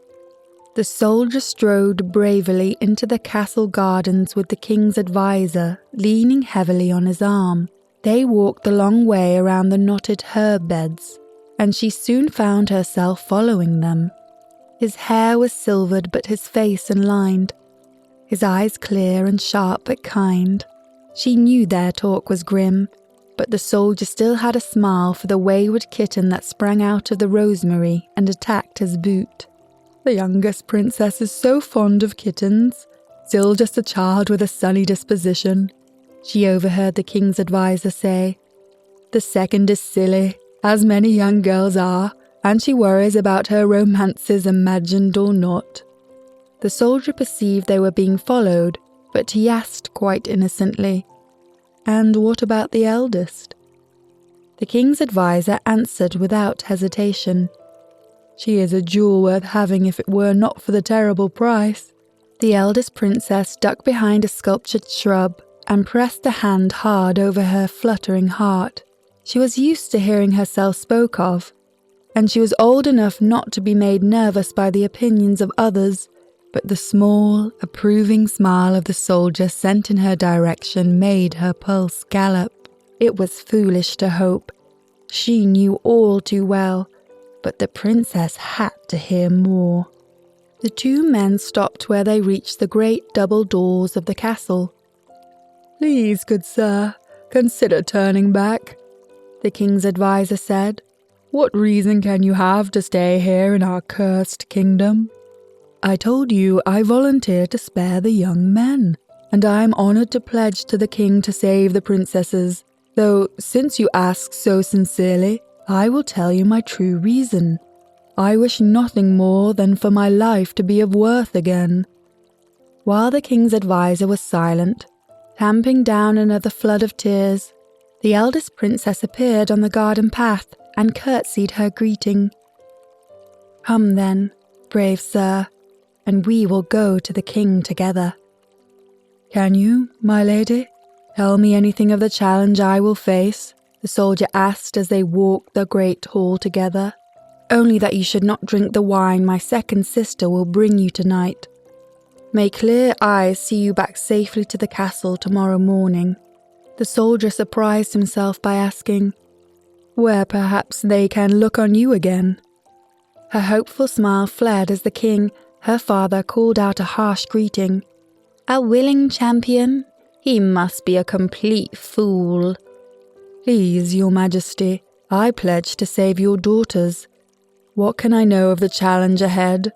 The soldier strode bravely into the castle gardens with the king's advisor leaning heavily on his arm. They walked the long way around the knotted herb beds, and she soon found herself following them. His hair was silvered but his face enlined, his eyes clear and sharp but kind. She knew their talk was grim, but the soldier still had a smile for the wayward kitten that sprang out of the rosemary and attacked his boot. The youngest princess is so fond of kittens, still just a child with a sunny disposition, she overheard the king's advisor say. The second is silly, as many young girls are, and she worries about her romances imagined or not. The soldier perceived they were being followed, but he asked quite innocently, "And what about the eldest?" The king's advisor answered without hesitation, "She is a jewel worth having if it were not for the terrible price." The eldest princess ducked behind a sculptured shrub and pressed a hand hard over her fluttering heart. She was used to hearing herself spoke of, and she was old enough not to be made nervous by the opinions of others, but the small, approving smile of the soldier sent in her direction made her pulse gallop. It was foolish to hope. She knew all too well, but the princess had to hear more. The two men stopped where they reached the great double doors of the castle. "Please, good sir, consider turning back," the king's advisor said. "What reason can you have to stay here in our cursed kingdom? I told you I volunteer to spare the young men, and I am honored to pledge to the king to save the princesses, though since you ask so sincerely, I will tell you my true reason. I wish nothing more than for my life to be of worth again." While the king's advisor was silent, tamping down another flood of tears, the eldest princess appeared on the garden path and curtsied her greeting. "Come then, brave sir, and we will go to the king together." "Can you, my lady, tell me anything of the challenge I will face?" the soldier asked as they walked the great hall together. "Only that you should not drink the wine my second sister will bring you tonight. May clear eyes see you back safely to the castle tomorrow morning." The soldier surprised himself by asking, "Where perhaps they can look on you again?" Her hopeful smile fled as the king, her father, called out a harsh greeting. "A willing champion? He must be a complete fool." "Please, your majesty, I pledge to save your daughters. What can I know of the challenge ahead?"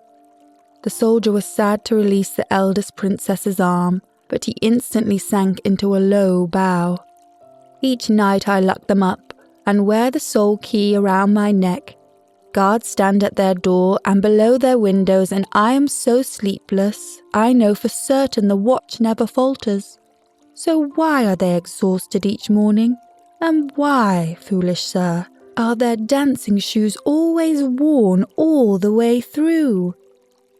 The soldier was sad to release the eldest princess's arm, but he instantly sank into a low bow. "Each night I lock them up and wear the soul key around my neck. Guards stand at their door and below their windows, and I am so sleepless, I know for certain the watch never falters. So why are they exhausted each morning? And why, foolish sir, are their dancing shoes always worn all the way through?"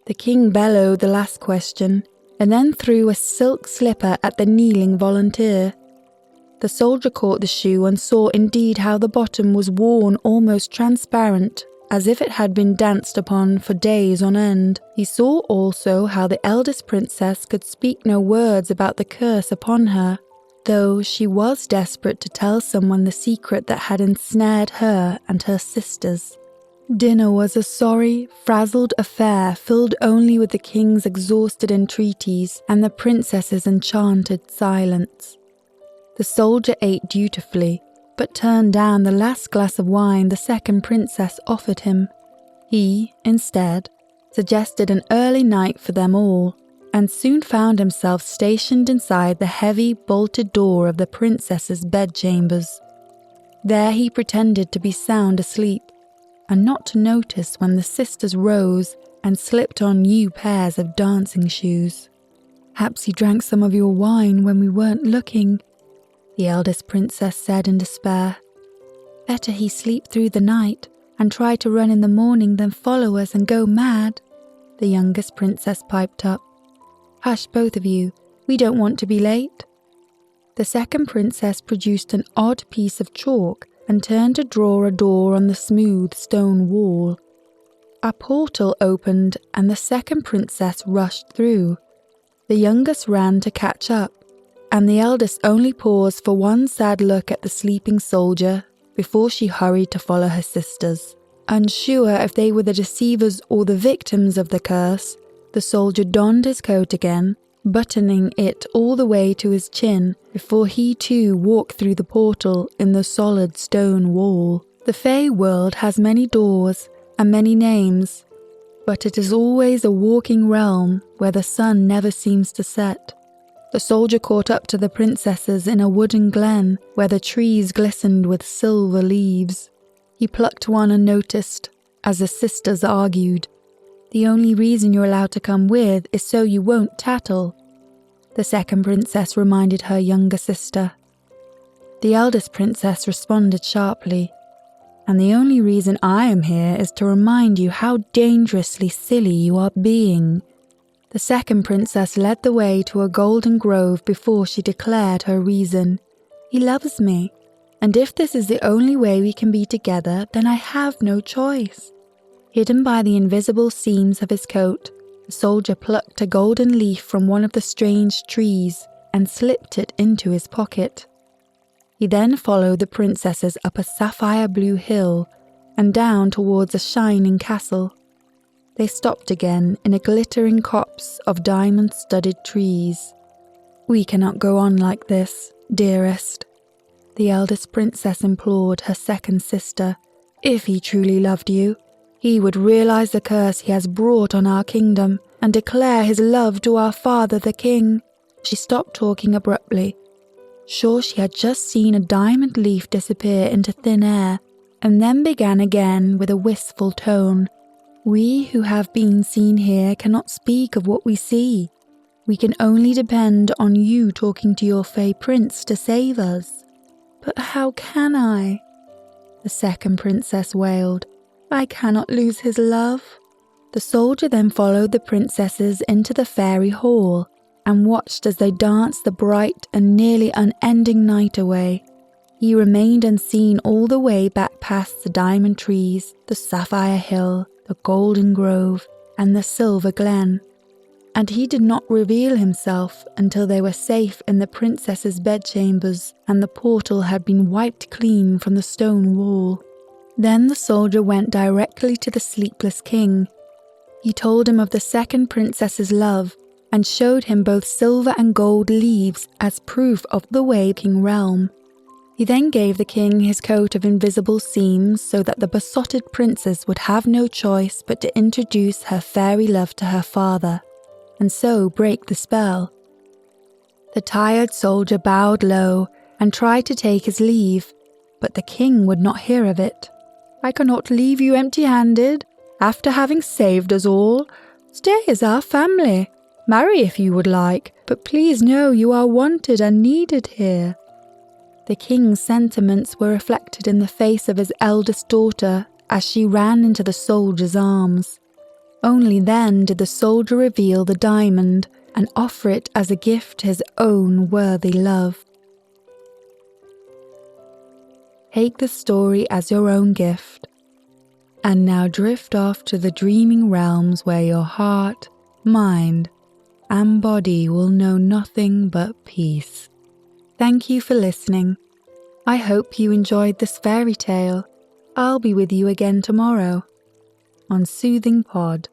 The king bellowed the last question, and then threw a silk slipper at the kneeling volunteer. The soldier caught the shoe and saw indeed how the bottom was worn almost transparent, as if it had been danced upon for days on end. He saw also how the eldest princess could speak no words about the curse upon her, though she was desperate to tell someone the secret that had ensnared her and her sisters. Dinner was a sorry, frazzled affair filled only with the king's exhausted entreaties and the princess's enchanted silence. The soldier ate dutifully, but turned down the last glass of wine the second princess offered him. He, instead, suggested an early night for them all, and soon found himself stationed inside the heavy, bolted door of the princess's bedchambers. There he pretended to be sound asleep, and not to notice when the sisters rose and slipped on new pairs of dancing shoes. "Perhaps he drank some of your wine when we weren't looking," the eldest princess said in despair. "Better he sleep through the night and try to run in the morning than follow us and go mad," the youngest princess piped up. "Hush, both of you, we don't want to be late." The second princess produced an odd piece of chalk and turned to draw a door on the smooth stone wall. A portal opened and the second princess rushed through. The youngest ran to catch up, and the eldest only paused for one sad look at the sleeping soldier before she hurried to follow her sisters. Unsure if they were the deceivers or the victims of the curse, the soldier donned his coat again, buttoning it all the way to his chin before he too walked through the portal in the solid stone wall. The Fey world has many doors and many names, but it is always a walking realm where the sun never seems to set. The soldier caught up to the princesses in a wooden glen where the trees glistened with silver leaves. He plucked one unnoticed, as the sisters argued. "The only reason you're allowed to come with is so you won't tattle," the second princess reminded her younger sister. The eldest princess responded sharply, "And the only reason I am here is to remind you how dangerously silly you are being." The second princess led the way to a golden grove before she declared her reason. "He loves me, and if this is the only way we can be together, then I have no choice." Hidden by the invisible seams of his coat, the soldier plucked a golden leaf from one of the strange trees and slipped it into his pocket. He then followed the princesses up a sapphire blue hill and down towards a shining castle. They stopped again in a glittering copse of diamond-studded trees. "We cannot go on like this, dearest," the eldest princess implored her second sister. "If he truly loved you, he would realize the curse he has brought on our kingdom and declare his love to our father the king." She stopped talking abruptly, sure she had just seen a diamond leaf disappear into thin air, and then began again with a wistful tone. "We who have been seen here cannot speak of what we see. We can only depend on you talking to your Fey prince to save us." "But how can I?" the second princess wailed. "I cannot lose his love." The soldier then followed the princesses into the fairy hall and watched as they danced the bright and nearly unending night away. He remained unseen all the way back past the diamond trees, the sapphire hill, the golden grove, and the silver glen. And he did not reveal himself until they were safe in the princess's bedchambers and the portal had been wiped clean from the stone wall. Then the soldier went directly to the sleepless king. He told him of the second princess's love and showed him both silver and gold leaves as proof of the waking realm. He then gave the king his coat of invisible seams so that the besotted princess would have no choice but to introduce her fairy love to her father, and so break the spell. The tired soldier bowed low and tried to take his leave, but the king would not hear of it. "I cannot leave you empty-handed, after having saved us all. Stay as our family. Marry if you would like, but please know you are wanted and needed here." The king's sentiments were reflected in the face of his eldest daughter as she ran into the soldier's arms. Only then did the soldier reveal the diamond and offer it as a gift to his own worthy love. Take the story as your own gift, and now drift off to the dreaming realms where your heart, mind, and body will know nothing but peace. Thank you for listening. I hope you enjoyed this fairy tale. I'll be with you again tomorrow on Soothing Pod.